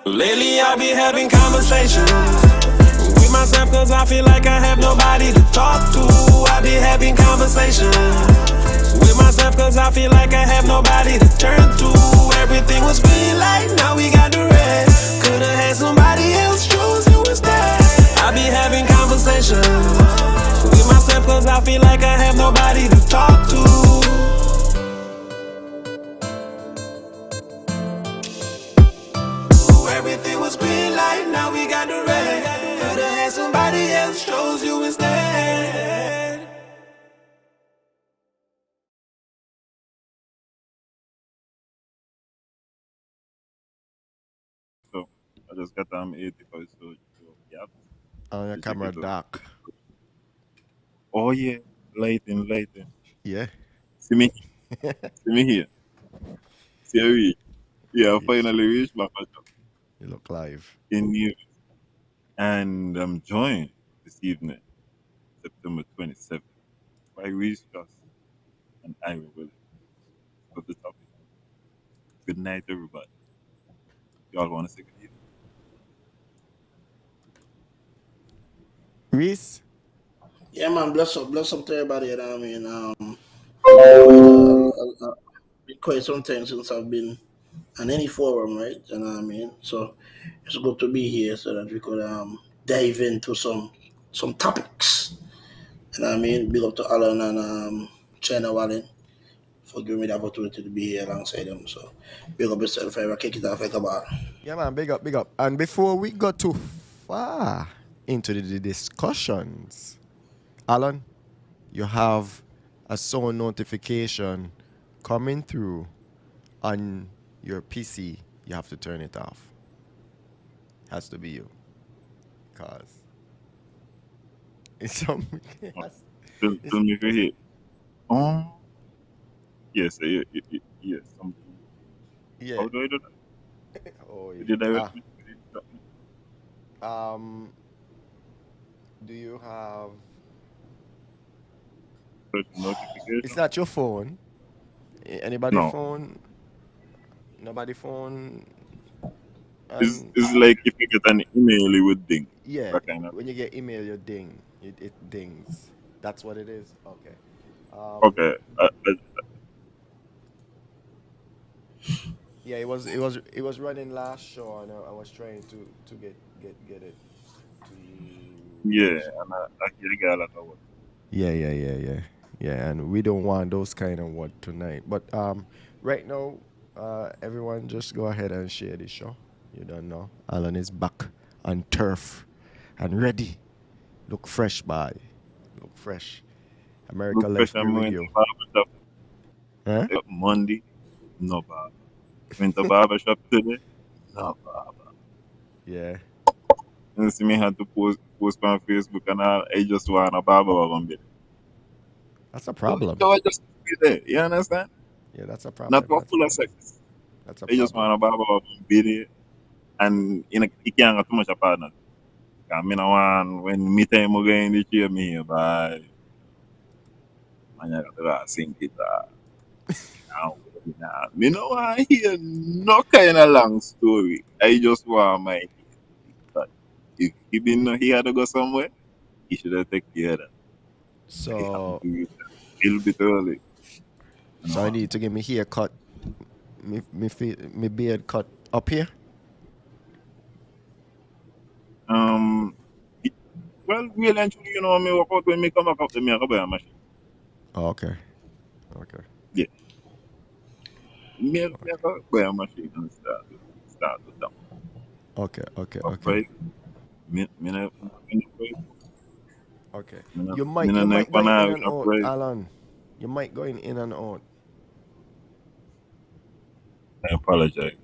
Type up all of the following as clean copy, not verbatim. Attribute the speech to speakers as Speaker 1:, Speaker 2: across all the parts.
Speaker 1: Lately I be having conversations with myself cause I feel like I have nobody to talk to. I be having conversations with myself cause I feel like I have nobody to turn to. Everything was green light, now we got the red. Could've had somebody else choose you instead. I be having conversations with myself cause I feel like I have nobody to talk to. Everything was green light, now we got the red. Could've had somebody else chose you instead.
Speaker 2: So I just got 85, so yeah,
Speaker 3: On your
Speaker 2: you check
Speaker 3: camera
Speaker 2: it out.
Speaker 3: dark.
Speaker 2: Oh yeah, lighting, lighting.
Speaker 3: Yeah.
Speaker 2: See me, see me here. See me. Yeah, I
Speaker 3: you,
Speaker 2: finally reached my shop
Speaker 3: you look live.
Speaker 2: in New and I'm joined this evening, September 27th, by Reese Trust and Ira Willis of the topic. Good night, everybody. Y'all want to say good evening?
Speaker 3: Reese?
Speaker 4: Yeah, man, bless up to everybody. You know what I mean? It's been quite some time since I've been on any forum, right? You know what I mean? So it's good to be here so that we could dive into some topics. You know what I mean? Big up to Alan and China Wallen for giving me the opportunity to be here alongside them. So big up yourself, I kick it off like a ball.
Speaker 3: Yeah, man, big up, big up. And before we go too far into the discussions, Alan, you have a sound notification coming through on your PC. You have to turn it off. Has to be you. Because it's some.
Speaker 2: Oh, tell me if you're here. Oh, yes, yes.
Speaker 3: Yeah.
Speaker 2: How do I do that?
Speaker 3: Oh,
Speaker 2: Did you
Speaker 3: yeah.
Speaker 2: direct me? Did you drop me?
Speaker 3: Um, do you have.
Speaker 2: Search
Speaker 3: It's
Speaker 2: notification?
Speaker 3: not your phone. Anybody
Speaker 2: No.
Speaker 3: phone? Nobody phone? And
Speaker 2: It's like if you get an email, it would ding.
Speaker 3: yeah,
Speaker 2: That kind of
Speaker 3: when
Speaker 2: thing.
Speaker 3: you get email, you ding. It dings. That's what it is. Okay. Um,
Speaker 2: Okay.
Speaker 3: yeah, it was running last show, and I was trying to get it to
Speaker 2: Yeah,
Speaker 3: function.
Speaker 2: and I hear the guy like I was.
Speaker 3: Yeah, and we don't want those kind of what tonight. But right now, everyone just go ahead and share this show. You don't know. Alan is back on turf and ready. Look fresh, boy. Look fresh. America
Speaker 2: Look fresh
Speaker 3: left me
Speaker 2: and
Speaker 3: with
Speaker 2: went to
Speaker 3: you.
Speaker 2: barber shop
Speaker 3: Huh?
Speaker 2: Monday, no barber. Went to barber shop today, no barber.
Speaker 3: Yeah.
Speaker 2: And see me had to post on Facebook and all, I just want a barber on be there.
Speaker 3: That's a
Speaker 2: So,
Speaker 3: problem.
Speaker 2: so I just be there. You understand?
Speaker 3: Yeah, that's a
Speaker 2: Not
Speaker 3: problem.
Speaker 2: for
Speaker 3: That's a
Speaker 2: full of
Speaker 3: problem.
Speaker 2: seconds.
Speaker 3: That's a
Speaker 2: I just
Speaker 3: problem.
Speaker 2: want a barber on be there. And you can't get too much a partner. Because me no want when me time I go in the chair me here, bye. Man, you got to sing guitar. Now, me no want to hear no kind of long story. I just want my but if he been know he had to go somewhere, he should have taken care of that. I have to
Speaker 3: So
Speaker 2: do it a little bit early. You
Speaker 3: so I
Speaker 2: know.
Speaker 3: need to get me hair cut, me beard cut up here.
Speaker 2: It, well, really and truly, me work out when me come back up to me, I go buy a machine.
Speaker 3: Oh, okay. Okay.
Speaker 2: Yeah, me I
Speaker 3: Okay.
Speaker 2: go buy a machine and start to down.
Speaker 3: Okay. Okay.
Speaker 2: But
Speaker 3: Okay.
Speaker 2: right, me
Speaker 3: Okay.
Speaker 2: no,
Speaker 3: You
Speaker 2: me
Speaker 3: might
Speaker 2: no
Speaker 3: you
Speaker 2: know
Speaker 3: might
Speaker 2: for
Speaker 3: going
Speaker 2: now,
Speaker 3: in
Speaker 2: you
Speaker 3: and
Speaker 2: know,
Speaker 3: out,
Speaker 2: price.
Speaker 3: Alan. You might going in and out.
Speaker 2: I apologize.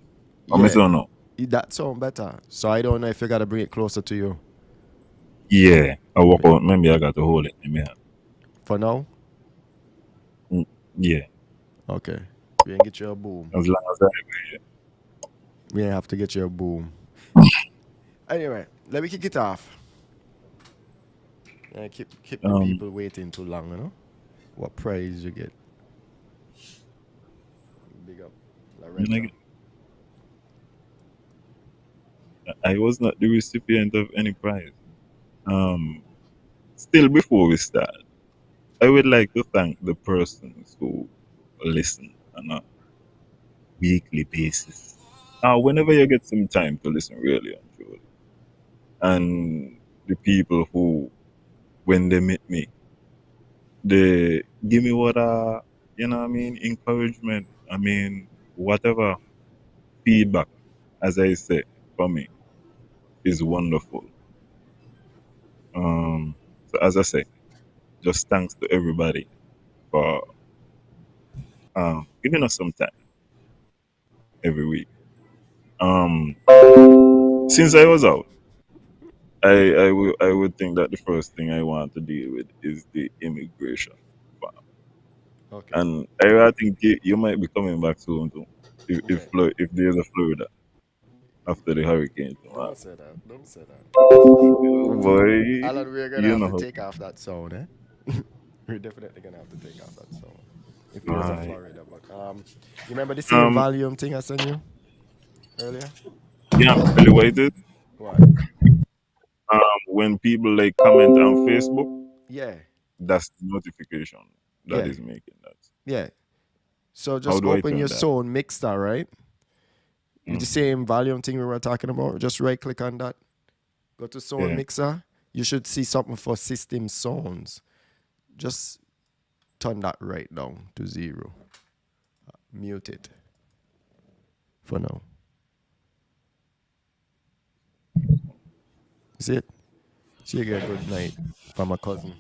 Speaker 2: I'm
Speaker 3: Yeah.
Speaker 2: saying no.
Speaker 3: That sound better. So I don't know if you gotta bring it closer to you.
Speaker 2: Yeah, I walk out. Maybe I got to hold it in my hand.
Speaker 3: For now?
Speaker 2: Mm, yeah,
Speaker 3: Okay. We ain't get you a boom.
Speaker 2: as long as I agree.
Speaker 3: We ain't have to get you a boom. Anyway, let me kick it off. Yeah, keep
Speaker 2: Yeah.
Speaker 3: the people waiting too long, you know? What praise you get. Big up.
Speaker 2: You know,
Speaker 3: Loretta.
Speaker 2: I was not the recipient of any prize. Um, Still, before we start, I would like to thank the persons who listen on a weekly basis. Whenever you get some time to listen, really and truly, and the people who, when they meet me, they give me what you know what I mean, encouragement. I mean, whatever feedback, as I say, for me is wonderful. So as I say, just thanks to everybody for giving us some time every week. Um, since I was out, I would think that the first thing I want to deal with is the immigration farm,
Speaker 3: Okay.
Speaker 2: and I think you might be coming back soon too,
Speaker 3: Yeah.
Speaker 2: if there's a Florida after the hurricane, too, man.
Speaker 3: Don't say that. Don't say that.
Speaker 2: Boy,
Speaker 3: Alan, we're gonna
Speaker 2: you
Speaker 3: have
Speaker 2: know
Speaker 3: to
Speaker 2: how.
Speaker 3: take off that sound, eh? We're definitely gonna have to take off that sound. If there's a
Speaker 2: Right.
Speaker 3: Florida, but you remember the same
Speaker 2: Um,
Speaker 3: volume thing I sent you earlier?
Speaker 2: yeah, really what it is.
Speaker 3: What?
Speaker 2: When people like comment on Facebook,
Speaker 3: Yeah,
Speaker 2: that's the notification that
Speaker 3: yeah,
Speaker 2: is making that.
Speaker 3: yeah. So
Speaker 2: How
Speaker 3: just
Speaker 2: do I
Speaker 3: open your
Speaker 2: turn that?
Speaker 3: sound mixer, right? With the
Speaker 2: Hmm.
Speaker 3: same volume thing we were talking about. Just right click on that. Go to sound
Speaker 2: Yeah.
Speaker 3: mixer. You should see something for system sounds. Just turn that right down to 0. Mute it for now. See it? See you get a good night from a cousin.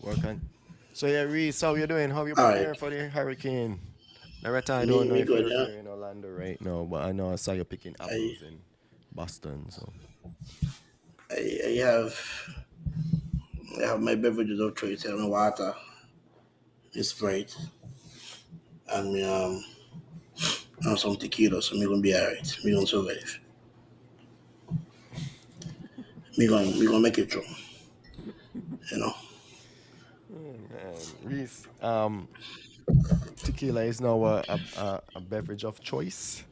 Speaker 3: Working. So yeah, Reese, how you doing? How you
Speaker 4: All right,
Speaker 3: preparing for the hurricane? Narita, I don't
Speaker 4: me
Speaker 3: know
Speaker 4: me
Speaker 3: if
Speaker 4: good.
Speaker 3: you're
Speaker 4: Yeah,
Speaker 3: here in Orlando right now, but I know I saw you picking
Speaker 4: I
Speaker 3: apples in Boston. So
Speaker 4: I have my beverages of choice. I have my water, my Sprite, and me and some tequila. So me gonna be alright. Me gonna survive. Me gonna make it through. You know.
Speaker 3: man, Reese, tequila is now a beverage of choice.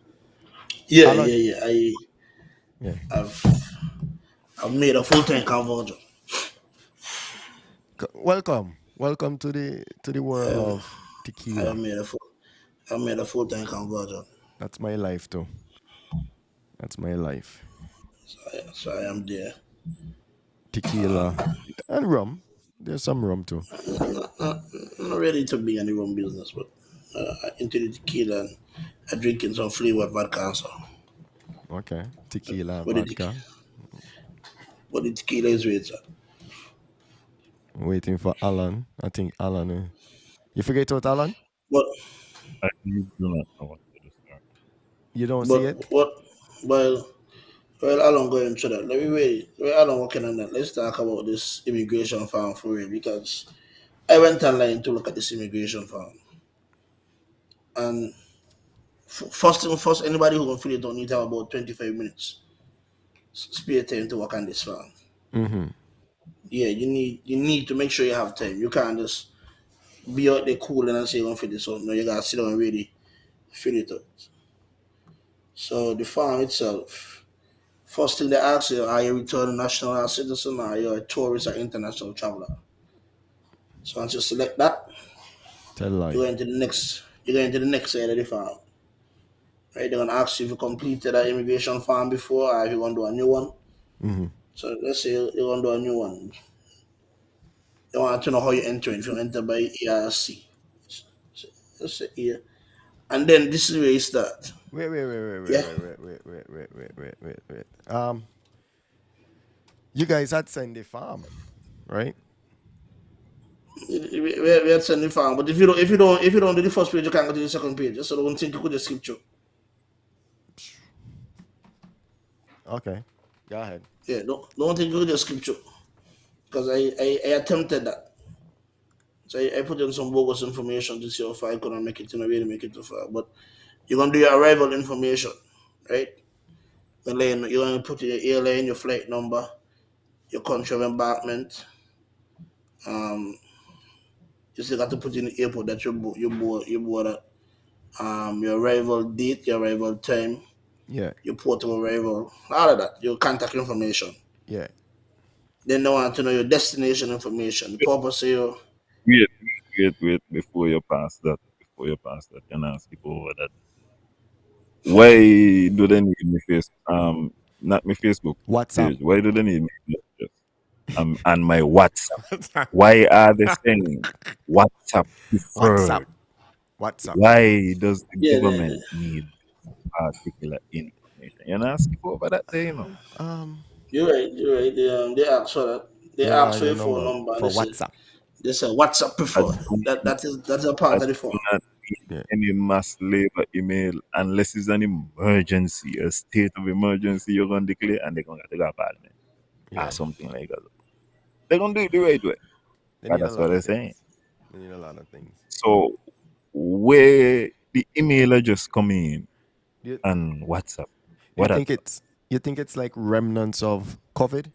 Speaker 4: Yeah,
Speaker 3: Alan,
Speaker 4: yeah, yeah.
Speaker 3: yeah.
Speaker 4: I've I've made a full time conversion.
Speaker 3: Welcome, welcome to the
Speaker 4: I
Speaker 3: world
Speaker 4: have
Speaker 3: of
Speaker 4: I have
Speaker 3: tequila.
Speaker 4: made a full I made a full time conversion.
Speaker 3: That's my life too. That's my life.
Speaker 4: So I am there.
Speaker 3: Tequila and rum. There's some rum too.
Speaker 4: I'm not ready to be any rum business, but into the tequila and drinking some flavored vodka. So,
Speaker 3: Okay, tequila,
Speaker 4: but the,
Speaker 3: vodka.
Speaker 4: but the tequila is rich.
Speaker 3: Waiting for Alan. I think Alan. You forget about Alan?
Speaker 4: But
Speaker 2: I do not know what to do, sir.
Speaker 3: You don't see
Speaker 4: but
Speaker 3: it?
Speaker 4: what? Well, well, Alan going through that. Let me wait. Well, Alan working on that. Let's talk about this immigration farm for real because I went online to look at this immigration farm and first thing first, anybody who can feel it don't need to have about 25 minutes spare time to work on this farm.
Speaker 3: Mm-hmm.
Speaker 4: Yeah, you need to make sure you have time. You can't just be out there cooling and say you're gonna fill this out. No, you gotta sit down and really fill it out. So the farm itself, first thing they ask you, are you a returning national citizen or are you a tourist or international traveler? So once you select that,
Speaker 3: Tell
Speaker 4: you
Speaker 3: lie.
Speaker 4: go into the next side of the farm. Right? They're gonna ask you if you completed an immigration form before or if you want to do a new one.
Speaker 3: Mm-hmm.
Speaker 4: So let's say you want to do a new one. They want to know how you enter. If you enter by ERC. So let's say here. And then this is where you start.
Speaker 3: Wait, wait, wait, wait, wait,
Speaker 4: Yeah.
Speaker 3: wait, wait, wait, wait, wait, wait, wait, wait, wait. You guys had send the farm, right?
Speaker 4: We had send the farm. But if you don't do the first page, you can't go to the second page. So don't think you could just skip through.
Speaker 3: Okay. Go ahead.
Speaker 4: Yeah, don't think you could just skip through. Because I attempted that. So I put in some bogus information to see how far I couldn't make it, and I really make it too far. But You're gonna do your arrival information, right? You're gonna put your airline, your flight number, your country of embarkment. Um, you still got to put in the airport that you board at. Your arrival date, your arrival time,
Speaker 3: Yeah,
Speaker 4: your port of arrival, all of that, your contact information.
Speaker 3: yeah.
Speaker 4: Then they want to know your destination information, the purpose of your.
Speaker 2: Wait, before you pass that, can I ask you over that? Why do they need me not my Facebook
Speaker 3: WhatsApp.
Speaker 2: page? Why do they need me address? And my WhatsApp? Why are they saying WhatsApp
Speaker 3: WhatsApp.
Speaker 2: preferred?
Speaker 3: WhatsApp.
Speaker 2: Why does the
Speaker 4: Yeah,
Speaker 2: government need particular information? You know, ask you over that day, you know.
Speaker 3: Um,
Speaker 4: you're right. You're right. They ask for that. They
Speaker 3: they
Speaker 4: ask
Speaker 3: want
Speaker 4: for
Speaker 3: your
Speaker 4: your phone
Speaker 3: number
Speaker 4: number.
Speaker 3: for WhatsApp.
Speaker 4: They say WhatsApp
Speaker 2: I
Speaker 4: preferred.
Speaker 2: don't
Speaker 4: That's a
Speaker 2: I
Speaker 4: part of the
Speaker 2: do
Speaker 4: phone.
Speaker 2: not need
Speaker 3: Yeah,
Speaker 2: any mass labor email unless it's an emergency, a state of emergency you're gonna declare and they're gonna have to go parliament or
Speaker 3: yeah.
Speaker 2: something like that. They're gonna do it the right way.
Speaker 3: They
Speaker 2: But
Speaker 3: need a
Speaker 2: that's what
Speaker 3: lot of
Speaker 2: they're saying.
Speaker 3: things. They need a lot of things.
Speaker 2: So where the emailer just come in
Speaker 3: Do you,
Speaker 2: and WhatsApp,
Speaker 3: do you
Speaker 2: what are
Speaker 3: think it's like remnants of COVID?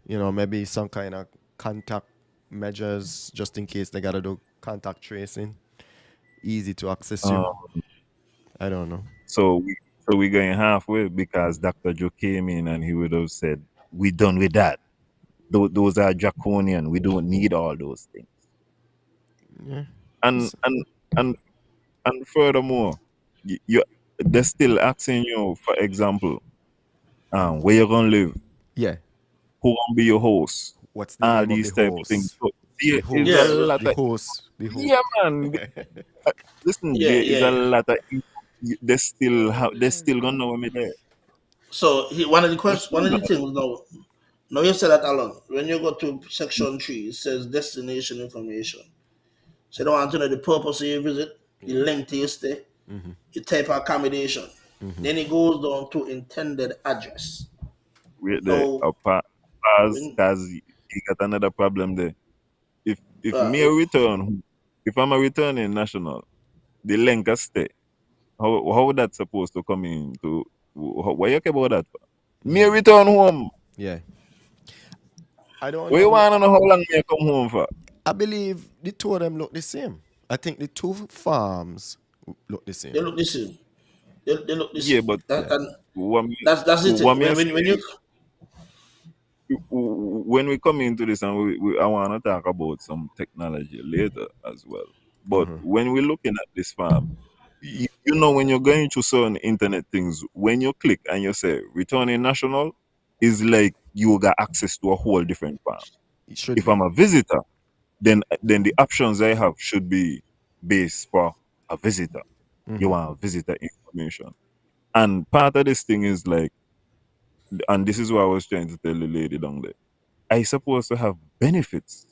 Speaker 3: You know, maybe some kind of contact measures just in case they gotta do contact tracing. Easy to access you.
Speaker 2: um
Speaker 3: I don't know.
Speaker 2: so we going halfway because Dr. Joe came in and he would have said, we done with that. Those are draconian. We don't need all those things.
Speaker 3: Yeah.
Speaker 2: And
Speaker 3: It's-
Speaker 2: and and and furthermore, you they're still asking you, for example, where you gonna live,
Speaker 3: yeah.
Speaker 2: who gonna be your host,
Speaker 3: What's the
Speaker 2: all
Speaker 3: name of the
Speaker 2: these type of things.
Speaker 3: host?
Speaker 2: So
Speaker 3: The
Speaker 2: there is a
Speaker 4: Yeah,
Speaker 3: host.
Speaker 2: lot
Speaker 3: The
Speaker 2: of
Speaker 3: host. The host.
Speaker 2: yeah, man. Uh, Listen,
Speaker 4: yeah,
Speaker 2: there is a
Speaker 4: yeah.
Speaker 2: lot of they still gonna know me there.
Speaker 4: So
Speaker 2: They still
Speaker 4: one of the
Speaker 2: gonna
Speaker 4: things now. Now you said that alone. When you go to section 3, it says destination information. So they want to know the purpose of your visit, the
Speaker 3: Yeah.
Speaker 4: length of your stay, the type of accommodation. Then it goes down to intended address.
Speaker 2: wait there
Speaker 4: Now,
Speaker 2: apart pause
Speaker 4: when
Speaker 2: cause you got another problem there. If
Speaker 4: uh,
Speaker 2: me a return, if I'm a returning national, the length of stay, how that supposed to come into why you care about that for? Me return home.
Speaker 3: Yeah. I don't
Speaker 2: Where
Speaker 3: know.
Speaker 2: you wanna know how long me come home for?
Speaker 3: I believe the two of them look the same. I think the two farms look the
Speaker 4: they
Speaker 3: same.
Speaker 4: look the same. They look the
Speaker 2: Yeah,
Speaker 4: same.
Speaker 2: but
Speaker 3: Yeah.
Speaker 4: And
Speaker 2: what me
Speaker 4: that's the
Speaker 2: what
Speaker 4: thing.
Speaker 2: me I
Speaker 4: When you
Speaker 2: say when we come into this and I wanna talk about some technology later as well. But when we're looking at this farm, you know when you're going to certain internet things, when you click and you say returning national, is like you got access to a whole different farm.
Speaker 3: It should
Speaker 2: If
Speaker 3: be.
Speaker 2: I'm a visitor, then the options I have should be based for a visitor. You want visitor information. And part of this thing is like, and this is what I was trying to tell the lady down there. I supposed to have benefits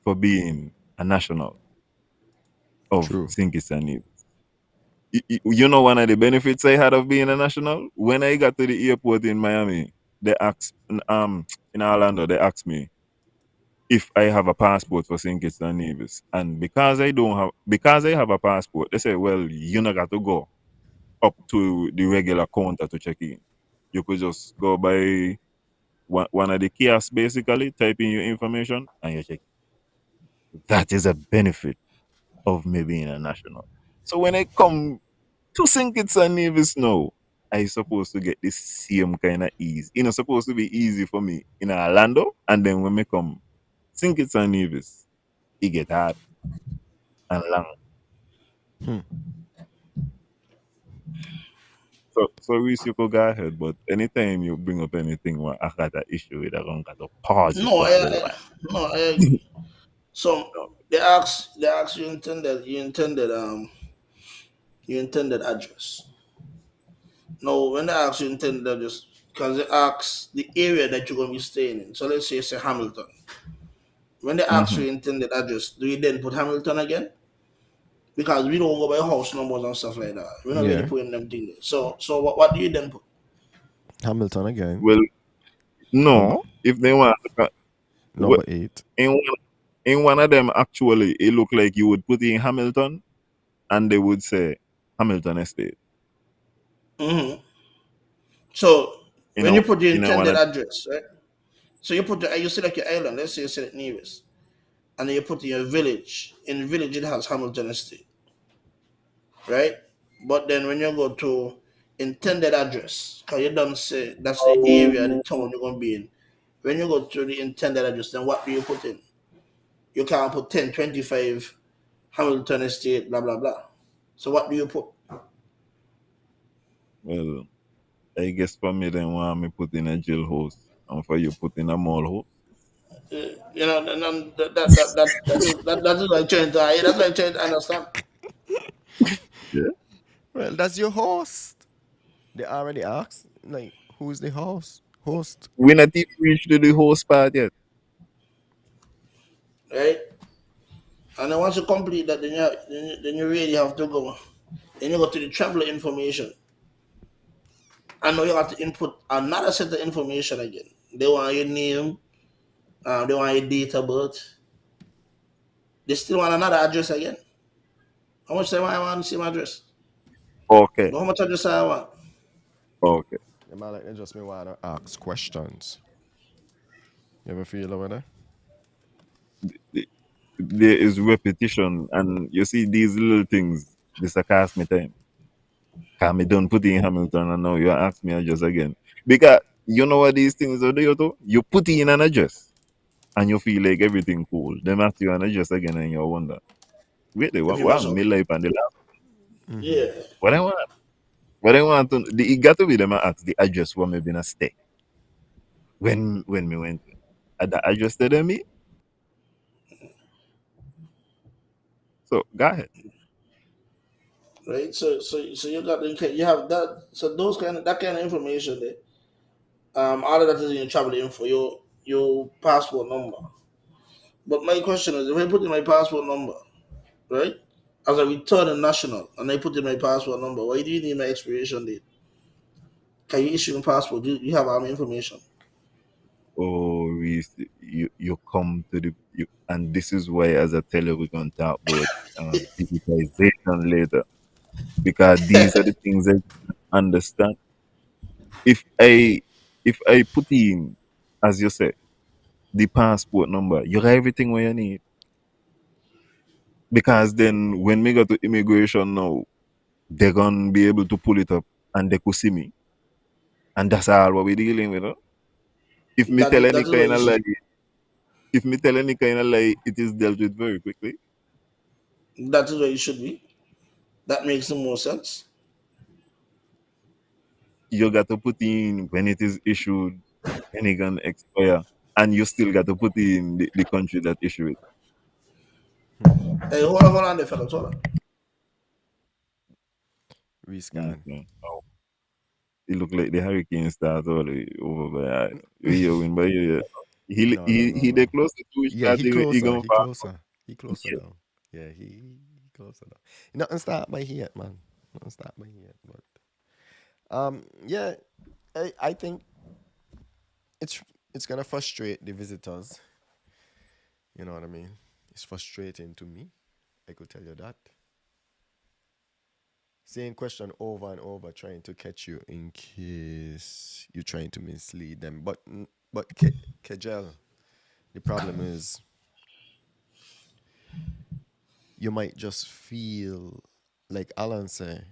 Speaker 2: for being a national of
Speaker 3: True.
Speaker 2: St. Kitts and Nevis. You know one of the benefits I had of being a national? When I got to the airport in Miami, they asked in Orlando, they asked me if I have a passport for St. Kitts and Nevis. And because I have a passport, they say, well, you not got to go up to the regular counter to check in. You could just go by one of the kiosks basically, type in your information and you check. That is a benefit of me being a national. So when I come to St. Kitts and Nevis now, I supposed to get the same kind of ease. You know, supposed to be easy for me in Orlando, and then when I come St. Kitts and Nevis, it get hard and long. So Reese, you could go ahead, but anytime you bring up anything where I got an issue with, I'm going to pause you
Speaker 4: no,
Speaker 2: for a little while.
Speaker 4: no, I agree. So they ask you intended address. No, when they ask you intended address, because they ask the area that you're gonna be staying in. So let's say it's Hamilton. When they ask
Speaker 2: Hmm.
Speaker 4: for your intended address, do you then put Hamilton again? Because we don't go by house numbers and stuff like that. We're not really
Speaker 3: Yeah.
Speaker 4: putting them things. So what do you then put?
Speaker 3: Hamilton again.
Speaker 2: Well, no,
Speaker 3: Or
Speaker 2: if they want to,
Speaker 3: number 8.
Speaker 2: in one, in one of them, actually, it looked like you would put in Hamilton and they would say Hamilton Estate.
Speaker 4: Mm-hmm. So
Speaker 2: You
Speaker 4: when you
Speaker 2: know,
Speaker 4: put the
Speaker 2: you know, one
Speaker 4: intended
Speaker 2: of
Speaker 4: address, right? So you put you select your island. Let's say you select Nevis, and then you put in your village. In the village, it has Hamilton Estate, right? But then when you go to intended address, because you don't say that's the area, the town you're gonna be in. When you go to the intended address, then what do you put in? You can't put 1025 Hamilton Estate, blah blah blah. So what do you put?
Speaker 2: well, I guess for me, then want me put in a jail house, and for you put in a mall house.
Speaker 4: You know, and that is what I'm trying to that's what I'm trying to understand.
Speaker 2: Yeah.
Speaker 3: Well, that's your host. They already asked, like, who's the host? Host.
Speaker 2: We not even reached to the host part yet.
Speaker 4: Right? And then once you complete that, then you really have to go. Then you go to the traveler information. And now you have to input another set of information again. They want your name, they want your date of birth. They still want another address again. How much time I want the same address?
Speaker 2: Okay.
Speaker 4: Know how much address I want?
Speaker 2: Okay.
Speaker 3: They might like they just me want to ask questions. You ever feel over there?
Speaker 2: The- There is repetition, and you see these little things. This a cost me time. Cause me done put in Hamilton, and now you ask me address again. Because you know what these things are do to? You put in an address, and you feel like everything cool. Then ask you an address again, and you wonder, wait,
Speaker 4: If you
Speaker 2: what
Speaker 4: mess up.
Speaker 2: me life and the last?
Speaker 3: Mm-hmm.
Speaker 4: Yeah.
Speaker 2: What I want? What I want to? It got to be them ask the address where me been a stay when me went. At the address to me. So go ahead.
Speaker 4: Right? So you got you have that so those kind of that kind of information there. All of that is in your travel info, your passport number. But my question is if I put in my passport number, right? As a returning national and I put in my passport number, why do you need my expiration date? Can you issue me passport? You have all my information.
Speaker 2: Oh, you come to the and this is why, as I tell you, we're gonna talk about digitization later because these are the things I understand. If I if I put in, as you say, the passport number, you got everything what you need. Because then when we go to immigration now, they're gonna be able to pull it up and they could see me, and that's all what we're dealing with. Huh? If me tell
Speaker 4: That
Speaker 2: any
Speaker 4: is what
Speaker 2: kind
Speaker 4: you
Speaker 2: of
Speaker 4: should
Speaker 2: lie, if me tell any kind of lie, it is dealt with very quickly.
Speaker 4: that is what you should be. That makes the more sense.
Speaker 2: You got to put in when it is issued, when it can expire, and you still got to put in the country that issue it.
Speaker 4: Hey, hold on there, fellas, hold on.
Speaker 3: Rescan.
Speaker 2: Mm-hmm. Oh, it look like the hurricane starts all over by you win by you.
Speaker 3: No, no, no,
Speaker 2: He the
Speaker 3: no.
Speaker 2: closest to which
Speaker 3: Yeah,
Speaker 2: that
Speaker 3: he
Speaker 2: he
Speaker 3: closer.
Speaker 2: gonna
Speaker 3: He
Speaker 2: fall.
Speaker 3: closer. He closer down. Yeah, he closer down. Nothing start by here, man. Nothing start by here. But yeah, I think it's it's gonna frustrate the visitors. You know what I mean? It's frustrating to me. I could tell you that. Same question over and over, trying to catch you in case you're trying to mislead them. But Kejel, the problem is you might just feel like Alan said,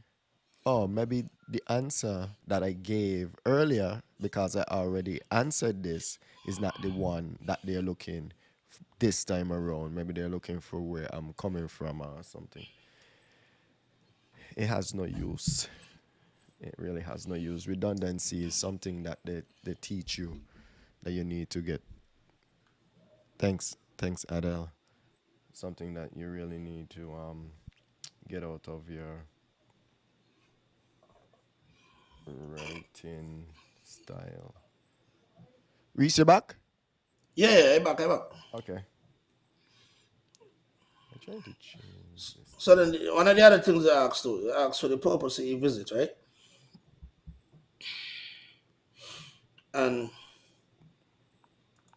Speaker 3: oh, maybe the answer that I gave earlier, because I already answered this, is not the one that they're looking this time around. Maybe they're looking for where I'm coming from or something. It has no use. It really has no use. Redundancy is something that they teach you that you need to get. Thanks, Adele. Something that you really need to get out of your writing style. Reach your back?
Speaker 4: Yeah, yeah, hey back, hey back.
Speaker 3: Okay. I'm trying to change this
Speaker 4: So
Speaker 3: thing.
Speaker 4: then one of the other things I asked for the purpose of your visit, right? And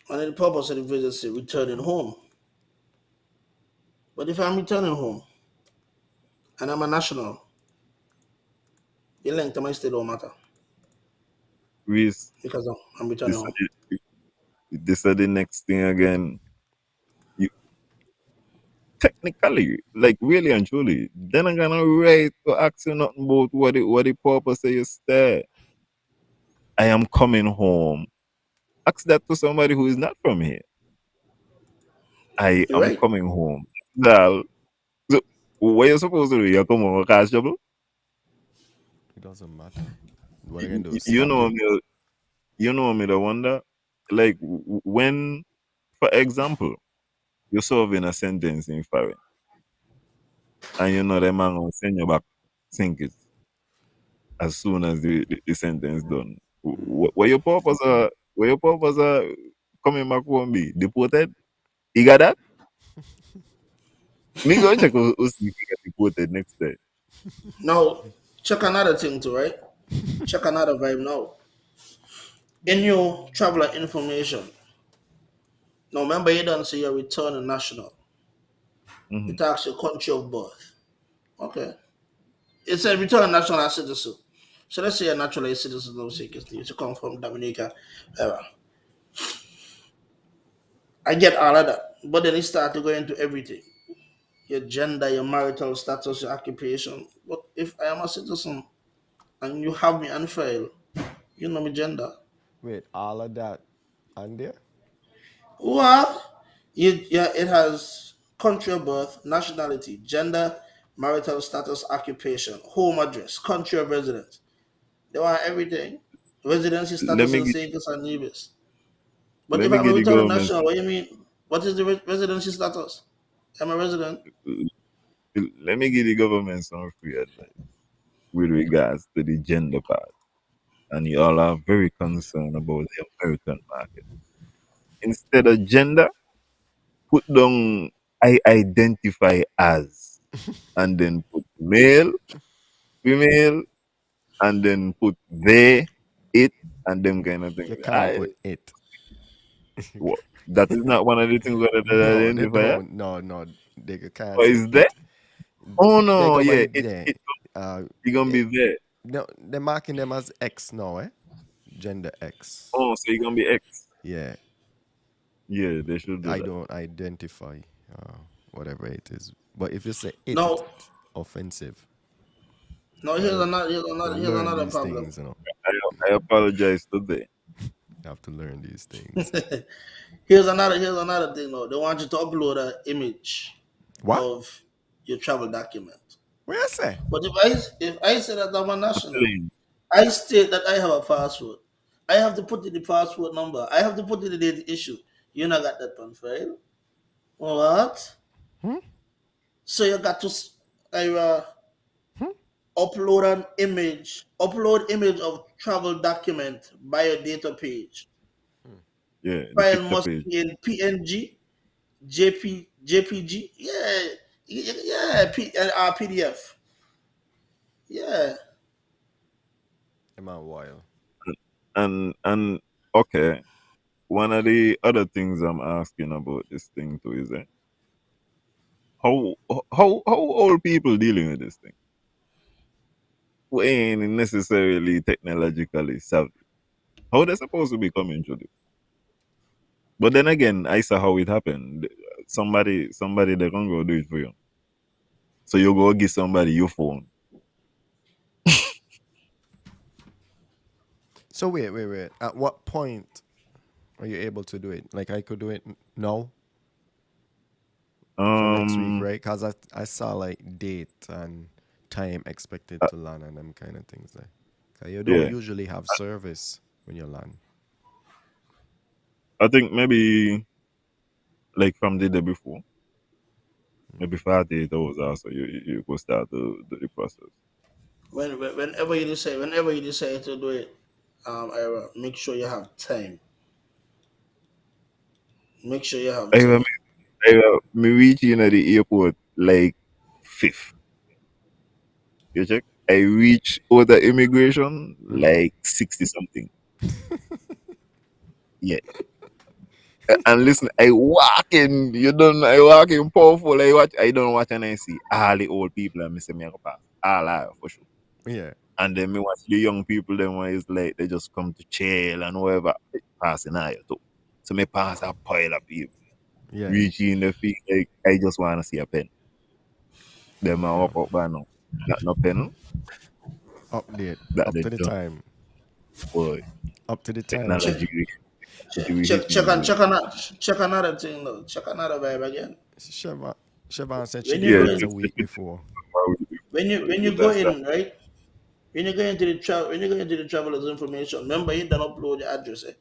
Speaker 4: one of the purpose of the visit is returning home. But if I'm returning home and I'm a national, The length of my stay don't matter
Speaker 2: We
Speaker 4: because I'm returning
Speaker 2: this
Speaker 4: home.
Speaker 2: this is the next thing again. You technically, like really and truly, then I'm gonna write to ask you nothing about what the purpose of your stay. I am coming home. Ask that to somebody who is not from here. I
Speaker 4: You're
Speaker 2: am
Speaker 4: right.
Speaker 2: coming home. Well, so what you supposed to do? You come home casual?
Speaker 3: It doesn't matter. What I can do is
Speaker 2: You
Speaker 3: stop
Speaker 2: know
Speaker 3: you.
Speaker 2: me. You know me. The wonder, like when, for example, you're serving a sentence in foreign, and you know the man will send you back think it as soon as the sentence done. What your purpose what your purpose coming back home be deported? You got that? Me go check who's get deported next day.
Speaker 4: Now, check another thing too, right? Check another vibe now. In your traveler information, now remember you don't say your return national.
Speaker 2: Mm-hmm.
Speaker 4: It asks your country of birth. Okay. It says return national citizen. So let's say a naturalized citizen of Secret to come from Dominica. Uh, I get all of that. But then it start to go into everything. Your gender, your marital status, your occupation. But if I am a citizen and you have me on file, you know my gender.
Speaker 3: Wait, all of that on there?
Speaker 4: What? Yeah, it has country of birth, nationality, gender, marital status, occupation, home address, country of residence. They want everything. Residency
Speaker 2: Let
Speaker 4: status
Speaker 2: me
Speaker 4: and
Speaker 2: get
Speaker 4: status and neighbors. But
Speaker 2: let
Speaker 4: if
Speaker 2: me
Speaker 4: I'm a
Speaker 2: get the
Speaker 4: returning
Speaker 2: government
Speaker 4: national, what do you mean? What is the residency status? I'm a resident.
Speaker 2: let me give the government some free advice with regards to the gender part. And you all are very concerned about the American market. Instead of gender, put down I identify as and then put male, female, and then put they, it, and them kind of things.
Speaker 3: You can't put it.
Speaker 2: That is not one of the things that I
Speaker 3: No, they
Speaker 2: identify as.
Speaker 3: don't. No, no. They can't
Speaker 2: Or
Speaker 3: say
Speaker 2: is there?
Speaker 3: it.
Speaker 2: Oh
Speaker 3: They
Speaker 2: no,
Speaker 3: go
Speaker 2: yeah,
Speaker 3: by yeah. Uh,
Speaker 2: it gonna
Speaker 3: it,
Speaker 2: be there.
Speaker 3: no, they're marking them as X now, eh? Gender X.
Speaker 2: Oh, so it gonna be X.
Speaker 3: Yeah,
Speaker 2: Yeah, they should do
Speaker 3: I
Speaker 2: that.
Speaker 3: don't identify uh, whatever it is. But if you say it's
Speaker 4: No,
Speaker 3: offensive.
Speaker 4: no.
Speaker 3: You gotta, gotta
Speaker 4: Here's
Speaker 3: learn
Speaker 4: another
Speaker 3: these
Speaker 4: problem.
Speaker 3: things, you know.
Speaker 2: I apologize today.
Speaker 3: You have to learn these things.
Speaker 4: Here's another thing. Though they want you to upload an image
Speaker 3: What?
Speaker 4: of your travel document.
Speaker 3: What you say?
Speaker 4: But if I say that I'm a
Speaker 2: I'm
Speaker 4: national,
Speaker 2: telling you,
Speaker 4: I state that I have a passport. I have to put in the passport number. I have to put in the date issue. You not got that on file. What?
Speaker 3: Hmm?
Speaker 4: So you got to
Speaker 3: Hmm?
Speaker 4: upload image of travel document by your data page.
Speaker 2: yeah, the
Speaker 4: File
Speaker 2: picture
Speaker 4: must
Speaker 2: page.
Speaker 4: be in PNG, JPG, yeah, PDF, yeah.
Speaker 3: Am I wild?
Speaker 2: And okay, one of the other things I'm asking about this thing too is how how old people dealing with this thing? Who ain't necessarily technologically savvy. How they supposed to be coming through this? But then again, I saw how it happened. Somebody they can go do it for you. So you go give somebody your phone.
Speaker 3: So wait. At what point are you able to do it? Like I could do it now for next week,
Speaker 2: Um,
Speaker 3: right? Cause I saw like date and time expected
Speaker 2: uh,
Speaker 3: to land and them kind of things there. 'Cause you don't
Speaker 2: yeah,
Speaker 3: usually have service when you land.
Speaker 2: I think maybe like from the day before, maybe 48 hours also, you go start the process.
Speaker 4: Whenever you decide to do it, Ira, make sure you have time. Make sure you have
Speaker 2: I remember,
Speaker 4: time.
Speaker 2: me reaching at the airport like fifth. You check? I reach other immigration like 60 something. Yeah. And listen, I walk in, you don't I walk in powerful, I don't watch and I see all the old people and me say me I go pass. All I for sure.
Speaker 3: Yeah.
Speaker 2: And then me watch the young people them where it's like they just come to chill and whatever passing out too. So me pass a pile of people.
Speaker 3: Yeah.
Speaker 2: Reaching the feet like I just wanna see a pen. Them a
Speaker 3: Yeah.
Speaker 2: walk up by now. Got no pen,
Speaker 3: Update.
Speaker 2: that
Speaker 3: Up
Speaker 2: they
Speaker 3: to the
Speaker 2: jump.
Speaker 3: time.
Speaker 2: Boy,
Speaker 3: Up to the time,
Speaker 4: Check,
Speaker 3: man.
Speaker 2: technology we
Speaker 4: check,
Speaker 2: hitting the
Speaker 4: check
Speaker 2: road.
Speaker 4: on check another thing though. Check another vibe again.
Speaker 3: Siobhan said she
Speaker 4: When you
Speaker 3: get
Speaker 2: Yeah,
Speaker 4: go
Speaker 3: it
Speaker 4: in,
Speaker 3: a week before.
Speaker 4: when you go
Speaker 2: that's that.
Speaker 4: in, right? When you go into the travel, when you go into the traveler's information, remember you don't upload your address. Eh?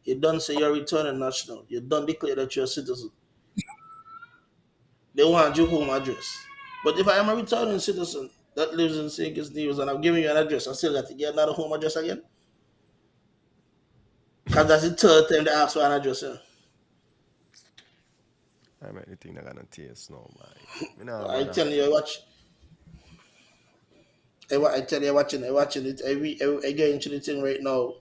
Speaker 4: You don't say you're returning national. You don't declare that you're a citizen. They want your home address. But if I am a returning citizen that lives in St. Kitts Nevis and I'm giving you an address, I still got to get another home address again? Because that's the third time they ask for an address. Eh?
Speaker 3: I mean, the thing that gonna taste no, man. Me nah
Speaker 4: I
Speaker 3: bother.
Speaker 4: tell you, I tell you, watching it. I get into the thing right now.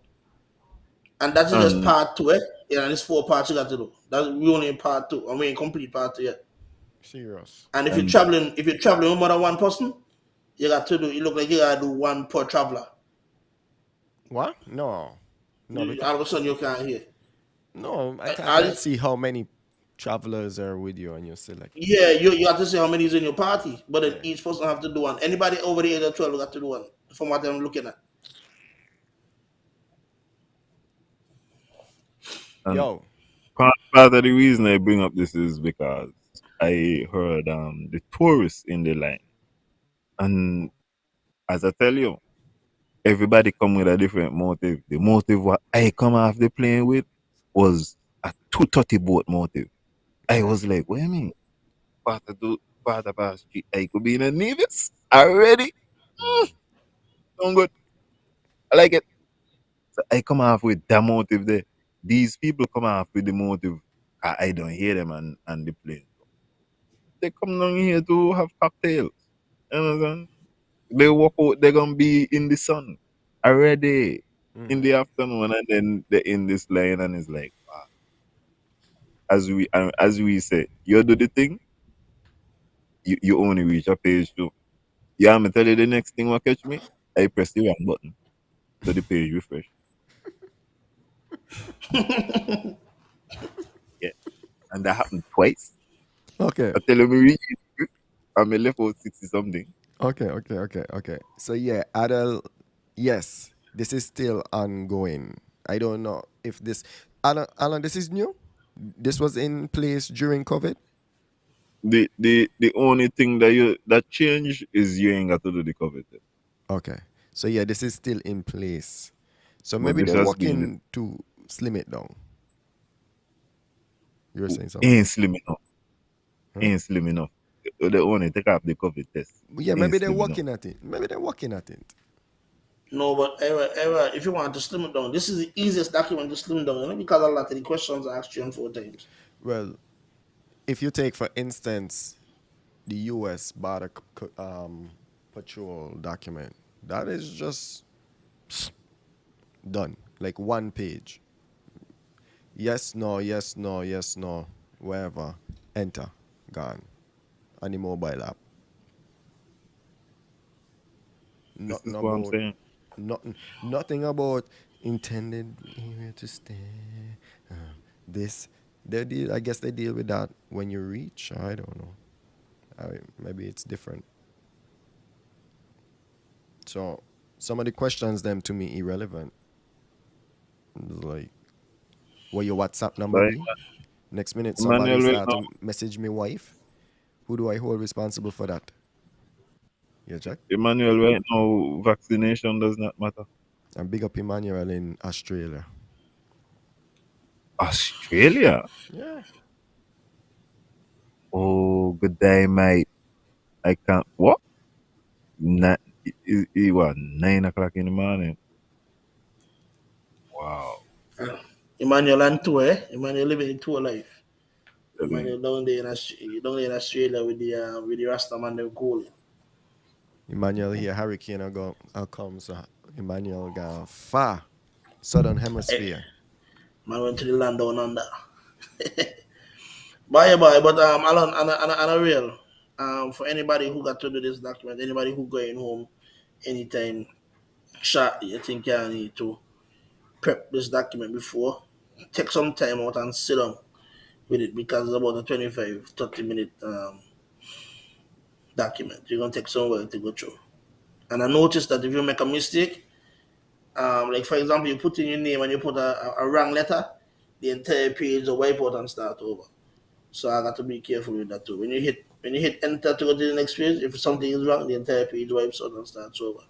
Speaker 4: And that is just
Speaker 2: And
Speaker 4: part two, eh? Yeah, and it's four parts you got to do. That's we only in part two, and we ain't complete part two yet.
Speaker 3: Serious.
Speaker 4: And
Speaker 2: and
Speaker 4: if you're traveling with more than one person, you got to do. You look like you gotta do one per traveler.
Speaker 3: What? No. No, because
Speaker 4: All of a sudden you can't hear.
Speaker 3: no, I thought you
Speaker 4: I,
Speaker 3: had see how many travelers are with you and you select.
Speaker 4: yeah, you have to say how many is in your party, but then
Speaker 3: Yeah.
Speaker 4: each person have to do one. Anybody over the age of 12 got to do one. From what I'm looking at.
Speaker 2: and
Speaker 3: Yo.
Speaker 2: part of the reason I bring up this is because I heard the tourists in the line. And as I tell you, everybody come with a different motive. The motive what I come off the plane with was a 230 boat motive. I
Speaker 3: Yeah.
Speaker 2: was like, wait a minute, part of our street, I could be in a Nevis already. Mm, sound good. I like it. So I come off with that motive there. These people come off with the motive. I don't hear them and the plane. They come down here to have cocktails. You understand? They walk out, they're gonna be in the sun already in
Speaker 3: Mm.
Speaker 2: the afternoon, and then they're in this line, and it's like, wow. As we say, you do the thing, you only reach a page two. Yeah, I'm tell you the next thing will catch me. I press the wrong button, so the page refresh. Yeah, and that happened twice.
Speaker 3: Okay.
Speaker 2: I tell you, me reach it, I'm left out 60 something.
Speaker 3: Okay. So yeah, Adel, yes, this is still ongoing. I don't know if this Alan, this is new? This was in place during COVID?
Speaker 2: The only thing that change is you ain't got to do the COVID test.
Speaker 3: Okay. So yeah, this is still in place. So
Speaker 2: But
Speaker 3: maybe
Speaker 2: this
Speaker 3: they're
Speaker 2: has been
Speaker 3: working to slim it down. You were saying something?
Speaker 2: ain't slim enough.
Speaker 3: Huh?
Speaker 2: Ain't slim enough. They only take off the COVID test.
Speaker 3: Yeah,
Speaker 2: Ain't
Speaker 3: maybe they're
Speaker 2: slim enough.
Speaker 3: working at it. Maybe they're working at it.
Speaker 4: No, but if you want to slim it down, this is the easiest document to slim down, because a lot of the questions are asked you on four times.
Speaker 3: Well, if you take for instance the US border patrol document, that is just done. Like one page. Yes, no, yes, no, yes, no, wherever. Enter. Gone. On the mobile app.
Speaker 2: This
Speaker 3: Nothing
Speaker 2: is what I'm
Speaker 3: about nothing about intended area to stay. This they deal I guess they deal with that when you reach. I don't know. Maybe it's different. So some of the questions them to me irrelevant. It's like what your WhatsApp number
Speaker 2: but
Speaker 3: be? Next minute somebody
Speaker 2: Emmanuel right
Speaker 3: start
Speaker 2: now
Speaker 3: to message me wife. Who do I hold responsible for that? Yeah, Jack.
Speaker 2: Emmanuel right now vaccination does not matter.
Speaker 3: And big up Emmanuel in Australia.
Speaker 2: Australia?
Speaker 3: Yeah.
Speaker 2: Oh good day mate. I can't what? What 9 o'clock in the morning. Wow.
Speaker 4: Uh, Emmanuel and tour, eh? Emmanuel living in tour life.
Speaker 2: Telling you.
Speaker 4: Emmanuel down there in Australia with the Rasta man them cool.
Speaker 3: Emmanuel here, hurricane comes. Emmanuel got far southern
Speaker 4: Eh,
Speaker 3: hemisphere.
Speaker 4: man went to the land down under. But Alan, and a real, for anybody who got to do this document, anybody who going home anytime, shot you think you need to prep this document before, take some time out and sit down with it because it's about a 25-30 minute document. You're gonna take some while to go through. And I noticed that if you make a mistake, like for example, you put in your name and you put a wrong letter, the entire page will wipe out and start over. So I got to be careful with that too. When you hit enter to go to the next page, if something is wrong, the entire page wipes out and starts over.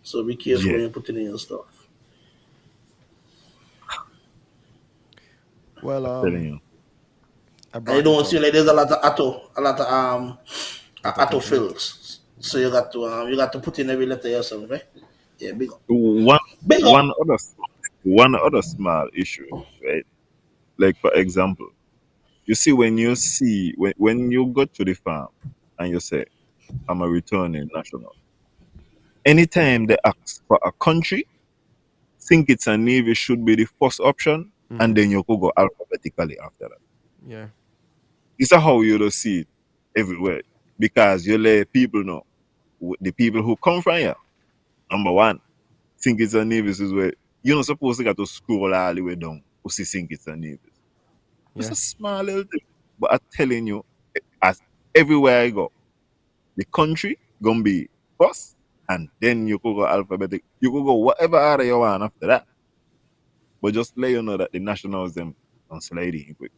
Speaker 4: So be careful
Speaker 2: Yeah,
Speaker 4: when you put in your stuff.
Speaker 3: Well,
Speaker 2: telling you.
Speaker 3: I
Speaker 4: And it
Speaker 3: brought it
Speaker 4: don't
Speaker 3: up.
Speaker 4: seem like there's a lot of
Speaker 3: Auto complete.
Speaker 4: autofills. So you got to put in every letter yourself, right? Yeah, big up.
Speaker 2: One
Speaker 4: Big up.
Speaker 2: one other one other small issue, right? Like for example, you see when you go to the farm and you say, I'm a returning national. Anytime they ask for a country, think it's a navy should be the first option, and
Speaker 3: Mm-hmm.
Speaker 2: then you could go alphabetically after that.
Speaker 3: Yeah.
Speaker 2: This is how you don't see it everywhere. Because you let people know the people who come from here, number one, think it's a Nevis is where you're not supposed to get to scroll all the way down to see think it's a Nevis. It's
Speaker 3: Yeah.
Speaker 2: a small little thing. But I'm telling you, as everywhere I go, the country gonna be first, and then you could go alphabetic. You could go whatever order you want after that. But just let you know that the nationals them on sliding quick.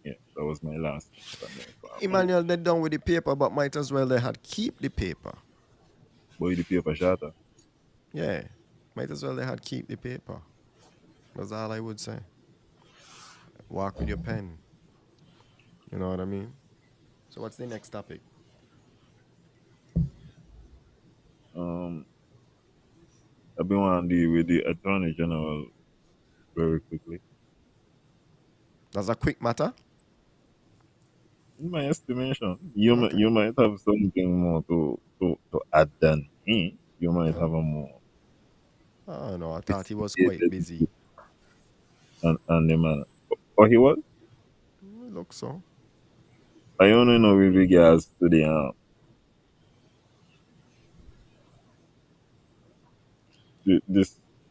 Speaker 2: Yeah, that was my last thing on the farm.
Speaker 3: Emmanuel, they're done with the paper, but might as well they had keep the paper.
Speaker 2: Boy, the paper shatter.
Speaker 3: Yeah. Might as well they had keep the paper. That's all I would say. Walk with your pen. You know what I mean? So what's the next topic?
Speaker 2: Um, I've been want to deal with the Attorney General very quickly.
Speaker 3: That's a quick matter.
Speaker 2: In my estimation, you
Speaker 3: Okay.
Speaker 2: you might have something more to add than me. You might have a more
Speaker 3: Oh no, I thought he was quite
Speaker 2: sophisticated
Speaker 3: busy.
Speaker 2: view on the man. Or he was.
Speaker 3: It looks so.
Speaker 2: I only know with regards to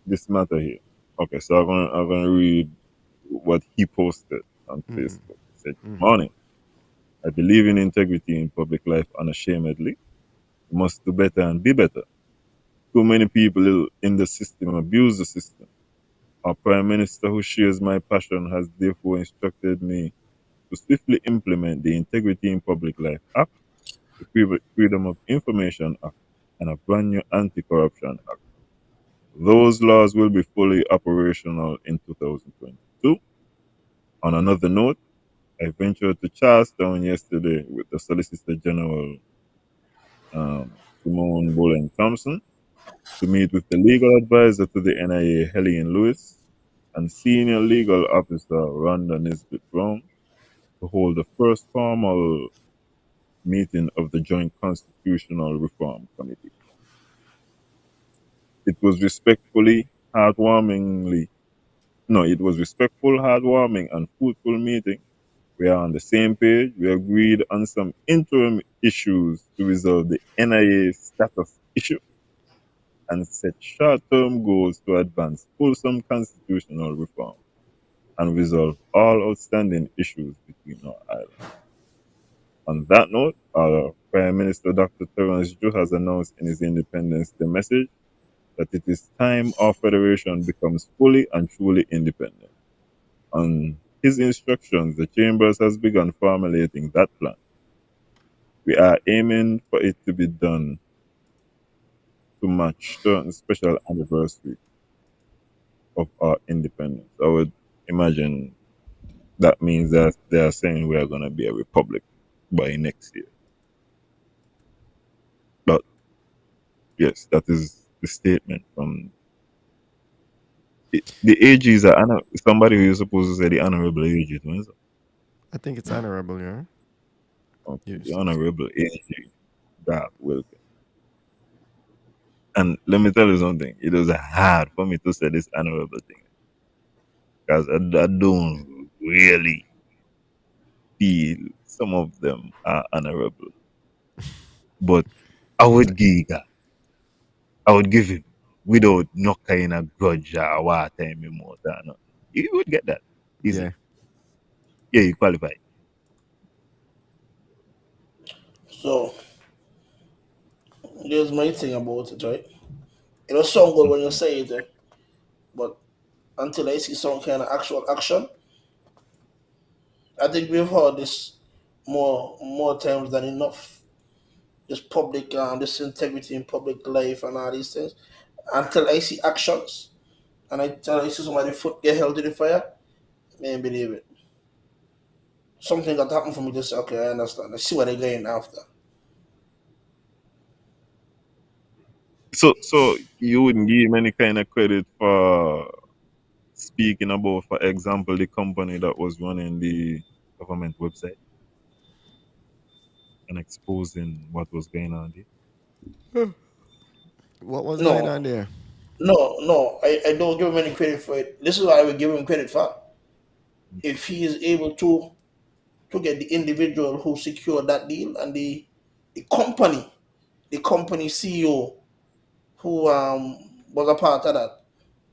Speaker 2: this matter here. Okay, so I'm gonna read what he posted on Facebook. He said, "Good morning. I believe in integrity in public life unashamedly. We must do better and be better. Too many people in the system abuse the system. Our Prime Minister, who shares my passion, has therefore instructed me to swiftly implement the Integrity in Public Life Act, the Freedom of Information Act, and a brand new Anti Corruption Act. Those laws will be fully operational in 2022. On another note, I ventured to Charlestown yesterday with the Solicitor General Simone Bolen Thompson to meet with the legal advisor to the NIA, Helene Lewis, and senior legal officer Rhonda Nisbet Brown to hold the first formal meeting of the Joint Constitutional Reform Committee. It was it was respectful, heartwarming, and fruitful meeting. We are on the same page. We agreed on some interim issues to resolve the NIA status issue and set short-term goals to advance wholesome constitutional reform and resolve all outstanding issues between our islands. On that note, our Prime Minister Dr. Terence Ju has announced in his Independence Day message that it is time our federation becomes fully and truly independent. On his instructions, the Chambers has begun formulating that plan. We are aiming for it to be done to match certain special anniversary of our independence. I would imagine that means that they are saying we are going to be a republic by next year. But yes, that is the statement from the AGs are somebody who is supposed to say the honorable AG.
Speaker 3: I think it's honorable, yeah.
Speaker 2: Okay, the
Speaker 3: Yes.
Speaker 2: honorable AG that Wilkins. And let me tell you something. It was hard for me to say this honorable thing because I don't really feel some of them are honorable. But I would give that. I would give him without no kind of grudge or what time more than nothing. You would get that
Speaker 3: Yeah.
Speaker 2: easily. Yeah, you qualify.
Speaker 4: So there's my thing about it, right? It does sound good when you say it, but until I see some kind of actual action, I think we've heard this more times than enough. This public, this integrity in public life and all these things. Until I see actions and I see somebody foot get held to the fire, man, believe it. Something that happened for me just say, okay, I understand. I see what they're going after.
Speaker 2: So you wouldn't give him any kind of credit for speaking about, for example, the company that was running the government website and exposing what was going on there.
Speaker 3: What was going
Speaker 4: No,
Speaker 3: on there?
Speaker 4: I don't give him any credit for it. This is what I would give him credit for. If he is able to get the individual who secured that deal and the company, the company CEO who was a part of that,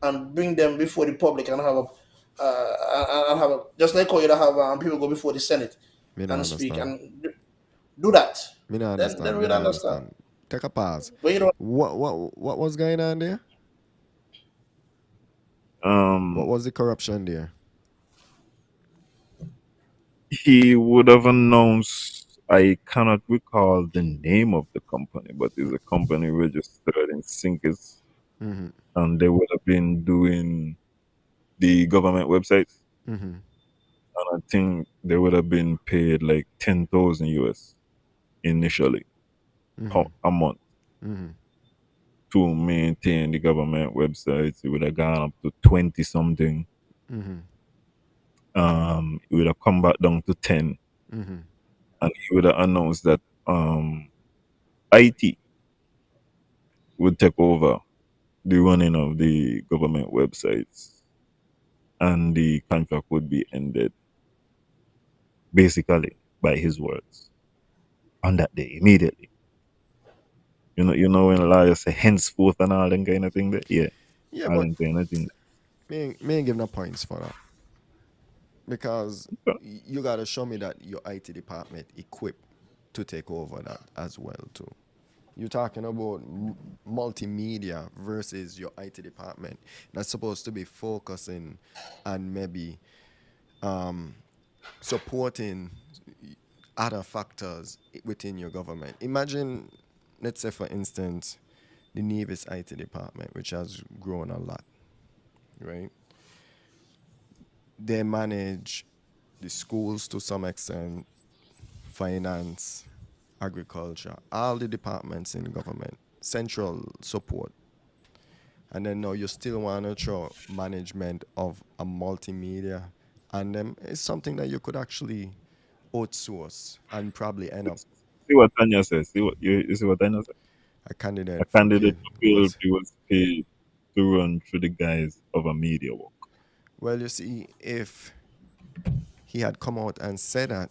Speaker 4: and bring them before the public and have a just like how you have people go before the Senate
Speaker 3: Me not
Speaker 4: and speak
Speaker 3: understand.
Speaker 4: and do that,
Speaker 3: Me not
Speaker 4: then
Speaker 3: understand. Me
Speaker 4: we'll
Speaker 3: not
Speaker 4: understand.
Speaker 3: understand. Take a pause.
Speaker 4: But you know,
Speaker 3: What was going on there? What
Speaker 2: Um,
Speaker 3: was the corruption there?
Speaker 2: he would have announced. I cannot recall the name of the company, but it's a company registered in Sinkers,
Speaker 3: Mm-hmm.
Speaker 2: and they would have been doing the government websites,
Speaker 3: Mm-hmm.
Speaker 2: and I think they would have been paid like 10,000 US initially
Speaker 3: Mm-hmm.
Speaker 2: a month
Speaker 3: Mm-hmm.
Speaker 2: to maintain the government websites. It would have gone up to 20 something.
Speaker 3: Mm-hmm.
Speaker 2: It would have come back down to 10,
Speaker 3: Mm-hmm.
Speaker 2: and he would have announced that IT would take over the running of the government websites, and the contract would be ended basically by his words on that day immediately. You know when lawyers say henceforth and all them kind of thing there? Yeah,
Speaker 3: Yeah,
Speaker 2: all
Speaker 3: but
Speaker 2: them kind of thing.
Speaker 3: me ain't give no points for that because
Speaker 2: There.
Speaker 3: you gotta show me that your IT department equipped to take over that as well too. You're talking about multimedia versus your IT department that's supposed to be focusing on maybe supporting other factors within your government. Imagine, let's say, for instance, the Navy's IT department, which has grown a lot, right? They manage the schools to some extent, finance, agriculture, all the departments in government, central support. And then now you still want to throw management of a multimedia, and it's something that you could actually outsource and probably end up
Speaker 2: See what Tanya says. You see what Tanya says.
Speaker 3: a
Speaker 2: A
Speaker 3: candidate for
Speaker 2: candidate
Speaker 3: paid
Speaker 2: to fill
Speaker 3: was.
Speaker 2: he was paid to run through the guise of a media work.
Speaker 3: Well, you see, if he had come out and said that,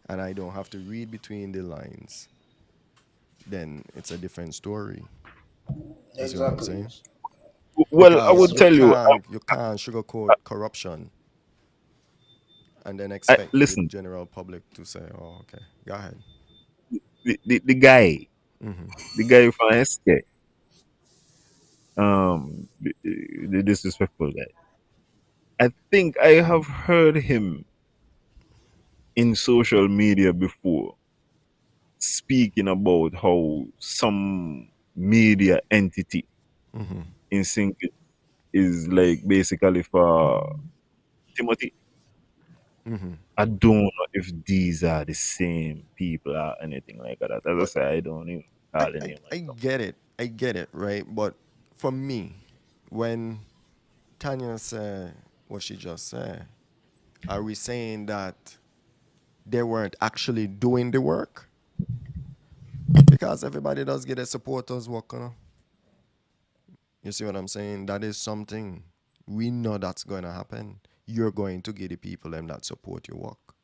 Speaker 3: and I don't have to read between the lines, then it's a different story. You see what I'm
Speaker 4: exactly.
Speaker 3: saying?
Speaker 2: Well, I
Speaker 3: Because
Speaker 2: would
Speaker 3: you
Speaker 2: tell you.
Speaker 3: can't you can't sugarcoat corruption and then expect the
Speaker 2: Listen,
Speaker 3: general public to say, "Oh, okay, go ahead."
Speaker 2: the guy, the guy from SK, the disrespectful guy. I think I have heard him in social media before speaking about how some media entity in sync is like basically for Timothy. I don't know if these are the same people or anything like that. As I
Speaker 3: But
Speaker 2: say, I don't even call the name
Speaker 3: I
Speaker 2: right now.
Speaker 3: get it. I get it, right? But for me, when Tanya said what she just said, are we saying that they weren't actually doing the work? Because everybody does get a supporters work, you know? You see what I'm saying? That is something we know that's going to happen. You're going to get the people them that support your work.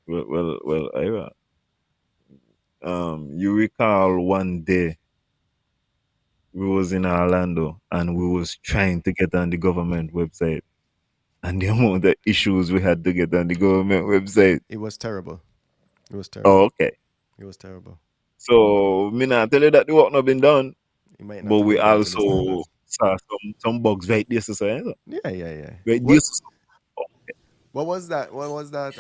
Speaker 2: Well, Ira, You recall one day we was in Orlando and we was trying to get on the government website, and the amount of issues we had to get on the government website.
Speaker 3: It was terrible. It was
Speaker 2: Oh,
Speaker 3: terrible.
Speaker 2: okay.
Speaker 3: It was terrible.
Speaker 2: So me not tell you that the work not been done,
Speaker 3: It might
Speaker 2: but
Speaker 3: not have
Speaker 2: we
Speaker 3: been done to the
Speaker 2: also
Speaker 3: standards.
Speaker 2: saw some bugs right there, so
Speaker 3: Yeah, yeah, yeah.
Speaker 2: right there.
Speaker 3: What what was that? What was that?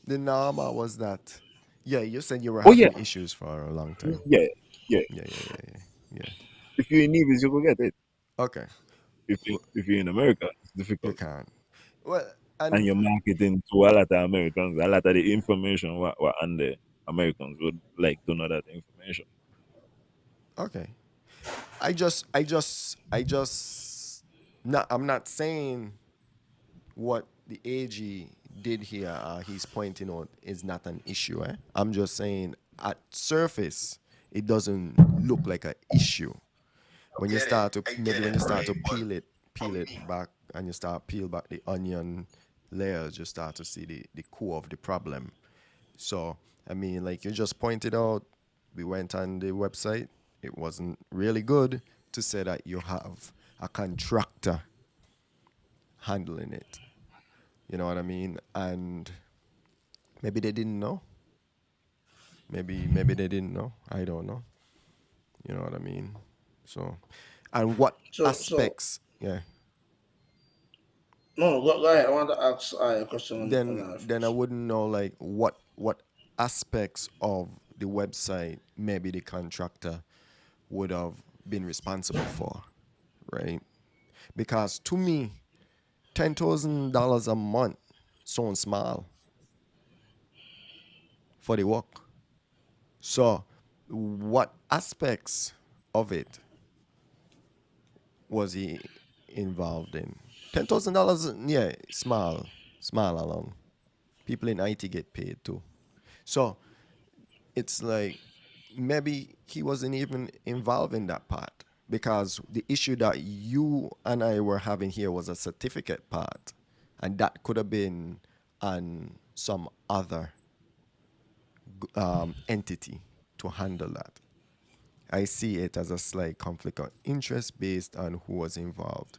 Speaker 3: The norm or was that? Yeah, you said you were
Speaker 2: Oh yeah,
Speaker 3: having issues for a long time.
Speaker 2: yeah, yeah.
Speaker 3: Yeah, yeah, yeah, yeah. Yeah.
Speaker 2: If you're in Nevis, you will get it.
Speaker 3: Okay. Well,
Speaker 2: If you're in America, it's
Speaker 3: you
Speaker 2: difficult.
Speaker 3: can't. Well,
Speaker 2: And
Speaker 3: and
Speaker 2: you're marketing to a lot of Americans. A lot of the information what on the Americans would like to know that information.
Speaker 3: okay. Not. I'm not saying what the AG did here. He's pointing out is not an issue. I'm just saying at surface it doesn't look like an issue. When you start to maybe when you start to peel it back and you start peel back the onion layers, you start to see the core of the problem. So I mean, like you just pointed out, we went on the website. It wasn't really good to say that you have a contractor handling it. You know what I mean? And maybe they didn't know. Maybe they didn't know. I don't know. You know what I mean? So, and what
Speaker 4: So
Speaker 3: aspects? Yeah.
Speaker 4: no, go ahead. I want to ask a question on that
Speaker 3: Then I
Speaker 4: first.
Speaker 3: wouldn't know like what aspects of the website maybe the contractor would have been responsible for, right? Because to me, $10,000 a month sounds small for the work. So, what aspects of it was he involved in? $10,000, yeah, small alone. People in IT get paid too. So it's like maybe he wasn't even involved in that part because the issue that you and I were having here was a certificate part, and that could have been on some other entity to handle that. I see it as a slight conflict of interest based on who was involved.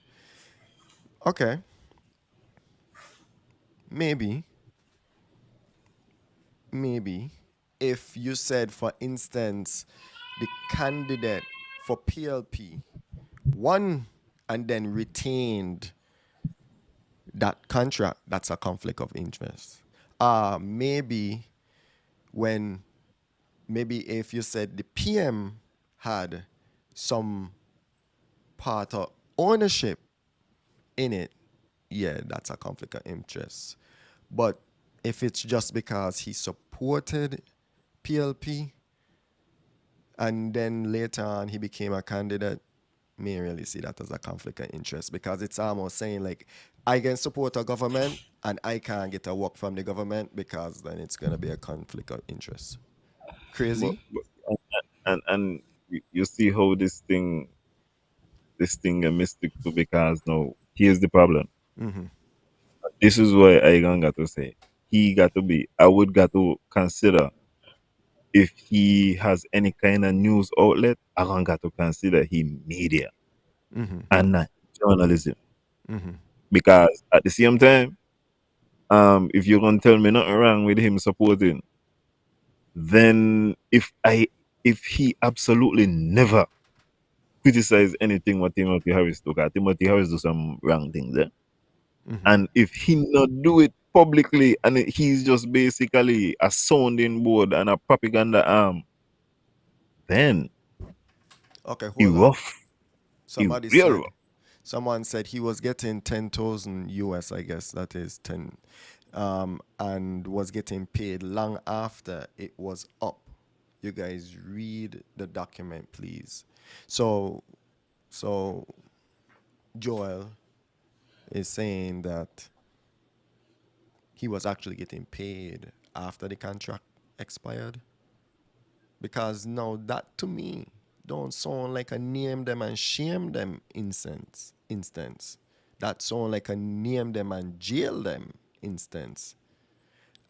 Speaker 3: Okay, maybe, maybe if you said, for instance, the candidate for PLP won and then retained that contract, that's a conflict of interest. Maybe when, maybe if you said the PM had some part of ownership in it, yeah, that's a conflict of interest. But if it's just because he supported PLP and then later on he became a candidate, me really see that as a conflict of interest because it's almost saying like I can support a government and I can't get a work from the government because then it's gonna be a conflict of interest. Crazy?
Speaker 2: But and you see how this thing a mystic too, because now here's the problem. This is why I got to say he got to be. I would got to consider if he has any kind of news outlet. I gonna got to consider him media and not journalism, because at the same time, if you're gonna tell me nothing wrong with him supporting, then if he absolutely never criticize anything what Timothy Harris do, because Timothy Harris do some wrong things, eh? And if he not do it publicly and he's just basically a sounding board and a propaganda arm, then
Speaker 3: Okay,
Speaker 2: he
Speaker 3: hold on.
Speaker 2: rough. He
Speaker 3: Somebody
Speaker 2: real
Speaker 3: said
Speaker 2: rough.
Speaker 3: someone said he was getting 10,000 US, I guess that is 10, and was getting paid long after it was up. You guys read the document, please. So, so Joel is saying that he was actually getting paid after the contract expired. Because now that to me don't sound like a name them and shame them instance. That sound like a name them and jail them instance.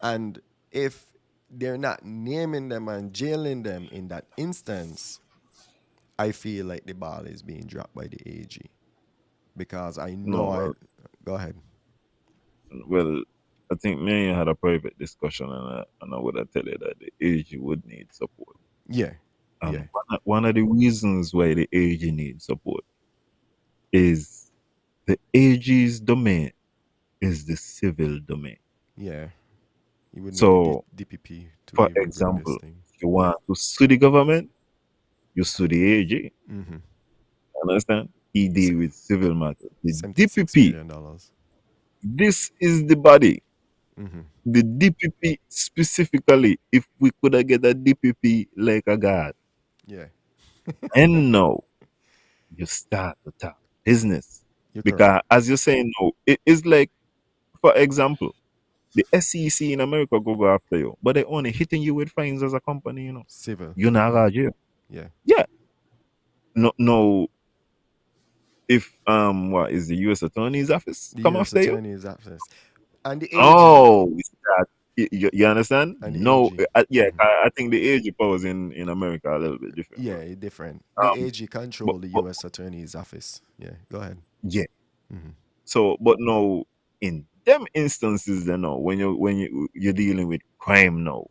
Speaker 3: And if they're not naming them and jailing them in that instance, I feel like the ball is being dropped by the AG because I
Speaker 2: No,
Speaker 3: know I. Go ahead.
Speaker 2: well, I think me and you had a private discussion, and I would have tell you that the AG would need support.
Speaker 3: Yeah,
Speaker 2: And
Speaker 3: yeah,
Speaker 2: one of the reasons why the AG needs support is the AG's domain is the civil domain.
Speaker 3: yeah. You would need the
Speaker 2: So,
Speaker 3: DPP to
Speaker 2: for
Speaker 3: even bring this
Speaker 2: example,
Speaker 3: thing.
Speaker 2: if you want to sue the government, you sue the AG.
Speaker 3: Mm-hmm.
Speaker 2: Understand? He deal with civil matters. The
Speaker 3: $76
Speaker 2: DPP,
Speaker 3: million. dollars.
Speaker 2: this is the body.
Speaker 3: Mm-hmm.
Speaker 2: The DPP specifically, if we could have get a DPP like a god,
Speaker 3: Yeah,
Speaker 2: and no, you start to talk business.
Speaker 3: you're correct.
Speaker 2: Because as you're saying no, it is like, for example, the SEC in America go after you, but they only hitting you with fines as a company, you know.
Speaker 3: Civil.
Speaker 2: You're not
Speaker 3: Mm-hmm.
Speaker 2: out jail.
Speaker 3: Yeah.
Speaker 2: Yeah. No, no, if what is the US Attorney's office
Speaker 3: The
Speaker 2: come
Speaker 3: U.S.
Speaker 2: after you?
Speaker 3: Attorney's office and the AG
Speaker 2: Oh, it's that. You understand?
Speaker 3: and the
Speaker 2: No,
Speaker 3: AG.
Speaker 2: yeah,
Speaker 3: Mm-hmm.
Speaker 2: I think the age powers in America a little bit different,
Speaker 3: Yeah,
Speaker 2: but
Speaker 3: different. The
Speaker 2: um,
Speaker 3: AG
Speaker 2: but,
Speaker 3: control the
Speaker 2: but
Speaker 3: U.S. Attorney's office. Yeah, go ahead.
Speaker 2: yeah.
Speaker 3: Mm-hmm.
Speaker 2: So, but no, in them instances, you know, when you're dealing with crime now,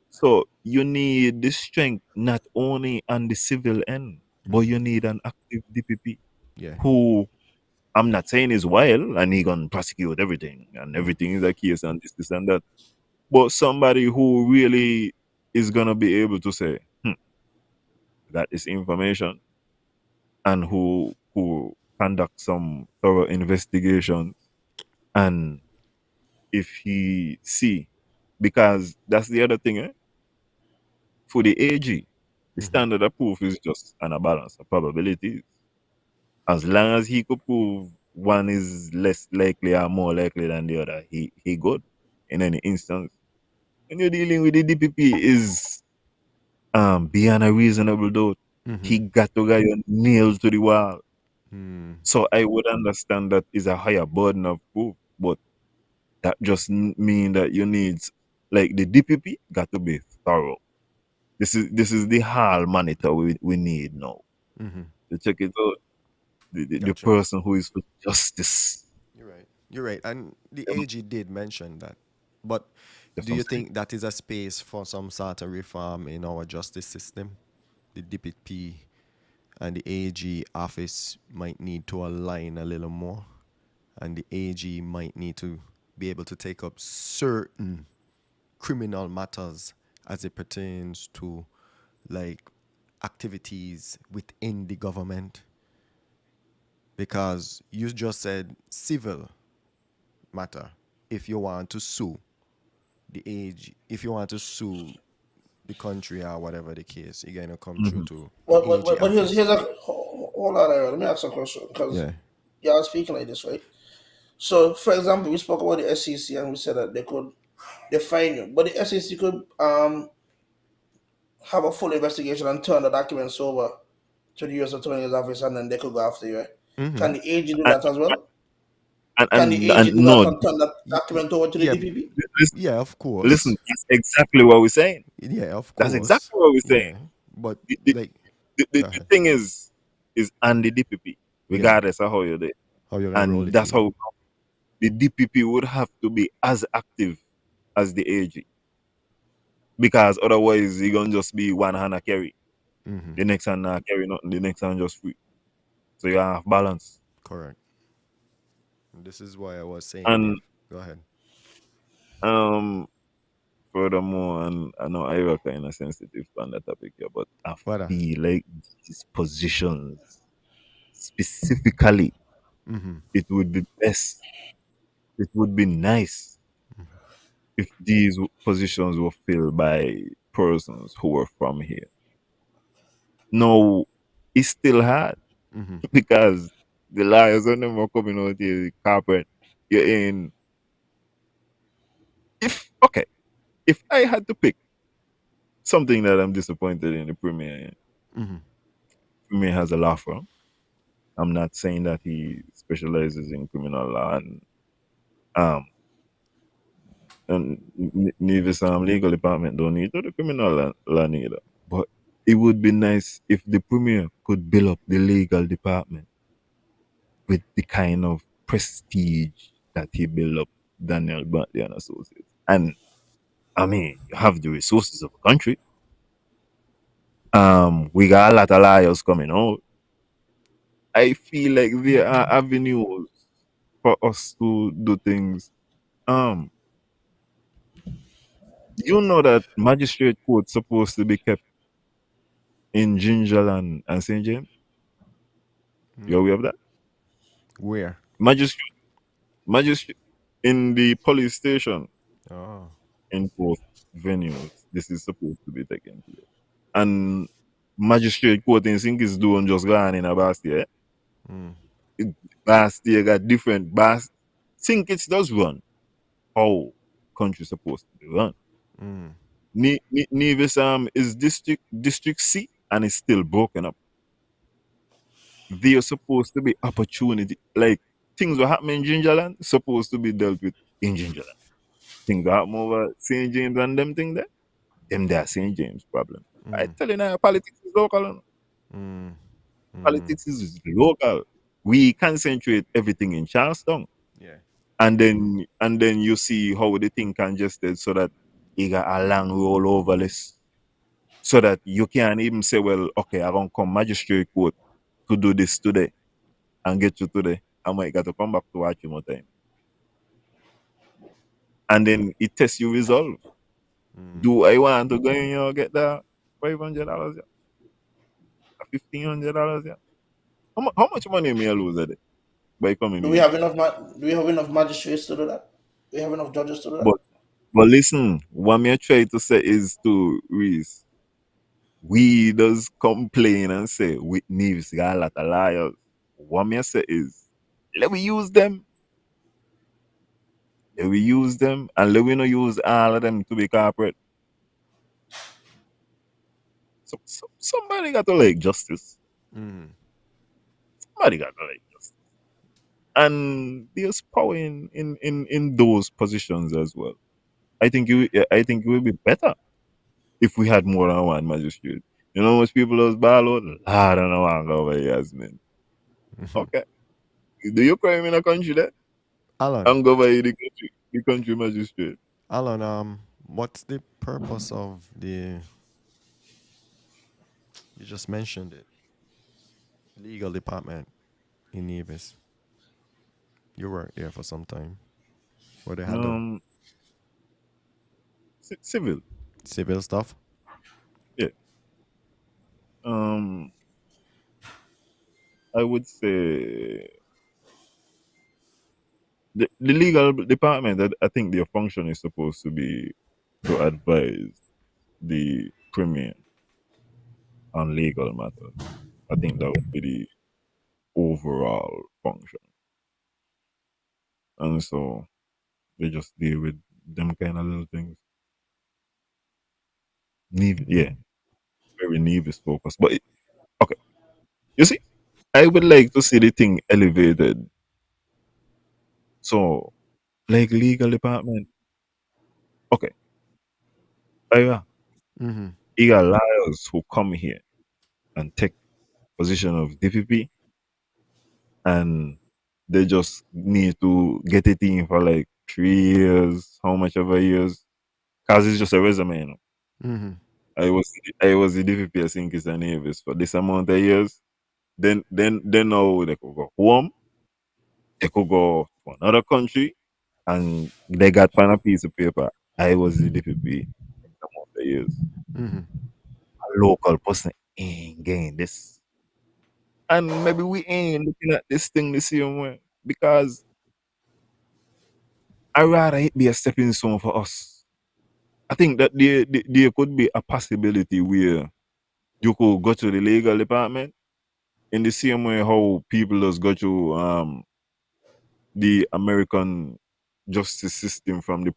Speaker 2: so you need the strength not only on the civil end, but
Speaker 3: Mm-hmm.
Speaker 2: you need an active DPP
Speaker 3: Yeah.
Speaker 2: who, I'm not saying is wild and he gonna prosecute everything and
Speaker 3: Mm-hmm.
Speaker 2: everything is a case and this and that, but somebody who really is gonna be able to say, got this information, and who conduct some thorough investigations, and if he see, because that's the other thing, for the AG, the
Speaker 3: Mm-hmm.
Speaker 2: standard of proof is just an a balance of probabilities. As long as he could prove one is less likely or more likely than the other, he good in any instance. When you're dealing with the DPP is beyond a reasonable doubt.
Speaker 3: Mm-hmm.
Speaker 2: He got to get your nails to the wall.
Speaker 3: Mm.
Speaker 2: So I would understand that is a higher burden of proof, but that just mean that you need, like, the DPP got to be thorough. This is the hall monitor we need now
Speaker 3: Mm-hmm.
Speaker 2: to check it out. The
Speaker 3: Gotcha.
Speaker 2: person who is for justice.
Speaker 3: You're right. You're right. And the AG did mention that. But
Speaker 2: That's
Speaker 3: do
Speaker 2: what I'm
Speaker 3: you
Speaker 2: saying.
Speaker 3: think that is a space for some sort of reform in our justice system? The DPP and the AG office might need to align a little more, and the AG might need to be able to take up certain criminal matters as it pertains to like activities within the government, because you just said civil matter. If you want to sue the AG, if you want to sue the country or whatever the case, you're gonna come through
Speaker 2: Mhm.
Speaker 3: to the AG
Speaker 4: But
Speaker 3: office.
Speaker 4: here's a hold on, Aaron. Let me ask a question because
Speaker 3: Yeah.
Speaker 4: y'all speaking like this, right? So, for example, we spoke about the SEC and we said that they could define you, but the SEC could have a full investigation and turn the documents over to the U.S. Attorney's office, and then they could go after you. Right?
Speaker 3: Mm-hmm.
Speaker 4: Can the AG do
Speaker 2: And,
Speaker 4: that as well?
Speaker 2: and,
Speaker 4: Can the
Speaker 2: and,
Speaker 4: AG
Speaker 2: and
Speaker 4: do that
Speaker 2: no,
Speaker 4: and turn that document over to the
Speaker 3: Yeah.
Speaker 4: DPP?
Speaker 2: listen,
Speaker 3: Yeah. Of
Speaker 2: listen,
Speaker 3: course.
Speaker 2: that's exactly what we're saying.
Speaker 3: Yeah. Of
Speaker 2: That's
Speaker 3: course.
Speaker 2: exactly what we're saying.
Speaker 3: Yeah. But
Speaker 2: The, the,
Speaker 3: like,
Speaker 2: the,
Speaker 3: go
Speaker 2: the
Speaker 3: ahead.
Speaker 2: thing is on the DPP,
Speaker 3: Yeah.
Speaker 2: regardless of how you do it.
Speaker 3: How you gonna roll
Speaker 2: And
Speaker 3: it
Speaker 2: that's
Speaker 3: in?
Speaker 2: how the DPP would have to be as active as the AG, because otherwise you're gonna just be one hand a carry,
Speaker 3: Mm-hmm.
Speaker 2: the next hand not carry nothing, the next hand just free. So you have balance.
Speaker 3: Correct. And this is why I was saying if.
Speaker 2: And
Speaker 3: Go ahead.
Speaker 2: um furthermore, and I know I work kind of sensitive on that topic here, but I
Speaker 3: What?
Speaker 2: feel like these positions specifically,
Speaker 3: Mm-hmm.
Speaker 2: it would be best, it would be nice if these positions were filled by persons who were from here. No, it's still hard
Speaker 3: Mm-hmm.
Speaker 2: because the lawyers are never coming out here, the corporate. You're in. If okay, if I had to pick something that I'm disappointed in the premier,
Speaker 3: Mm-hmm.
Speaker 2: premier has a law firm. I'm not saying that he specializes in criminal law and um Nevis legal department don't need to the criminal law neither. But it would be nice if the premier could build up the legal department with the kind of prestige that he built up Daniel Bentley and Associates. And I mean, you have the resources of a country. We got a lot of liars coming out. I feel like there are avenues for us to do things. Um, you know that magistrate court supposed to be kept in Gingerland and St. James. You aware of that?
Speaker 3: Where?
Speaker 2: Magistrate, magistrate in the police station
Speaker 3: Oh.
Speaker 2: in both venues. This is supposed to be taking place. And magistrate court in Sink is doing just gone in a Bastia.
Speaker 3: Mm.
Speaker 2: Bastia got different Bas Sink it does run how country supposed to be run.
Speaker 3: Mm.
Speaker 2: Nevis is district C and it's still broken up. There's supposed to be opportunity like things were happening in Gingerland supposed to be dealt with in Gingerland. Things that happen over St. James and them thing there, them there St. James problem. I
Speaker 3: Mm.
Speaker 2: tell you now, politics is local.
Speaker 3: Mm. Mm.
Speaker 2: Politics is local. We concentrate everything in Charleston.
Speaker 3: Yeah.
Speaker 2: And then you see how the thing congested so that you got a long roll over list. So that you can't even say, well, okay, I'm gonna come magistrate court to do this today and get you today. I might got to come back to watch you more time. And then it tests you resolve.
Speaker 3: Mm.
Speaker 2: Do I want to go in here get that $500, yeah? $1,500, yeah? How much money may I lose a day by coming
Speaker 4: Do we
Speaker 2: in?
Speaker 4: have enough? Do we have enough magistrates to do that? Do we have enough judges to do that?
Speaker 2: But but listen, what me I try to say is to Reese, we does complain and say with Neves got a lot of liars. What me I say is let we use them. Let we use them and let we not use all of them to be corporate. Somebody got to like justice.
Speaker 3: Mm.
Speaker 2: Somebody got to like justice. And there's power in those positions as well. I think it would be better if we had more than one magistrate. You know, most people those ball out, I don't know how over Yasmin. Okay. Do you crime in a country there?
Speaker 3: Alan.
Speaker 2: And go by the country magistrate.
Speaker 3: Alan, what's the purpose of the you just mentioned it. Legal department in Nevis. You worked there for some time. What they handle?
Speaker 2: Um civil.
Speaker 3: Civil stuff?
Speaker 2: Yeah. Um I would say the legal department, I think their function is supposed to be to advise the premier on legal matters. I think that would be the overall function. And so they just deal with them kind of little things. Yeah, very Nevis focused. But okay, you see, I would like to see the thing elevated. So, like legal department, okay, yeah,
Speaker 3: Mm-hmm.
Speaker 2: you got liars who come here and take position of DPP, and they just need to get it in for like 3 years, how much ever years, cause it's just a resume, you know.
Speaker 3: Mm-hmm.
Speaker 2: I was the DPP, I think it's a Nevis for this amount of years. Then now they could go home, they could go to another country, and they got on a piece of paper. I was the DPP amount of years.
Speaker 3: Mm-hmm.
Speaker 2: A local person ain't getting this, and maybe we ain't looking at this thing the same way because I rather it be a stepping stone for us. I think that there could be a possibility where you could go to the legal department in the same way how people just go to the American justice system from the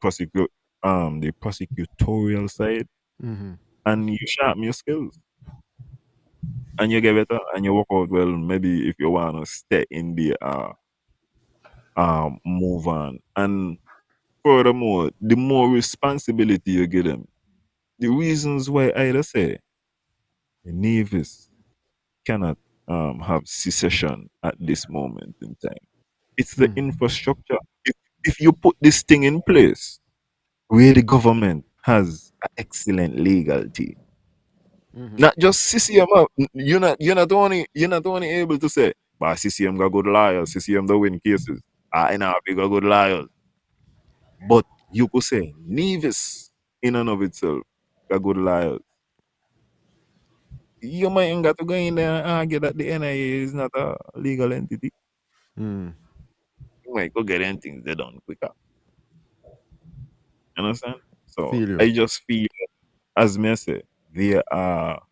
Speaker 2: prosecutorial side,
Speaker 3: Mm-hmm.
Speaker 2: and you sharpen your skills and you get better and you work out well. Maybe if you wanna stay in the move on. And furthermore, the more responsibility you give them. The reasons why I just say the navies cannot have secession at this moment in time. It's the infrastructure. If you put this thing in place, where the government has an excellent legal team, not just CCM. You're not only able to say, but CCM got good lawyers, CCM don't win cases. I know we got good lawyers. But you could say Nevis in and of itself got good lawyers. You might ain't got to go in there and argue that the NIA is not a legal entity.
Speaker 3: Mm.
Speaker 2: You might go get anything they done quicker. You understand? So
Speaker 3: Feel you.
Speaker 2: I just feel, as me say, there are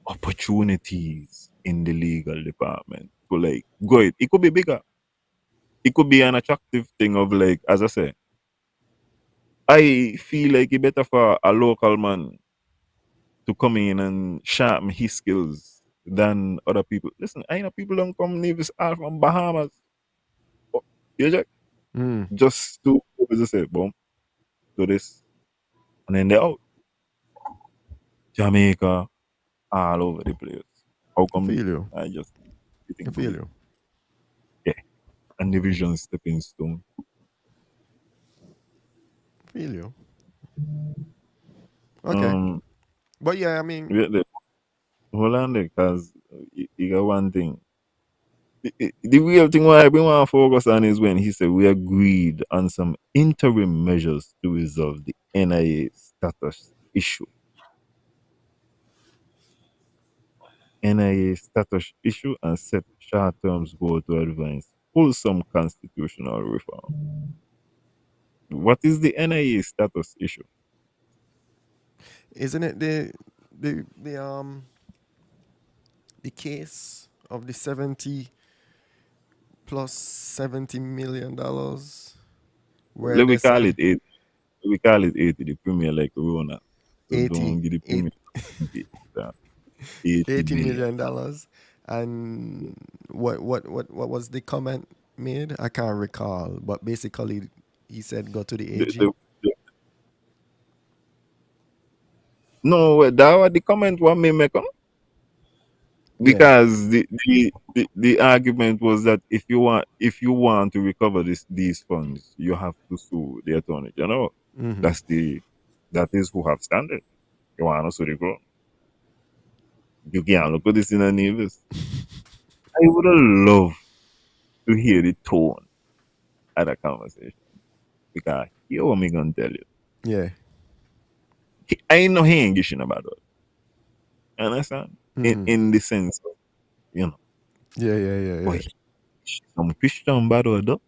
Speaker 2: opportunities in the legal department to like go it. It could be bigger. It could be an attractive thing of like, as I say, I feel like it better for a local man to come in and sharpen his skills than other people. Listen, I know people don't come Nevis out from Bahamas. Oh, you
Speaker 3: Mm.
Speaker 2: just to as I say, boom, do this. And then they're out. Jamaica, all over the place. How
Speaker 3: I
Speaker 2: come
Speaker 3: feel you.
Speaker 2: I just
Speaker 3: I
Speaker 2: sitting
Speaker 3: feel
Speaker 2: good?
Speaker 3: you.
Speaker 2: Yeah. And the vision stepping stone.
Speaker 3: I feel you. Okay.
Speaker 2: Um
Speaker 3: But yeah, I mean,
Speaker 2: wait there. Hold on there, cause you got one thing. The real thing why we want to focus on is when he said we agreed on some interim measures to resolve the NIA status issue. NIA status issue and set short term goal to advance wholesome constitutional reform. What is the NIA status issue?
Speaker 3: isn't it the case of the 70 plus $70 million where
Speaker 2: Let
Speaker 3: they
Speaker 2: we call
Speaker 3: say
Speaker 2: it 80. We call it 80, the premier like Corona. So
Speaker 3: 80,
Speaker 2: don't give the
Speaker 3: eight,
Speaker 2: premier 80
Speaker 3: $80
Speaker 2: million.
Speaker 3: million dollars. And what was the comment made? I can't recall, but basically he said go to the
Speaker 2: The,
Speaker 3: AG.
Speaker 2: the, the, no, that was the comment what me make.
Speaker 3: Yeah.
Speaker 2: Because the argument was that if you want to recover these funds, you have to sue the attorney general.
Speaker 3: Mm-hmm.
Speaker 2: That is who have standard. You want to sue the ground. You can't look at this in a nevis. I would have loved to hear the tone of the conversation. Because here what me gonna tell you.
Speaker 3: Yeah.
Speaker 2: I know he ain't gishing about it. You understand? In
Speaker 3: Mm-hmm.
Speaker 2: in the sense of, you know,
Speaker 3: Yeah, yeah, yeah,
Speaker 2: but
Speaker 3: yeah.
Speaker 2: some Christian bad word though.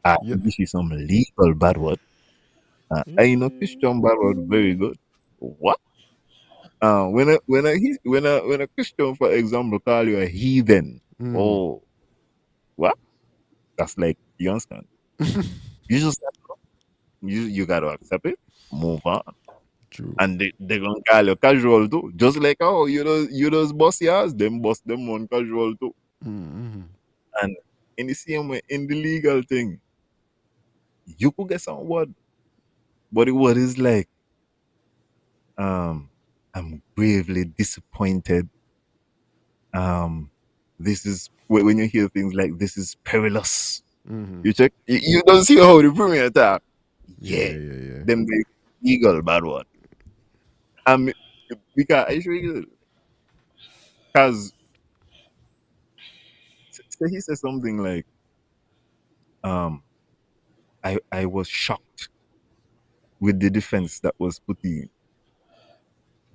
Speaker 2: I
Speaker 3: Yeah.
Speaker 2: this is some legal bad word. I know Christian Ballard very good. What? When a Christian, for example, call you a heathen.
Speaker 3: Mm.
Speaker 2: Oh, what? That's like, you understand? You just you gotta accept it, move on,
Speaker 3: True.
Speaker 2: and they gonna call you casual too. Just like, oh, you those boss yours, them boss them on casual too.
Speaker 3: Mm-hmm.
Speaker 2: And in the same way, in the legal thing, you could get some word, but the word is like, um, I'm gravely disappointed. um this is when you hear things like this is perilous.
Speaker 3: Mm-hmm.
Speaker 2: You check, you don't see how the premier attack.
Speaker 3: Yeah,
Speaker 2: Yeah,
Speaker 3: yeah, yeah, yeah.
Speaker 2: them the eagle bad one. um because I show you, because say he said something like, um I was shocked with the defense that was put in.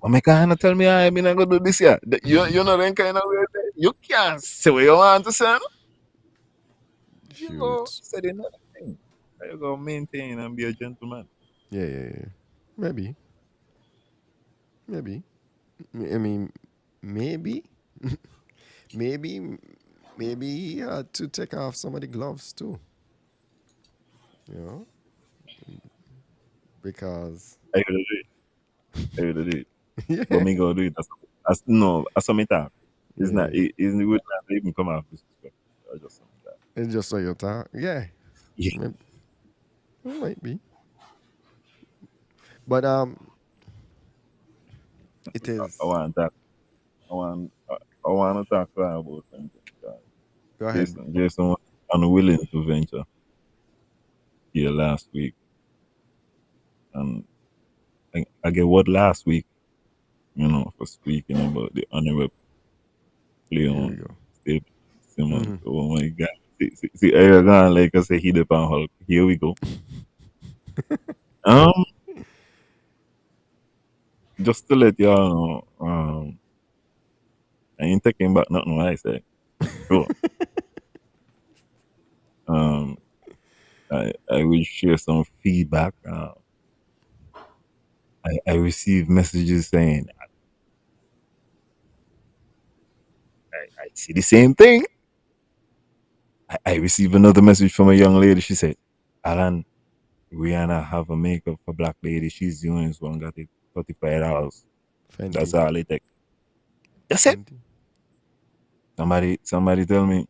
Speaker 2: Oh my god, tell me I mean I gonna do this, yeah. You know them kind of way there. You can't say what you want to say, no? You go
Speaker 3: Shoot.
Speaker 2: say another thing. You go maintain and be a gentleman.
Speaker 3: Yeah, yeah, yeah. Maybe. Maybe. I mean, maybe. maybe. Maybe he had to take off some of the gloves too. You know, because
Speaker 2: I gotta do it. I gotta do it.
Speaker 3: yeah,
Speaker 2: But me go do it as no, as some time.
Speaker 3: yeah,
Speaker 2: It's not,
Speaker 3: yeah.
Speaker 2: it would not even come out disrespect. I just some time.
Speaker 3: It's just so you talk. Yeah.
Speaker 2: Yeah.
Speaker 3: Maybe. It might be. But it
Speaker 2: I
Speaker 3: is.
Speaker 2: want that. I want to talk to her about something.
Speaker 3: Go ahead.
Speaker 2: Jason was unwilling to venture here last week, and I get what last week, for speaking about the honorable play
Speaker 3: Here we
Speaker 2: on
Speaker 3: go.
Speaker 2: Steve Simmons.
Speaker 3: Hmm.
Speaker 2: Oh my God! See, Aragon, like I say, he the pan Hulk. Here we go. Um, just to let y'all know, I ain't taking back nothing what I said. Sure. Um, I will share some feedback. I received messages saying I see the same thing. I received another message from a young lady. She said, Alan, Rihanna have a makeup for black lady. She's the only one got it $35. That's
Speaker 3: Fenty.
Speaker 2: all it takes. That's it.
Speaker 3: Fenty.
Speaker 2: Somebody tell me,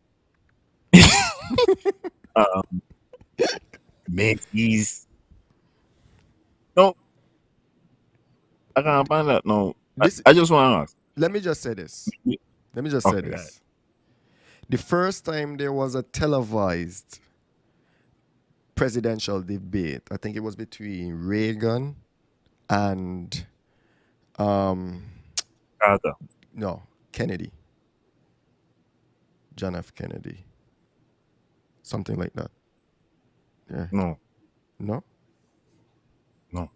Speaker 2: um, Macy's. No, I can't find that. No,
Speaker 3: This.
Speaker 2: I just want to ask.
Speaker 3: Let me just say this. Let me just say
Speaker 2: Okay, guys.
Speaker 3: this. The first time there was a televised presidential debate, I think it was between Reagan and um
Speaker 2: Carter.
Speaker 3: no, Kennedy, John F. Kennedy, something like that. Yeah.
Speaker 2: No,
Speaker 3: No.
Speaker 2: no.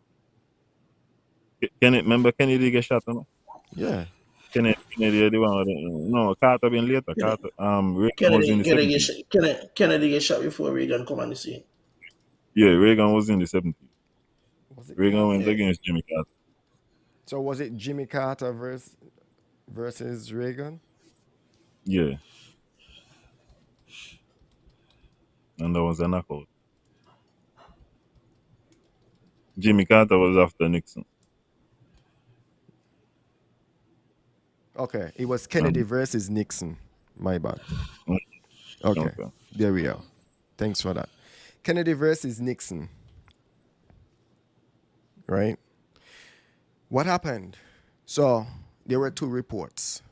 Speaker 2: Remember Kennedy get shot? No?
Speaker 3: Yeah.
Speaker 2: Kennedy, the one with no, Carter been later.
Speaker 4: Kennedy,
Speaker 2: Carter, Reagan was in the 70s.
Speaker 4: Kennedy get shot before Reagan come on the scene.
Speaker 2: Yeah, Reagan was in the 70s.
Speaker 3: Was it
Speaker 2: Reagan
Speaker 3: Carter?
Speaker 2: went
Speaker 4: Yeah.
Speaker 2: against Jimmy Carter.
Speaker 3: So was it Jimmy Carter versus Reagan?
Speaker 2: Yeah, and that was a knockout. Jimmy Carter was after Nixon.
Speaker 3: Okay, it was Kennedy
Speaker 2: Um,
Speaker 3: versus Nixon. My bad.
Speaker 2: mm,
Speaker 3: Okay,
Speaker 2: okay.
Speaker 3: there we are. Thanks for that. Kennedy versus Nixon, right? What happened? So there were two reports.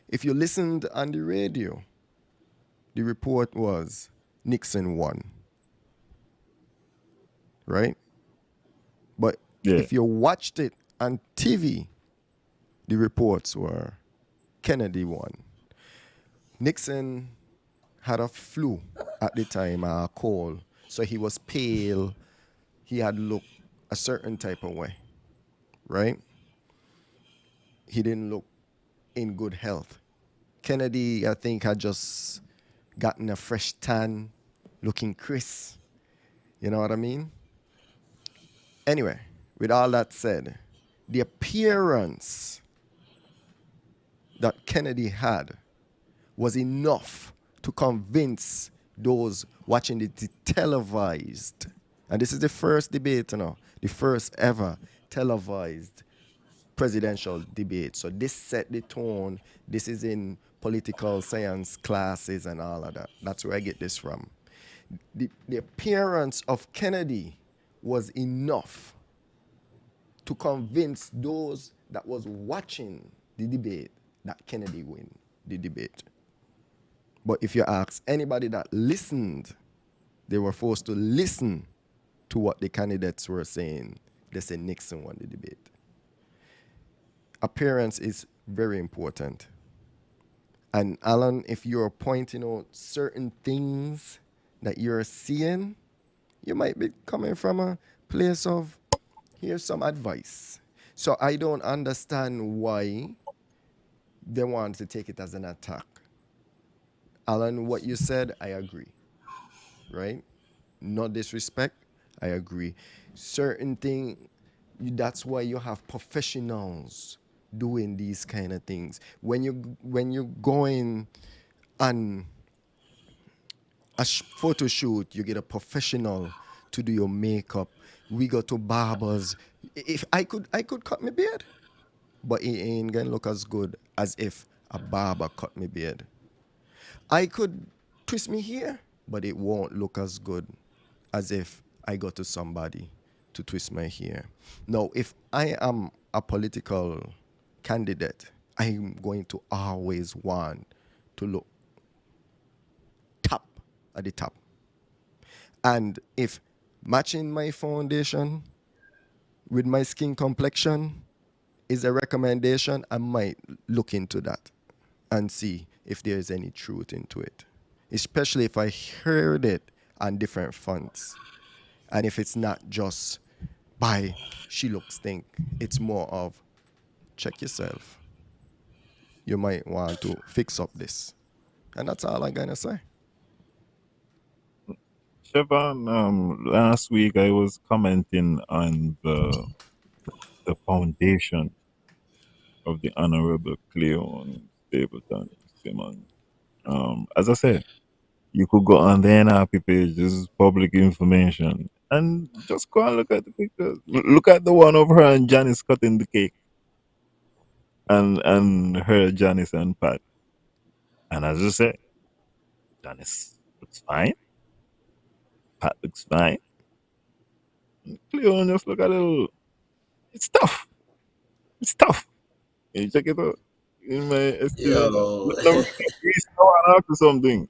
Speaker 3: If you listened on the radio, the report was Nixon won, right? But
Speaker 2: Yeah,
Speaker 3: if you watched it on TV, the reports were Kennedy won. Nixon had a flu at the time, a cold, so he was pale. He had looked a certain type of way, right? He didn't look in good health. Kennedy, I think, had just gotten a fresh tan, looking crisp. You know what I mean? Anyway, with all that said, the appearance that Kennedy had was enough to convince those watching the televised, and this is the first debate, the first ever televised presidential debate. So this set the tone. This is in political science classes and all of that. That's where I get this from. The appearance of Kennedy was enough to convince those that was watching the debate that Kennedy win the debate. But if you ask anybody that listened, they were forced to listen to what the candidates were saying. They said Nixon won the debate. Appearance is very important. And Alan, if you're pointing out certain things that you're seeing, you might be coming from a place of, here's some advice. So I don't understand why they want to take it as an attack. Alan, what you said, I agree, right? No disrespect, I agree. Certain thing, that's why you have professionals doing these kind of things. When you going on a photo shoot, you get a professional to do your makeup. We go to barbers. If I could cut my beard, but it ain't gonna look as good as if a barber cut my beard. I could twist me hair, but it won't look as good as if I go to somebody to twist my hair. Now, if I am a political candidate, I'm going to always want to look top at the top. And if matching my foundation with my skin complexion is a recommendation, I might look into that and see if there is any truth into it. Especially if I heard it on different fronts. And if it's not just by she looks stink, it's more of check yourself. You might want to fix up this. And that's all I'm gonna say.
Speaker 2: Siobhan, last week I was commenting on the foundation of the Honorable Cleon Stapleton Simmons. As I said, you could go on the NRP page. This is public information, and just go and look at the pictures. Look at the one of her and Janice cutting the cake, and her Janice and Pat. And as I said, Janice looks fine. Pat looks fine. Cleon just look a little. It's tough. It's tough. You check it out. In my estimation.
Speaker 4: Yo,
Speaker 2: Let me ask you something.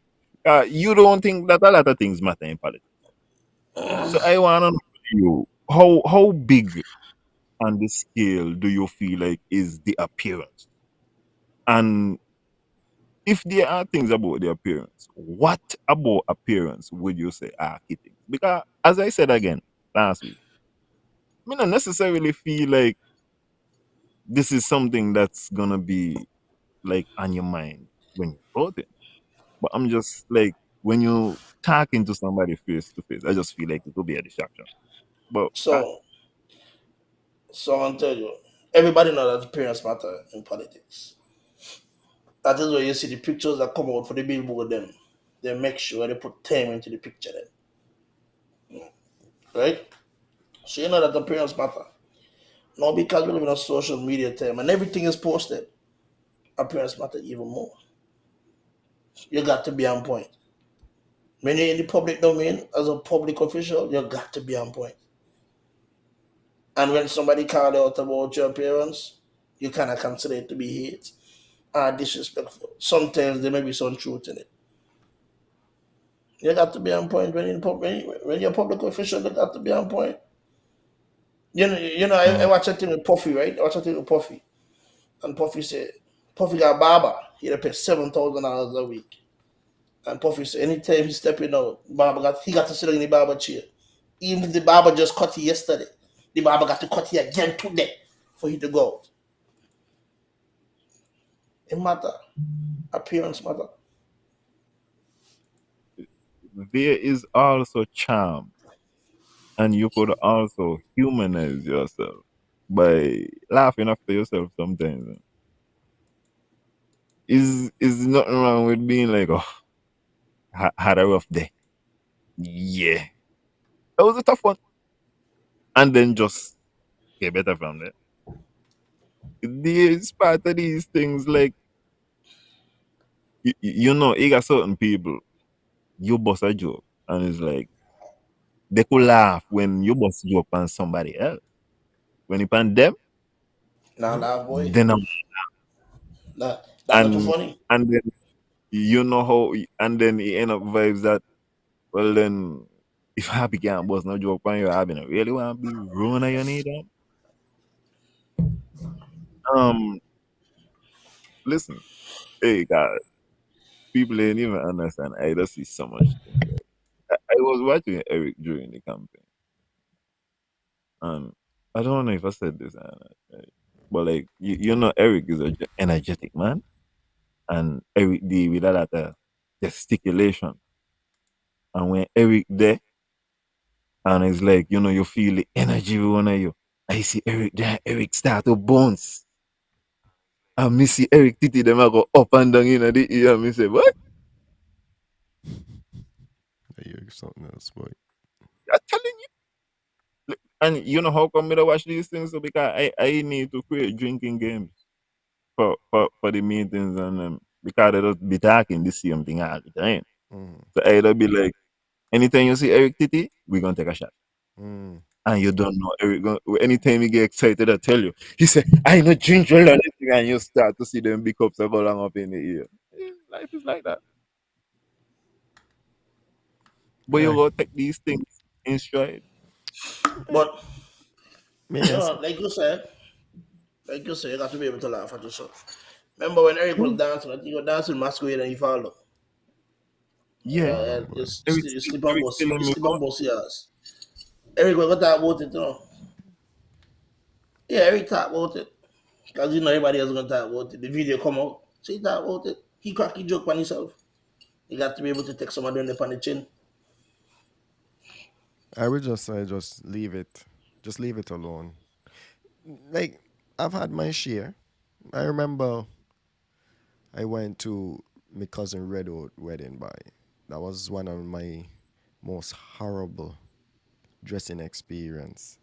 Speaker 2: You don't think that a lot of things matter in politics. So I want to know you how big on the scale do you feel like is the appearance? And if there are things about the appearance, what about appearance would you say are key things? Because as I said again last week, I don't necessarily feel like this is something that's gonna be like on your mind when you're voting. But I'm just like when you talking to somebody face to face, I just feel like it could be a distraction. But
Speaker 4: so so I'll tell you, everybody knows that appearance matter in politics. That is where you see the pictures that come out for the billboard. Them, they make sure they put time into the picture. Then, right? So you know that appearance matter. Now because we live in a social media time and everything is posted, appearance matter even more. You got to be on point. When you're in the public domain as a public official, you got to be on point. And when somebody called out about your appearance, you kind of consider it to be hate or disrespectful. Sometimes there may be some truth in it. You got to be on point when you're a public official. You got to be on point. I
Speaker 2: um,
Speaker 4: watch a thing with Puffy, right? I watch a thing with Puffy, and Puffy said, Puffy got a barber. He had to pay $7,000 a week. And Puffy said, anytime he's stepping out, he got to sit in the barber chair. Even if the barber just cut it yesterday, the barber got to cut it again today for him to go out. It matter. Appearance matter.
Speaker 2: there is also charm, and you could also humanize yourself by laughing after yourself sometimes. Is nothing wrong with being like, oh, had a rough day. Yeah, that was a tough one, and then just get better from there. There's part of these things like you got certain people you bust a joke, and it's like they could laugh when you bust a joke on somebody else. When you pan them,
Speaker 4: Nah, laugh, boy.
Speaker 2: then
Speaker 4: That not too
Speaker 2: and
Speaker 4: funny.
Speaker 2: and then you know how and then it end up vibes that well then if happy can't bust no joke on you, I been really want to be ruining your need them. Listen, hey God, people ain't even understand. I just see so much things. I was watching Eric during the campaign, and I don't know if I said this, right? But like you know, Eric is a energetic man, and Eric D with a lot of gesticulation, and when Eric there. And it's like, you feel the energy with one of you. I see Eric there, Eric start to bounce. And me see Eric Titi them I go up and down in the ear. And me say, what?
Speaker 3: You're something else, boy.
Speaker 2: I'm telling you. And you know how come me to watch these things? So because I need to create drinking games for the meetings and because they don't be talking the same thing all the time.
Speaker 3: Mm.
Speaker 2: So either be like, anytime you see Eric Titi, we're gonna take a shot.
Speaker 3: Mm.
Speaker 2: And you don't know Eric. Anytime he get excited, I tell you, he say, "I know ginger or anything," and you start to see them big cups of long up in the ear. Yeah, life is like that. But you
Speaker 3: Yeah.
Speaker 2: gotta take these things in stride.
Speaker 3: Eh,
Speaker 4: But
Speaker 3: me
Speaker 4: you
Speaker 3: yes.
Speaker 4: know, like you said, you got to be able to laugh at yourself. Remember when Eric was
Speaker 2: Mm.
Speaker 4: dancing? I think he was dancing masquerade and he followed.
Speaker 2: Yeah,
Speaker 3: Oh
Speaker 4: You,
Speaker 3: boy.
Speaker 4: you sleep on
Speaker 2: Eric
Speaker 4: boss.
Speaker 2: still
Speaker 4: You
Speaker 2: in me,
Speaker 4: sleep
Speaker 2: bro.
Speaker 4: on bossy ass. Eric, we got that about it, you know. Yeah, Eric talk about it. Because you know everybody else gonna talk about it. The video come out. So he talk about it. He crack his joke on himself. You got to be able to take some of them on the chin.
Speaker 3: I would just say just leave it. Just leave it alone. Like I've had my share. I remember I went to my cousin Redo wedding by. That was one of my most horrible dressing experience.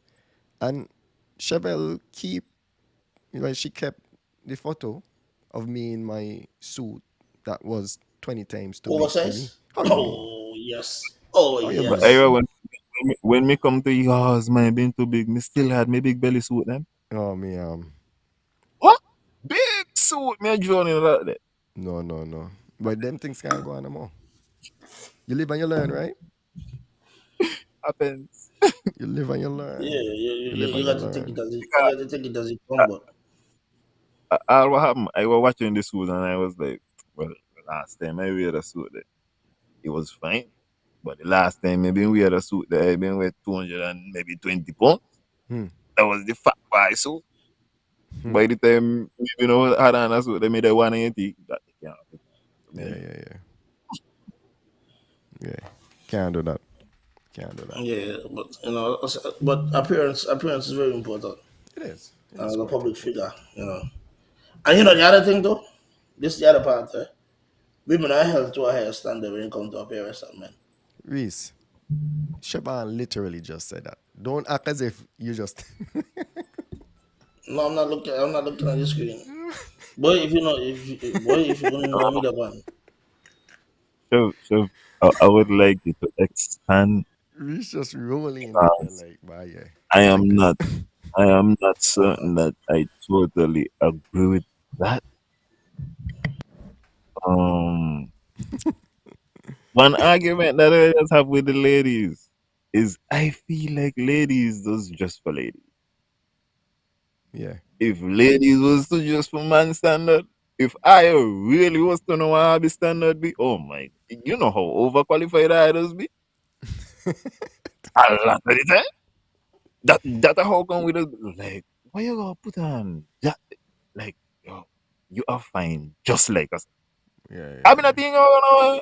Speaker 3: And Chevelle keep like she kept the photo of me in my suit that was 20 times too big for me.
Speaker 4: Oversize?
Speaker 3: How you know?
Speaker 4: Oh yes. Oh
Speaker 3: How you
Speaker 2: But
Speaker 3: know?
Speaker 4: yes.
Speaker 2: era when me come to yours, man, been too big. Me still had me big belly suit then.
Speaker 3: Oh me
Speaker 2: What? Big suit, me a journey like that.
Speaker 3: no. But them things can't go on no more. You live and you learn, right?
Speaker 2: Happens.
Speaker 3: You live and you
Speaker 4: Yeah,
Speaker 3: learn.
Speaker 4: you,
Speaker 3: You
Speaker 4: you,
Speaker 3: live and
Speaker 4: you
Speaker 3: you
Speaker 4: got to take it
Speaker 3: learn.
Speaker 4: as it
Speaker 2: Because
Speaker 4: you got to take it as it come, but
Speaker 2: all what happened, I was watching the suit and I was like, well, the last time I wear a suit there, it was fine. But the last time maybe we had a suit that I been with 200 and maybe 20 pounds.
Speaker 3: Hmm.
Speaker 2: That was the fat boy suit.
Speaker 3: Hmm.
Speaker 2: By the time you know had on a suit, they made a 180. That can't happen to me.
Speaker 3: Yeah. Yeah. Can't do that. Can't do that.
Speaker 4: yeah, but you know, but appearance is very important
Speaker 3: It is. It is
Speaker 4: as a
Speaker 3: quite
Speaker 4: public
Speaker 3: important.
Speaker 4: figure, you know. And you know the other thing though, this is the other part. Women are held to a higher standard when it comes to appearance than men.
Speaker 3: Reese, Shaban literally just said that. Don't act as if you just.
Speaker 4: No, I'm not looking. I'm not looking at the screen. Boy, if you know, if you don't know me,
Speaker 2: Oh,
Speaker 4: the one.
Speaker 2: so I would like you to expand
Speaker 3: Reese just rolling with the
Speaker 2: because
Speaker 3: like, but yeah.
Speaker 2: I
Speaker 3: Like,
Speaker 2: am not I am not certain that I totally agree with that. Um, one argument that I just have with the ladies is I feel like ladies does just for ladies.
Speaker 3: yeah.
Speaker 2: If ladies was to just for man standard, if I really was to know how the standard be, oh my, you know how overqualified I does be? A lot of the time. That how come with a like why you gonna put on that like yo, you are fine just like us. I been a
Speaker 3: Yeah.
Speaker 2: thing going on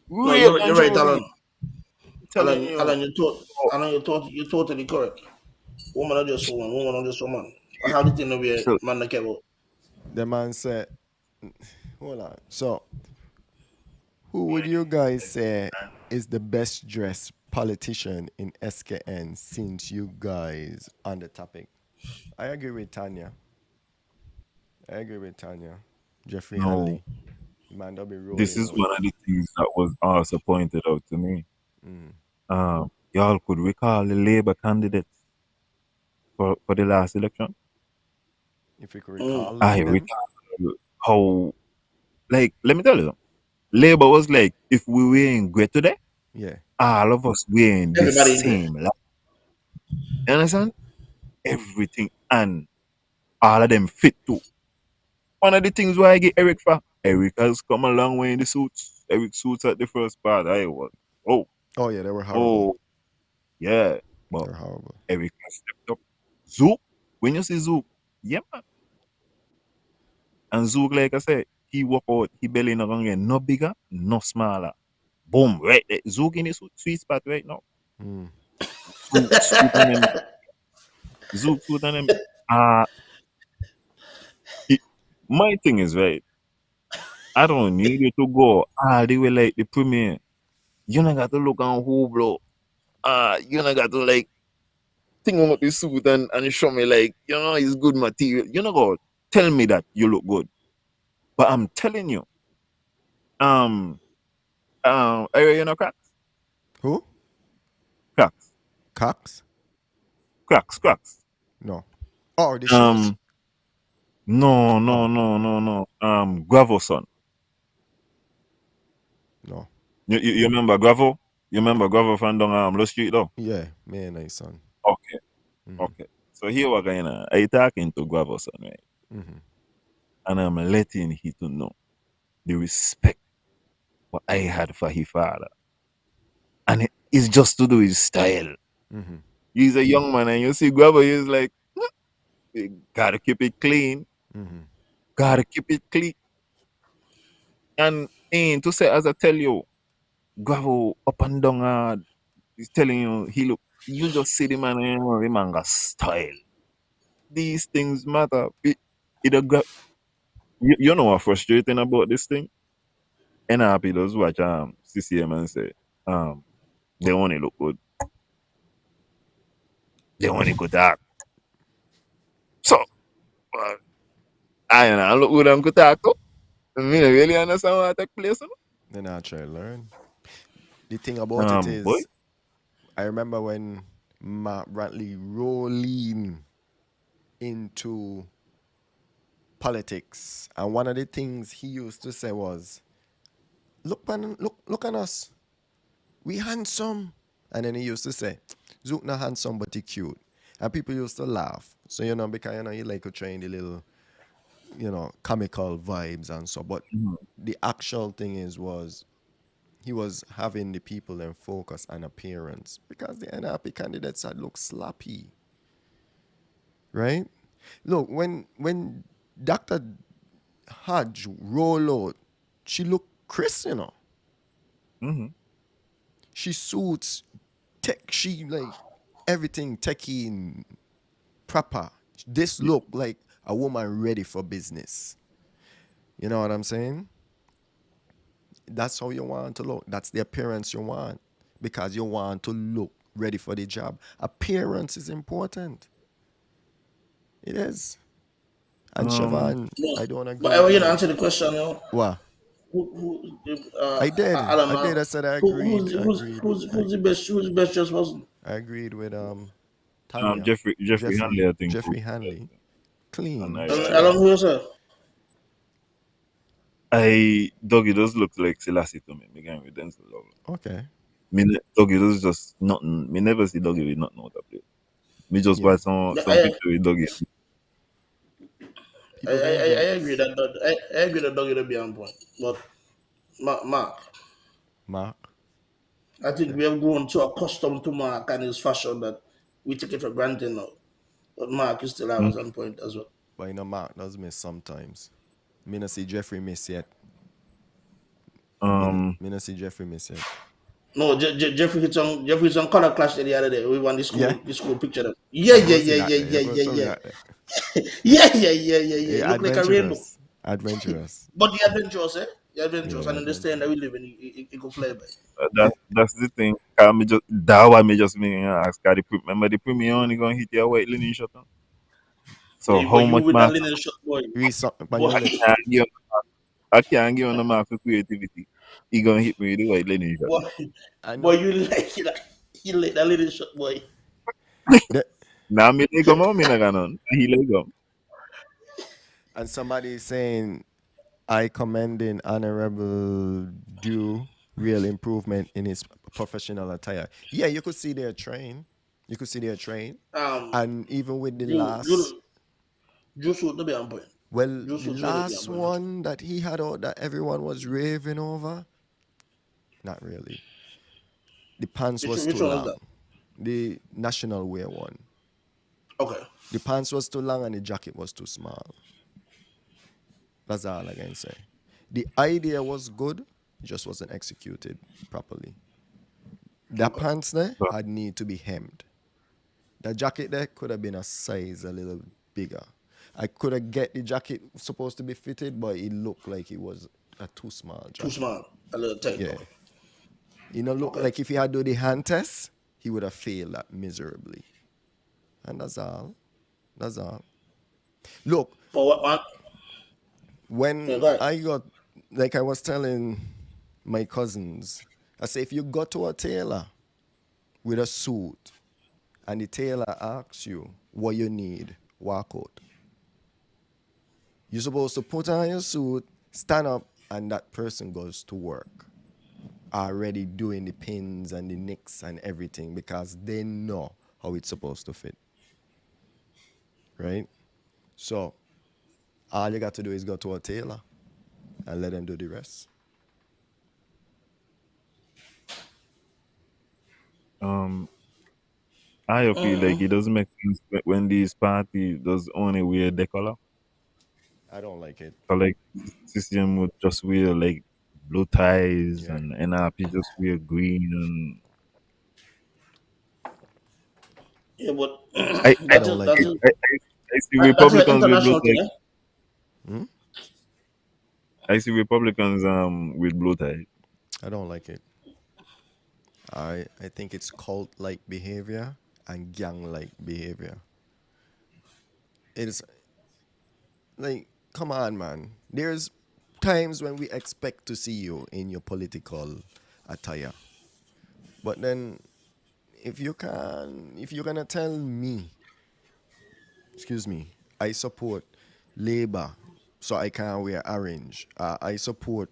Speaker 4: No,
Speaker 2: real and
Speaker 4: you're right,
Speaker 2: truly.
Speaker 4: Alan.
Speaker 2: Telling you. So,
Speaker 4: You're totally correct. Woman are just woman. Woman are just woman. I have the thing to be
Speaker 2: so
Speaker 4: man that care about.
Speaker 3: The man said, hold on. So, who would you guys say is the best dressed politician in SKN since you guys on the topic? I agree with Tanya. I agree with Tanya. Jeffrey
Speaker 2: no,
Speaker 3: Hanley. The man don't be
Speaker 2: this
Speaker 3: rolling
Speaker 2: is
Speaker 3: out.
Speaker 2: one of the things that was also pointed out to me. Y'all could recall the Labour candidates for the last election.
Speaker 3: If you could
Speaker 4: Mm.
Speaker 3: recall
Speaker 2: I
Speaker 3: like them.
Speaker 2: recall how like let me tell you, Labour was like if we were in great today,
Speaker 3: Yeah.
Speaker 2: all of us were in the
Speaker 4: Everybody in there.
Speaker 2: same line. You understand? Everything and all of them fit too. One of the things why I get Eric for Eric has come a long way in the suits. Eric suits at the first part. I was oh
Speaker 3: Oh yeah, they were horrible.
Speaker 2: oh yeah. But
Speaker 3: They're horrible.
Speaker 2: Eric has stepped up. Zook, when you see Zook, yeah man. And Zook, like I said, he walk out, he belly not gonna get no bigger, no smaller. Boom, right there. Zook in his sweet spot right now.
Speaker 3: Mm.
Speaker 2: Zook suit and them Zook suit and them uh it, my thing is right. I don't need you to go all the way like the premiere. You don't got to look on who blow. You don't got to like think about the suit and show me like, you know, it's good material. You know go tell me that you look good. But I'm telling you, are you know cracks?
Speaker 3: Who?
Speaker 2: Cracks.
Speaker 3: Crocs?
Speaker 2: Cracks.
Speaker 3: No. Oh, the shoes?
Speaker 2: Um, no,
Speaker 3: Oh,
Speaker 2: no, no, no, no. Gravel son.
Speaker 3: no.
Speaker 2: You remember Gravel? You remember Gravel from down Low Street though?
Speaker 3: Yeah, me and my son.
Speaker 2: Okay,
Speaker 3: Mm-hmm.
Speaker 2: okay. So here we're going. I talking to Gravel son, right?
Speaker 3: Mm-hmm.
Speaker 2: And I'm letting he to know the respect what I had for his father, and it's just to do his style.
Speaker 3: Mm-hmm.
Speaker 2: He's a young man, and you see Gravel, he's like, you gotta keep it clean,
Speaker 3: Mm-hmm.
Speaker 2: gotta keep it clean. And to say, as I tell you, Gravel up and down, he's telling you, he look, you just see the man, and you know, the man got style. These things matter. It a you know what's frustrating about this thing? NRP does watch CCM and say, um, they only look good. They only good talk. So, uh, I look good and good talk too. I mean, I really understand what take place.
Speaker 3: Then I try to learn. The thing about it
Speaker 2: Boy.
Speaker 3: is, I remember when Matt Brantley rolling into politics, and one of the things he used to say was, "Look, man, look at us. We handsome." And then he used to say, "Zook not handsome, but he cute." And people used to laugh. So because he like to train the little, comical vibes and so. But
Speaker 2: Mhm.
Speaker 3: the actual thing was he was having the people in focus on appearance because the NRP candidates had looked sloppy, right? Look, when Dr. Hodge roll out, she looked crisp.
Speaker 2: Mhm.
Speaker 3: She suits tech, she like everything techie and proper. This
Speaker 2: Yeah.
Speaker 3: look like a woman ready for business. You know what I'm saying? That's how you want to look. That's the appearance you want because you want to look ready for the job. Appearance is important. It is. And
Speaker 2: Um,
Speaker 3: Siobhan,
Speaker 4: Yeah.
Speaker 3: I don't agree
Speaker 4: But
Speaker 3: with
Speaker 4: I
Speaker 3: you.
Speaker 4: answer the question,
Speaker 3: What?
Speaker 4: who,
Speaker 3: I did.
Speaker 4: Alan,
Speaker 3: I did. I said I agreed. I agreed.
Speaker 4: who's the best? Who's the best dressed person?
Speaker 3: I agreed with Tanya.
Speaker 2: Jeffrey Hanley, I think.
Speaker 3: Jeffrey Hanley.
Speaker 2: And
Speaker 3: Clean,
Speaker 4: Alan,
Speaker 3: straight.
Speaker 4: who you say?
Speaker 2: Doggy does look like Selassie to me. Me going with Denzel Lover.
Speaker 3: Okay.
Speaker 2: Doggy does just nothing. Me never see Doggy with nothing out of place. Me just
Speaker 3: Yeah.
Speaker 2: watch
Speaker 4: Yeah,
Speaker 2: some picture with Doggy.
Speaker 3: People gonna
Speaker 4: I agree
Speaker 3: vex.
Speaker 4: that I agree that dog will be on point. But Mark,
Speaker 3: Mark.
Speaker 4: I think
Speaker 3: Okay.
Speaker 4: we have grown so accustomed to Mark and his fashion that we take it for granted now. But Mark is still always on point as well.
Speaker 3: But Mark does miss sometimes. Me not see Jeffrey miss yet.
Speaker 2: Um,
Speaker 3: Me not see Jeffrey miss yet.
Speaker 4: No, Jeffrey hit some color clash the other day. We won
Speaker 3: Yeah.
Speaker 4: the school picture. Them. Yeah,
Speaker 3: I
Speaker 4: yeah,
Speaker 3: go see
Speaker 4: yeah,
Speaker 3: that
Speaker 4: yeah,
Speaker 3: there. I
Speaker 4: yeah,
Speaker 3: go
Speaker 4: yeah,
Speaker 3: show me
Speaker 4: yeah.
Speaker 3: that there.
Speaker 4: Yeah.
Speaker 3: Yeah,
Speaker 4: It look like a rainbow.
Speaker 3: adventurous. Adventurous.
Speaker 4: But the adventurous, eh? The adventurous
Speaker 3: Yeah,
Speaker 4: and understand that we
Speaker 3: adventurous.
Speaker 4: live in it go fly by.
Speaker 2: that's the thing. Me just that why me just me ask. Remember the premium only gonna hit your white linen shirt. So
Speaker 4: Hey, boy,
Speaker 2: how
Speaker 4: you
Speaker 2: much
Speaker 4: with that
Speaker 2: mark
Speaker 4: linen shirt, boy.
Speaker 3: Read something on
Speaker 4: Boy,
Speaker 3: your lip.
Speaker 2: I can't give on the mark for creativity. He gonna hit me with the white linen shirt.
Speaker 4: boy,
Speaker 3: I
Speaker 4: boy,
Speaker 3: know.
Speaker 4: you like that linen shirt, boy.
Speaker 3: The,
Speaker 2: Now me leg on me na ganon. He leg on.
Speaker 3: and somebody is saying, I commending Honorable do real improvement in his professional attire. Yeah, you could see their train. You could see their train.
Speaker 4: Um,
Speaker 3: And even with the
Speaker 4: you,
Speaker 3: last,
Speaker 4: you, Juice would not be on point.
Speaker 3: well,
Speaker 4: Juice
Speaker 3: the
Speaker 4: would really be on
Speaker 3: last
Speaker 4: point for sure.
Speaker 3: one that he had out that everyone was raving over, not really. The pants was too
Speaker 4: Which one was
Speaker 3: long.
Speaker 4: that?
Speaker 3: The national wear one.
Speaker 4: Okay.
Speaker 3: The pants was too long and the jacket was too small. That's all I can say. The idea was good, it just wasn't executed properly. That
Speaker 4: Okay.
Speaker 3: pants there
Speaker 2: So,
Speaker 3: had need to be hemmed. That jacket there could have been a size a little bigger. I could have get the jacket supposed to be fitted, but it looked like it was a too small
Speaker 4: Too
Speaker 3: jacket.
Speaker 4: small. A little tight.
Speaker 3: Yeah.
Speaker 4: Okay.
Speaker 3: Look
Speaker 4: Okay.
Speaker 3: like if he had do the hand test, he would have failed that miserably. And that's all. That's all. Look,
Speaker 4: For what one? Yeah,
Speaker 3: when
Speaker 4: go ahead.
Speaker 3: I got, like I was telling my cousins, I say, if you go to a tailor with a suit and the tailor asks you what you need, walk out. You're supposed to put on your suit, stand up, and that person goes to work. Already doing the pins and the nicks and everything because they know how it's supposed to fit. Right? So all you got to do is go to a tailor and let them do the rest.
Speaker 2: Um, I feel like it doesn't make sense when these party does only wear the color.
Speaker 3: I don't like it.
Speaker 2: So like CCM would just wear like blue ties
Speaker 3: Yeah.
Speaker 2: and NRP just wear green and
Speaker 4: Yeah, but
Speaker 3: I
Speaker 4: that
Speaker 3: don't
Speaker 4: is
Speaker 3: like
Speaker 4: that
Speaker 3: it.
Speaker 4: is
Speaker 2: I see
Speaker 4: that is an
Speaker 2: Republicans with blue
Speaker 4: international thing,
Speaker 2: ties.
Speaker 4: eh?
Speaker 3: Hmm?
Speaker 2: I see Republicans with blue ties.
Speaker 3: I don't like it. I think it's cult like behavior and gang like behavior. It's like, come on, man. There's times when we expect to see you in your political attire. But then if you're gonna tell me, excuse me, I support Labour, so I can't wear orange. I support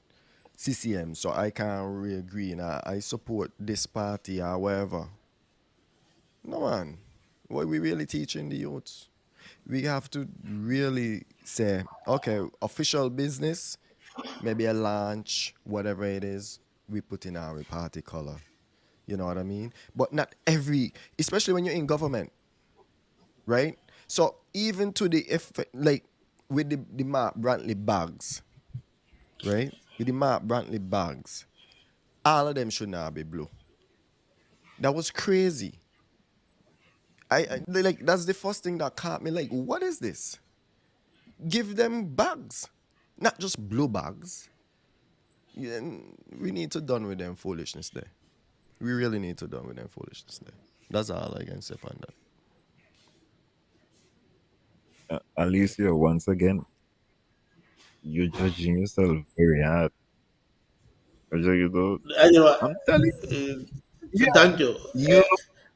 Speaker 3: CCM, so I can't wear green. I support this party or whatever. No, man. What we really teaching the youths? We have to really say, okay, official business, maybe a lunch, whatever it is, we put in our party color. You know what I mean? But not every, especially when you're in government, right? So even to the effect, like with the Mark Brantley bags, right? With the Mark Brantley bags, all of them should now be blue. That was crazy. Like that's the first thing that caught me. Like, what is this? Give them bags, not just blue bags. Yeah, we need to done with them foolishness there. We really need to done with them foolishness there. That's all I can say on that.
Speaker 2: Alicia, once again, you're judging yourself very hard. You know,
Speaker 4: Anyway,
Speaker 2: I'm telling you, yeah,
Speaker 4: thank you.
Speaker 2: you look,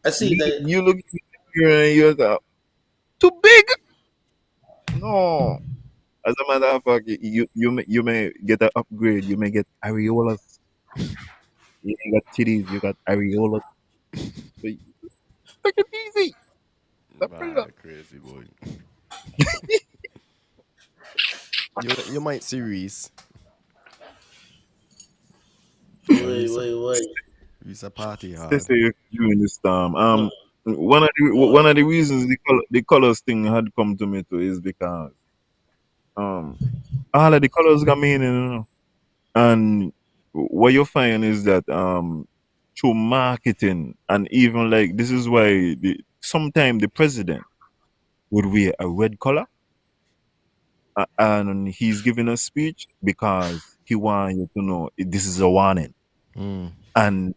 Speaker 4: I see that.
Speaker 2: you look in the mirror and you're like, too big. No, as a matter of fact, you may get an upgrade. You may get areolas. You ain't got titties. You got areolas. So take it easy. Stop
Speaker 3: Ah,
Speaker 2: it.
Speaker 3: crazy boy. You might see Reese.
Speaker 4: Wait,
Speaker 3: Reese,
Speaker 4: wait, wait.
Speaker 3: Reese a party
Speaker 2: They
Speaker 3: hard.
Speaker 2: say you're doing this time.
Speaker 4: No, no.
Speaker 2: One of the reasons the colors thing had come to me too is because um all of the colors got meaning, you know. And what you find is that through marketing and even like this is why sometimes the president would wear a red color and he's giving a speech because he wants you to know this is a warning
Speaker 3: Mm,
Speaker 2: and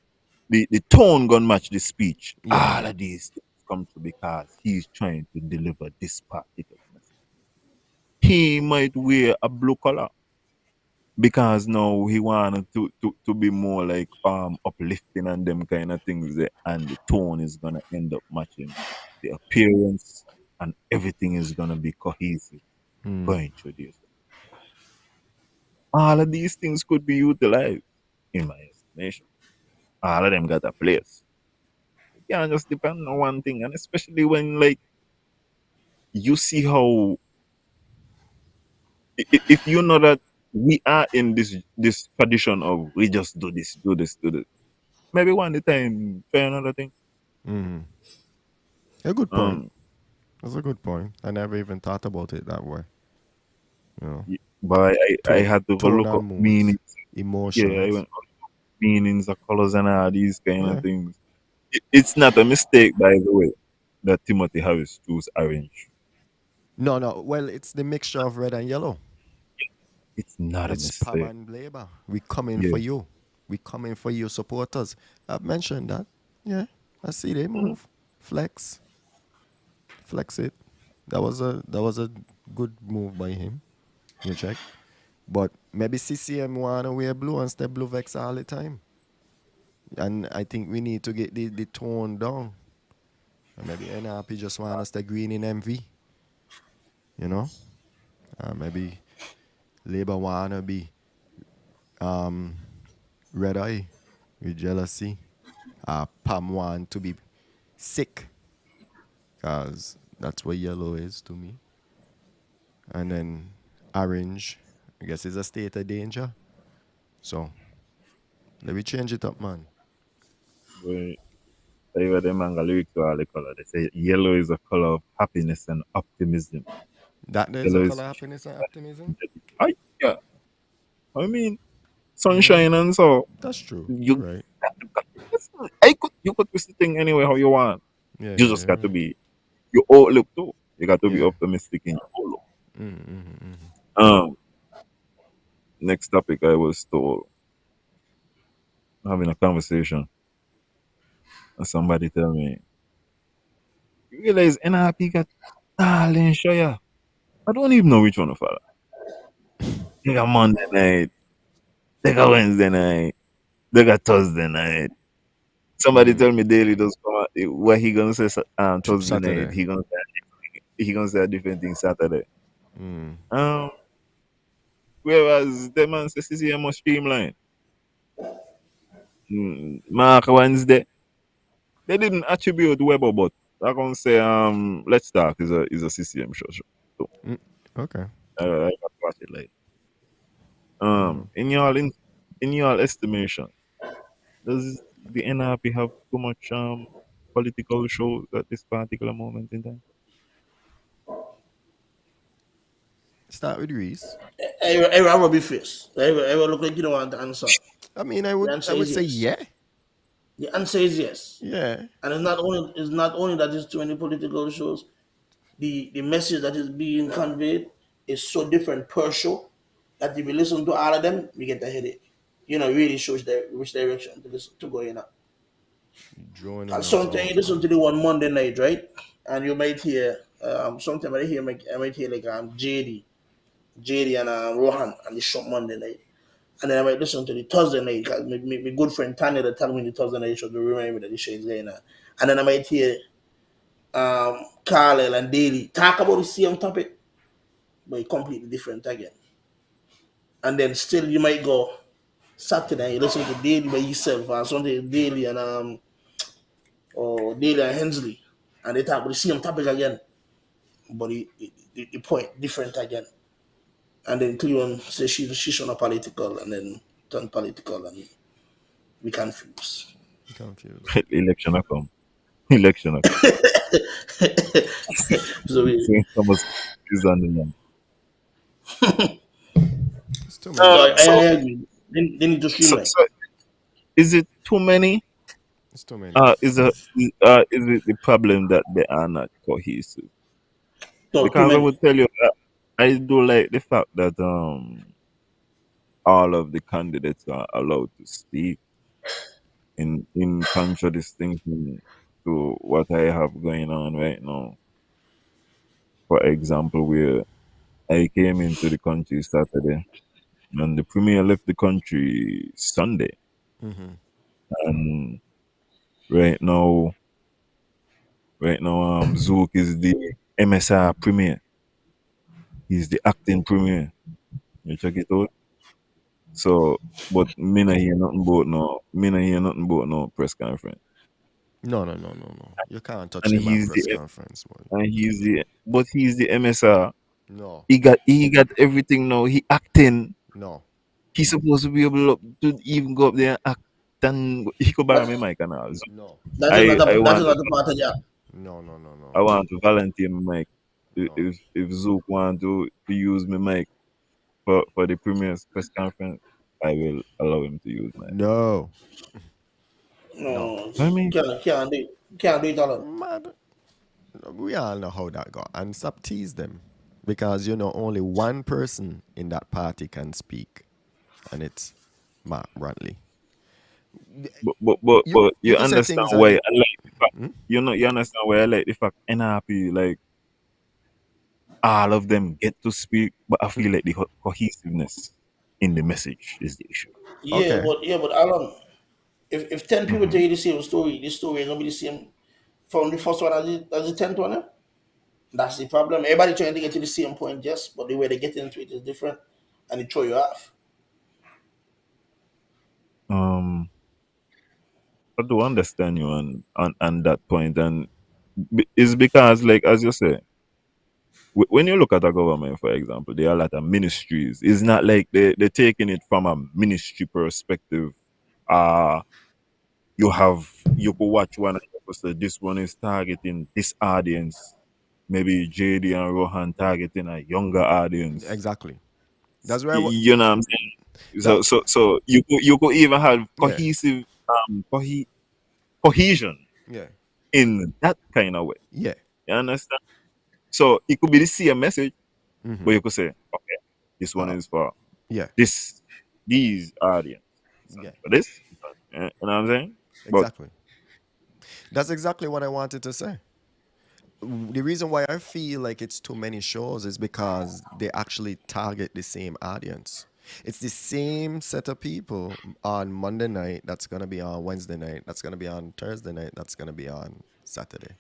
Speaker 2: the tone gonna match the speech.
Speaker 3: yeah.
Speaker 2: All of these things come to because he's trying to deliver this particular message. He might wear a blue color because now he wanted to be more like uplifting and them kind of things there, and the tone is gonna end up matching the appearance and everything is gonna be cohesive
Speaker 3: Mm.
Speaker 2: going through this. All of these things could be utilized in my estimation. All of them got a place. You can't just depend on one thing, and especially when like you see how if you know that we are in this tradition of we just do this, do this, do this. Maybe one the time try another thing.
Speaker 3: Mm. A good point.
Speaker 2: Um,
Speaker 3: That's a good point. I never even thought about it that way. You know,
Speaker 2: but I
Speaker 3: tone,
Speaker 2: had to go
Speaker 3: tone
Speaker 2: look
Speaker 3: and
Speaker 2: up
Speaker 3: moods,
Speaker 2: meanings. Yeah, I
Speaker 3: emotions.
Speaker 2: went meanings of colors and all these kind of
Speaker 3: Yeah.
Speaker 2: things. It's not a mistake, by the way, that Timothy Harris chose orange.
Speaker 3: No, no. Well, it's the mixture of red and yellow.
Speaker 2: It's not a
Speaker 3: It's Pam
Speaker 2: mistake.
Speaker 3: and Labor. We coming for
Speaker 2: Yeah.
Speaker 3: you. We coming for you supporters. I've mentioned that. Yeah. I see they
Speaker 2: Mm.
Speaker 3: move. Flex. Flex it. That was a good move by him. You check. But maybe CCM wanna wear blue and stay blue vex all the time. And I think we need to get the tone down. Maybe NRP just want us to green in MV, you know? Maybe Labour want to be red eye with jealousy. Pam want to be sick, because that's what yellow is to me. And then orange, I guess, is a state of danger. So let me change it up, man.
Speaker 2: But even the manga lyrics are the color. They say yellow is a color of happiness and optimism.
Speaker 3: That there's a
Speaker 2: Yellow is
Speaker 3: color happiness and optimism.
Speaker 2: I yeah. I mean
Speaker 3: Mm,
Speaker 2: sunshine and so
Speaker 3: that's true. You're
Speaker 2: you
Speaker 3: right.
Speaker 2: I could you could twist the thing anyway how you want.
Speaker 3: Yeah,
Speaker 2: You
Speaker 3: yeah,
Speaker 2: just
Speaker 3: you're
Speaker 2: got to
Speaker 3: right.
Speaker 2: be your outlook too. You got to be
Speaker 3: Yeah.
Speaker 2: optimistic in your outlook.
Speaker 3: Mm-hmm.
Speaker 2: Um next topic I was told having a conversation and somebody tell me, you realize NRP got darling show ya. I don't even know which one to follow. They got Monday night, they got Wednesday night, they got Thursday night. Somebody tell me daily does come out, what he gonna say Thursday night,
Speaker 3: Saturday.
Speaker 2: he gonna say a different thing Saturday. Um whereas the man says CCM must streamline. Mark Wednesday. They didn't attribute Weber, but I gonna say Let's Talk is a CCM show. So
Speaker 3: Okay.
Speaker 2: I got to watch it later. In your estimation, does the NRP have too much political show at this particular moment in time?
Speaker 3: Start with Reese.
Speaker 4: I will be face. I will look like you don't want the answer.
Speaker 3: I mean, I
Speaker 4: The
Speaker 3: would I
Speaker 4: answer
Speaker 3: would
Speaker 4: is
Speaker 3: say
Speaker 4: yes.
Speaker 3: yeah.
Speaker 4: The answer is yes.
Speaker 3: Yeah.
Speaker 4: And it's not only that it's too many political shows. The message that is being conveyed is so different per show that if you listen to all of them, you get a headache. Really shows which direction to listen to go in. And
Speaker 3: Droning out
Speaker 4: sometimes you
Speaker 3: mouth,
Speaker 4: listen
Speaker 3: man.
Speaker 4: to the one Monday night, right? And you might hear sometimes I might hear like JD and Rohan and the shop Monday night. And then I might listen to the Thursday night because my good friend Tanya that tell me the Thursday night show to remind me that the show is going on. And then I might hear Carlisle and Daly talk about the same topic, but completely different again. And then still you might go Saturday and you listen to Daly by yourself or Sunday Daly and Daly and Hensley and they talk about the same topic again, but the point different again. And then Cleon says she's on a political and then turn political and we confused.
Speaker 3: Confused.
Speaker 2: Election a come. Election a come.
Speaker 4: So we,
Speaker 2: So Thomas is on the line.
Speaker 3: It's too many
Speaker 4: so I,
Speaker 3: shows.
Speaker 4: I
Speaker 2: So
Speaker 4: agree. They need to
Speaker 2: so
Speaker 4: streamline.
Speaker 2: so is it too many?
Speaker 3: It's too many.
Speaker 2: Is it the problem that they are not cohesive?
Speaker 4: No, too
Speaker 2: Because I
Speaker 4: many.
Speaker 2: would tell you, I do like the fact that all of the candidates are allowed to speak in contradistinction to what I have going on right now. For example, where I came into the country Saturday and the premier left the country Sunday, and right now, Zook is the MSR premier. He's the acting premier. You check it out. So, but me not hear nothing about no press conference.
Speaker 3: No, no, no, no, no. You can't touch
Speaker 2: And
Speaker 3: them at press conference, man.
Speaker 2: he's the MSR.
Speaker 3: No,
Speaker 2: He got everything now. He acting.
Speaker 3: no,
Speaker 2: He's supposed to be able to even go up there and act. And he could borrow
Speaker 3: no,
Speaker 2: my mic and all. So
Speaker 3: no,
Speaker 4: That is not
Speaker 2: I
Speaker 4: a, that is
Speaker 2: want to
Speaker 4: not a part of the job.
Speaker 3: no, no, no, no,
Speaker 2: I want to volunteer my mic.
Speaker 3: no,
Speaker 2: If Zook want to use my mic for the premier's press conference, I will allow him to use my.
Speaker 3: no, no.
Speaker 4: No,
Speaker 2: I mean,
Speaker 4: can't do it alone.
Speaker 3: Man, we all know how that go. And stop tease them. Because only one person in that party can speak. And it's Mark Brantley.
Speaker 2: but
Speaker 3: You
Speaker 2: you
Speaker 3: could say
Speaker 2: understand
Speaker 3: things
Speaker 2: why
Speaker 3: are
Speaker 2: I like the fact. You understand why I like the fact NRP like all of them get to speak, but I feel like the cohesiveness in the message is the issue.
Speaker 4: Yeah,
Speaker 3: okay.
Speaker 4: but Alan, if 10 people
Speaker 2: Hmm.
Speaker 4: tell you the same story, this story ain't gonna be the same. from the first one as the 10th one. Eh? That's the problem. Everybody trying to get to the same point, yes, but the way they get into it is different, and it throw you off.
Speaker 2: Um, I do understand you on that point, and it's because, like as you say, when you look at a government, for example, there are a lot of ministries. It's not like they're taking it from a ministry perspective. Uh you could watch one and you could say this one is targeting this audience. Maybe JD and Rohan targeting a younger audience.
Speaker 3: Exactly. That's where
Speaker 2: You know what I'm saying?
Speaker 3: that
Speaker 2: So you could even have
Speaker 3: yeah,
Speaker 2: cohesion
Speaker 3: yeah,
Speaker 2: in that kind of way.
Speaker 3: yeah.
Speaker 2: You understand? So it could be the same message, but
Speaker 3: Mm-hmm.
Speaker 2: you could say, okay, this one is for
Speaker 3: Yeah,
Speaker 2: this these audience. This one
Speaker 3: yeah.
Speaker 2: is for this. You know what I'm saying? But
Speaker 3: Exactly. That's exactly what I wanted to say. The reason why I feel like it's too many shows is because they actually target the same audience. It's the same set of people on Monday night that's going to be on Wednesday night, that's going to be on Thursday night, that's going to be on Saturday.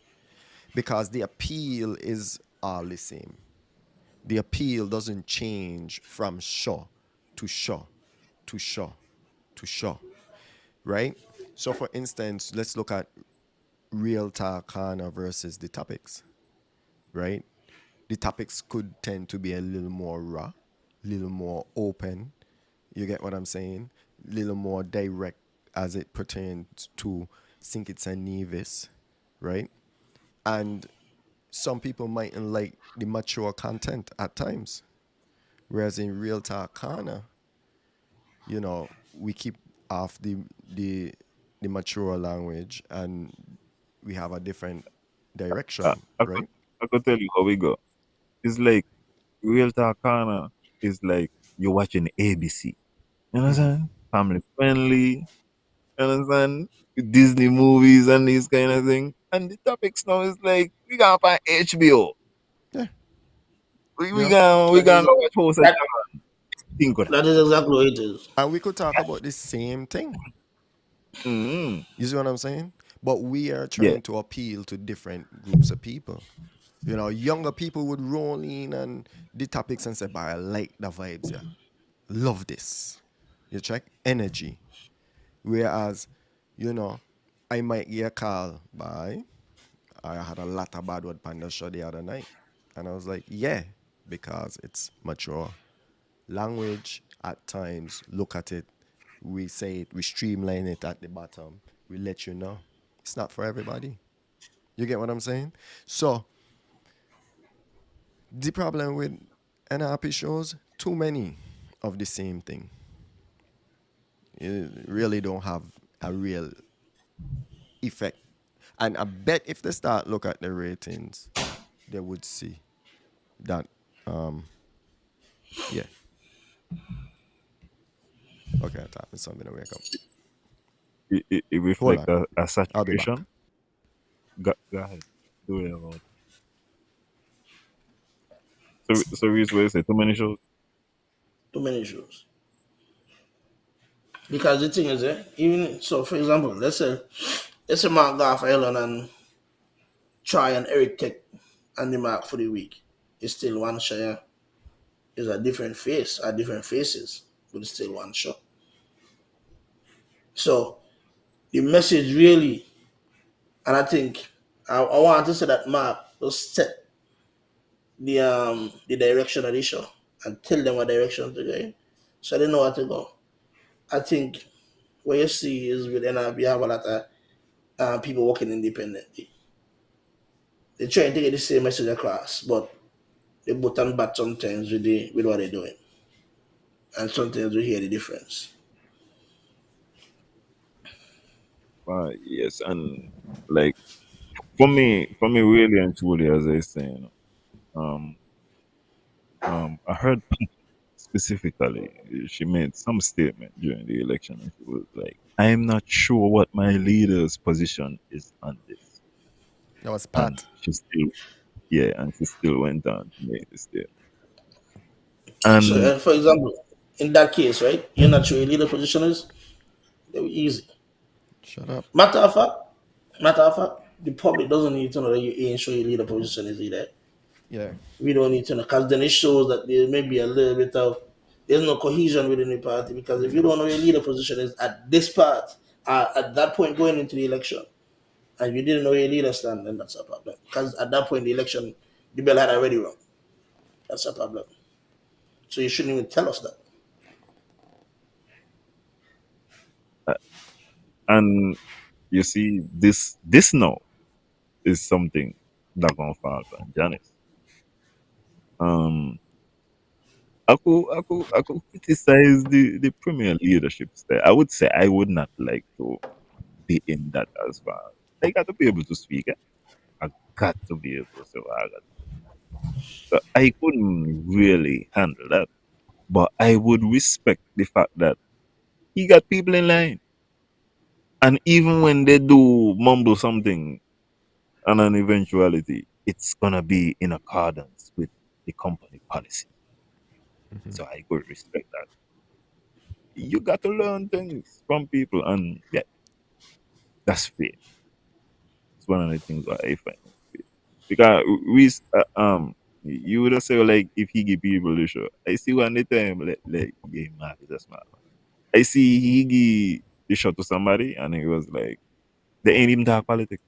Speaker 3: Because the appeal is all the same. The appeal doesn't change from show to show to show to show, right? So, for instance, let's look at Real Talk Corner versus the Topics, right? The topics could tend to be a little more raw, little more open. You get what I'm saying? Little more direct as it pertains to Sinkits and Nevis, right? And some people mightn't like the mature content at times. Whereas in Real Talk Corner, we keep off the the mature language and we have a different
Speaker 2: I,
Speaker 3: direction,
Speaker 2: I could
Speaker 3: right?
Speaker 2: I could tell you how we go. It's like Real Talk Corner is like you're watching ABC. You understand? Family friendly. You understand? Disney movies and these kind of thing. And the topics now is like we gonna find HBO.
Speaker 3: Yeah.
Speaker 2: We
Speaker 3: You
Speaker 2: we
Speaker 3: know?
Speaker 2: gonna we
Speaker 4: That is
Speaker 2: gonna go watch House of
Speaker 4: that
Speaker 2: Dragon. Think of that.
Speaker 4: that is exactly what it is.
Speaker 3: And we could talk about the same thing.
Speaker 2: Mm-hmm.
Speaker 3: You see what I'm saying? But we are
Speaker 2: Yeah.
Speaker 3: trying to appeal to different groups of people. Younger people would roll in and the topics and say, but I like the vibes, yeah. Love this. You check? Energy. Whereas, you know, I might get a call by, I had a lot of bad word panda show the other night. And I was like, yeah, because it's mature. Language at times, look at it, we say it, we streamline it at the bottom, we let you know. It's not for everybody. You get what I'm saying? So the problem with NRP shows, too many of the same thing. You really don't have a real effect. And I bet if they start look at the ratings, they would see that yeah. Okay, I thought it's something to wake up.
Speaker 2: It
Speaker 3: Hold
Speaker 2: reflects
Speaker 3: on.
Speaker 2: a
Speaker 3: I'll be back.
Speaker 2: saturation. Go ahead. Do it about. So Reese, what you say? Too many shows.
Speaker 4: Too many shows. Because the thing is, even so, for example, let's say Mark Goff Island and try and Eric take and the mark for the week. It's still one share. It's a different face, a different faces, but it's still one show. So the message really, and I think I want to say that Mark will set the direction of the show and tell them what direction to go in, so they know where to go. I think what you see is with NRB, you have a lot of people working independently. They're trying to get the same message across, but they both and bad sometimes with what they're doing, and sometimes we hear the difference.
Speaker 2: Yes, and like for me, really and truly, as I say, I heard specifically she made some statement during the election, and she was like, "I am not sure what my leader's position is on this,"
Speaker 3: That was
Speaker 2: and
Speaker 3: Pat.
Speaker 2: she still went on to make the statement.
Speaker 4: So,
Speaker 2: And
Speaker 4: for example, in that case, right, you're not sure your leader position is, they were easy.
Speaker 3: Shut up.
Speaker 4: Matter of fact, the public doesn't need to know that you ain't sure your leader position is either.
Speaker 3: Yeah.
Speaker 4: We don't need to know because then it shows that there may be a little bit of there's no cohesion within the party because if you don't know your leader position is at this part at that point going into the election and you didn't know your leader stand, then that's a problem. Because at that point the election the bell had already rung. That's a problem. So you shouldn't even tell us that.
Speaker 2: Uh, And you see, this now is something that gonna fall on Janice. Um, I could criticize the premier leadership style. I would say I would not like to be in that as far. I got to be able to speak. Eh? I got to be able to say what I got. So I couldn't really handle that. But I would respect the fact that he got people in line. And even when they do mumble something on an eventuality, it's gonna be in accordance with the company policy. So I could respect that. You got to learn things from people, and yeah, that's fair. It's one of the things that I find fair. Because you would have said like if he give people the show, I see one the time like yeah, man, it's a smart man. I see he give the shot to somebody, and he was like, they ain't even talk politics.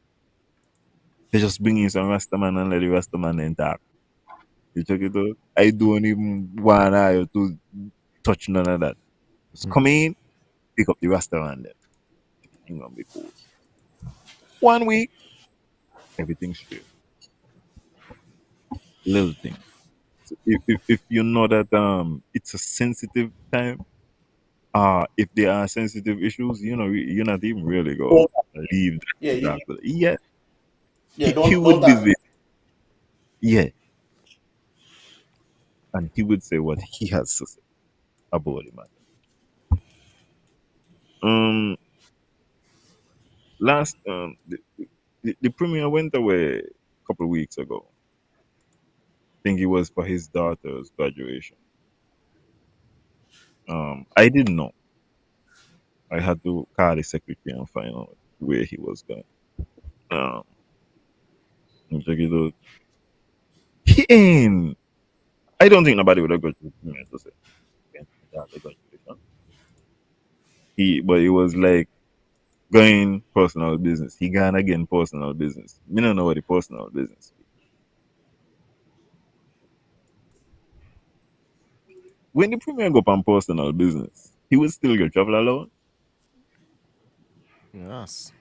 Speaker 2: They just bring in some Rastaman and let the Rastaman then talk. You check it out. I don't even want I to touch none of that. Just come in, pick up the Rastaman then. Everything gonna be cool. 1 week, everything straight. Little things. So if you know that it's a sensitive time, if there are sensitive issues, you know you're not even really gonna
Speaker 4: Don't,
Speaker 2: leave
Speaker 4: yeah,
Speaker 2: that dark. Yeah,
Speaker 4: yeah,
Speaker 2: he
Speaker 4: don't
Speaker 2: would be
Speaker 4: that.
Speaker 2: there. Yeah, and he would say what he has to say about it, man. Um, last the premier went away a couple of weeks ago. I think it was for his daughter's graduation. I didn't know. I had to call the secretary and find out where he was going. Um, and check it out. He ain't. I don't think nobody would have got to the premier to say "Okay, my daughter graduation." But it was like going personal business. He gone again personal business. Me don't know what the personal business. When the premier go on personal business, he would still get travel allowance.
Speaker 3: Yes.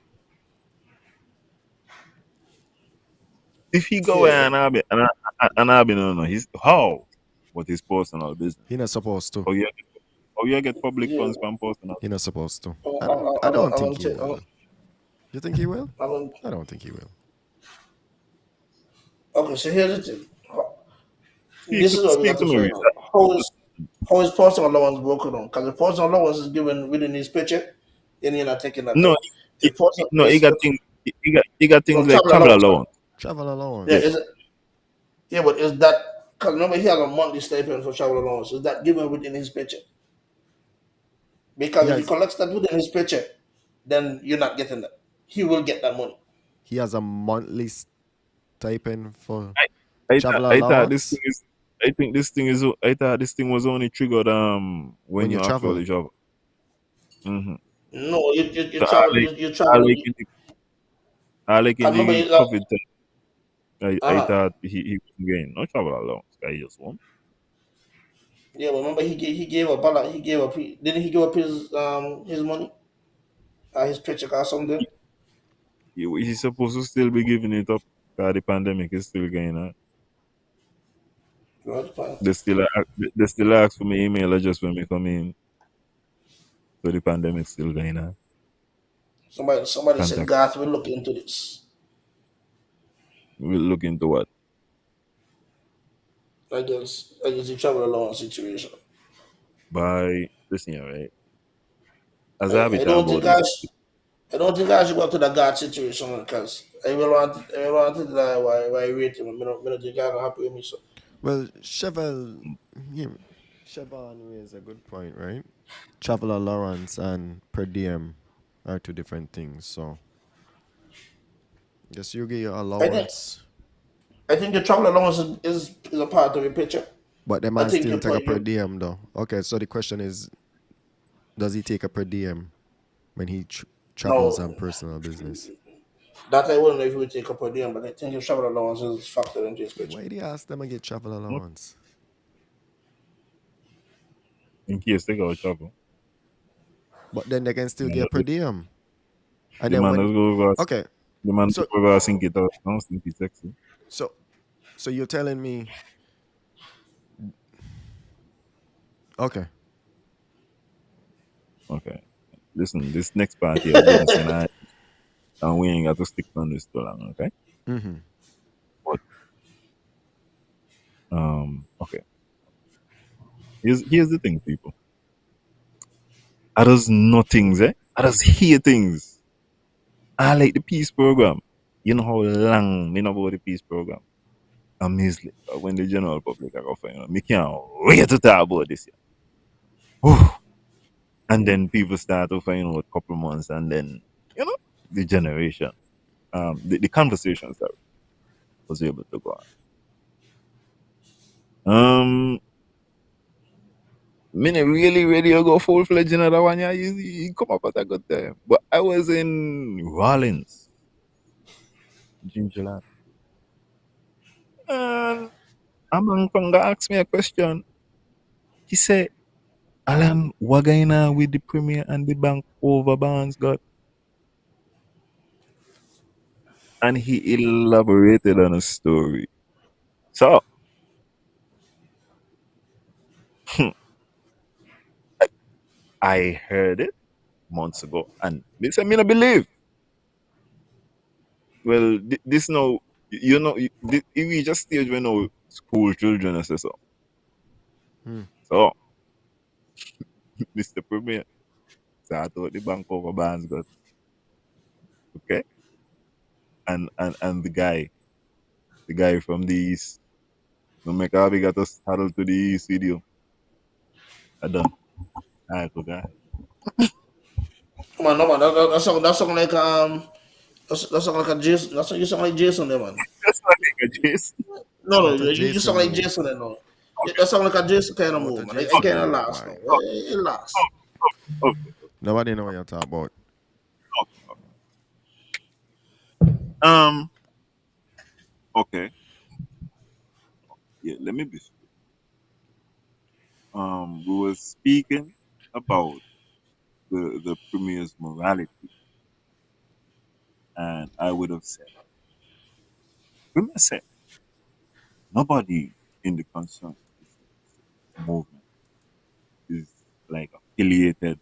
Speaker 2: If he go
Speaker 4: Yeah,
Speaker 2: and I be no he's how? What is personal business?
Speaker 3: He not supposed to.
Speaker 2: How you get, how you get public
Speaker 4: yeah.
Speaker 2: funds from personal
Speaker 3: He not supposed to.
Speaker 4: I,
Speaker 3: I don't.
Speaker 4: I,
Speaker 3: I
Speaker 4: I,
Speaker 3: don't
Speaker 4: I,
Speaker 3: think
Speaker 4: don't
Speaker 3: he
Speaker 4: take,
Speaker 3: will. You think he will?
Speaker 4: I don't,
Speaker 3: I don't think he will.
Speaker 4: okay, so here's the thing.
Speaker 2: speak
Speaker 4: This
Speaker 2: to
Speaker 4: is what we
Speaker 2: speak
Speaker 4: got
Speaker 2: to
Speaker 4: to
Speaker 2: me,
Speaker 4: find
Speaker 2: Rich.
Speaker 4: out. How is personal allowance broken on? Because the personal allowance is given within his paycheck, then you're not taking that
Speaker 2: No,
Speaker 4: out. If personal,
Speaker 2: no,
Speaker 4: is
Speaker 2: he got
Speaker 4: no
Speaker 2: things like
Speaker 4: travel
Speaker 2: travel
Speaker 4: allowance, right?
Speaker 2: allowance.
Speaker 3: Travel
Speaker 4: Yeah,
Speaker 2: Yeah.
Speaker 3: allowance.
Speaker 4: is it? Yeah, but is that because remember he has a monthly stipend for travel allowance? Is that given within his paycheck?
Speaker 3: He
Speaker 4: Because if he
Speaker 3: has.
Speaker 4: collects that within his paycheck, then you're not getting that. He will get that money.
Speaker 3: He has a monthly stipend for
Speaker 2: I
Speaker 3: travel
Speaker 2: I thought this thing
Speaker 3: allowance
Speaker 2: is I think this thing is I thought this thing was only triggered when
Speaker 3: when you
Speaker 2: you
Speaker 3: travel.
Speaker 2: actually travel. Mm-hmm.
Speaker 4: No, you
Speaker 2: So
Speaker 4: travel, you travel.
Speaker 2: I like in
Speaker 4: Cause remember,
Speaker 2: the COVID time, I
Speaker 4: uh-huh.
Speaker 2: thought he was getting no travel allowance. I just won.
Speaker 4: Yeah, but remember he gave up bala, he gave up didn't he give up his money, his paycheck or something?
Speaker 2: He's supposed to still be giving it up because the pandemic is still going on.
Speaker 4: Right, fine.
Speaker 2: They still ask for my email address when we come in, so the pandemic still going on.
Speaker 4: Somebody said
Speaker 2: Contact.
Speaker 4: Garth will look into this.
Speaker 2: We'll look into what.
Speaker 4: I guess the travel allowance situation.
Speaker 2: By listen here, right? As I be
Speaker 4: I
Speaker 2: talking
Speaker 4: don't
Speaker 2: about
Speaker 4: think
Speaker 2: this,
Speaker 4: I don't think I should go to the guard situation because I will want to die why wait him. I don't think I'm happy with me. So
Speaker 3: Well, yeah, Chevron raised a good point, right? Travel allowance and per diem are two different things. So Guess you get your
Speaker 4: I think
Speaker 3: allowance,
Speaker 4: I think your travel allowance is a part of your picture.
Speaker 3: but the
Speaker 4: I
Speaker 3: man
Speaker 4: think
Speaker 3: still
Speaker 4: you
Speaker 3: take a
Speaker 4: put
Speaker 3: per
Speaker 4: you.
Speaker 3: diem though. Okay, so the question is, does he take a per diem when he travels on
Speaker 4: No,
Speaker 3: personal business?
Speaker 4: that I wouldn't know if you would take up per diem, but I think your travel allowance is factored into his picture.
Speaker 3: Why do you ask them to get travel
Speaker 2: No,
Speaker 3: allowance?
Speaker 2: in case they go trouble.
Speaker 3: But then they can
Speaker 2: The
Speaker 3: still
Speaker 2: man
Speaker 3: get per
Speaker 2: just
Speaker 3: diem. And
Speaker 2: the
Speaker 3: then
Speaker 2: man
Speaker 3: when
Speaker 2: just go over,
Speaker 3: okay,
Speaker 2: the man
Speaker 3: so
Speaker 2: just go over sink it out. Don't sink it sexy.
Speaker 3: so so you're telling me okay.
Speaker 2: Okay. Listen, this next part here, business and we ain't got to stick on this too long, okay?
Speaker 3: Mm-hmm.
Speaker 2: But okay. Here's the thing, people. I does nothings, eh? I does hear things. I like the peace program. You know how long me know about the peace program. Amazing. When the general public are offering, me can't wait to talk about this. Yeah. And then people start to find out a couple months, and then the generation, the conversations that was able to go on. Me not really ready to go full fledged in that one. Yeah, you come up at a good time. But I was in Rollins, Gingerland, and a man come to ask me a question. He said, "Alan, what going on with the Premier and the bank over bonds got?" And he elaborated on a story. So I heard it months ago, and they said me not believe. Well, this now, we just stage when now school children I say so.
Speaker 3: Hmm.
Speaker 2: So Mr. Premier, so I thought the bank over bonds got okay, and the guy from the east, no make how we got us huddle to the east video. I done. I forgot.
Speaker 4: Come on, no man, that sound like that sound like a Jason. You sound like Jason there, man.
Speaker 2: That's not like a Jason.
Speaker 4: No, no,
Speaker 3: What a
Speaker 4: you sound
Speaker 3: Jason
Speaker 4: like
Speaker 3: move.
Speaker 4: Jason there, no. Yeah, that sound like a Jason kind of
Speaker 3: What a
Speaker 4: move, man. I
Speaker 3: Jason
Speaker 4: kind of
Speaker 3: move,
Speaker 4: last now.
Speaker 3: boy.
Speaker 4: It last.
Speaker 2: Okay,
Speaker 3: Nobody know what you're talking about.
Speaker 2: okay. Um, okay. Yeah, let me be. We were speaking about the premier's morality, and I would have said, premier said, nobody in the concerned movement is like affiliated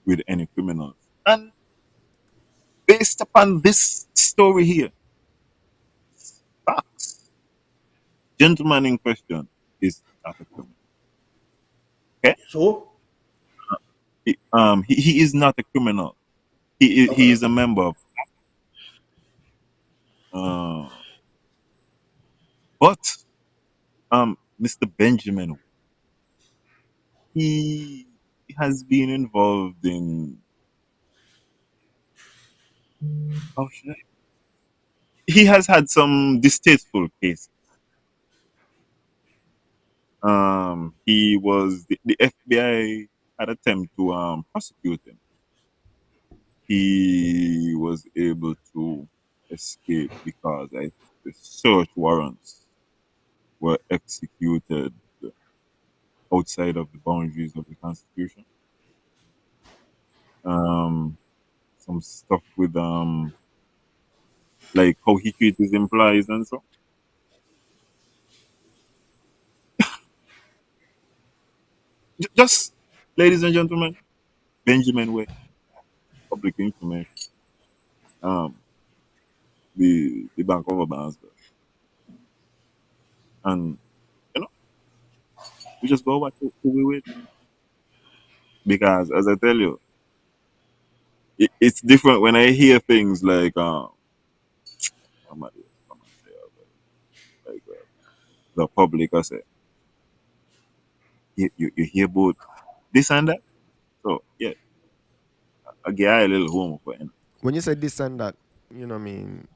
Speaker 2: with any criminals. And based upon this story here, facts, gentleman in question is not a criminal. Okay,
Speaker 4: So,
Speaker 2: he is not a criminal. He
Speaker 4: okay.
Speaker 2: is a member of. Uh, but Mr. Benjamin, he has been involved in how should I? He has had some distasteful cases. He was the FBI had attempt to prosecute him. He was able to escape because the search warrants were executed outside of the boundaries of the Constitution. Um, some stuff with like how he treats his employees and so. Just, ladies and gentlemen, Benjamin Way, public information. Um, the bank of Bands, and you know we just go back to who we with because as I tell you, it's different when I hear things like I'm not come and say like the public I say you hear about this and that. So yeah, I get a little home for it.
Speaker 3: When you say this and that, you know what I mean,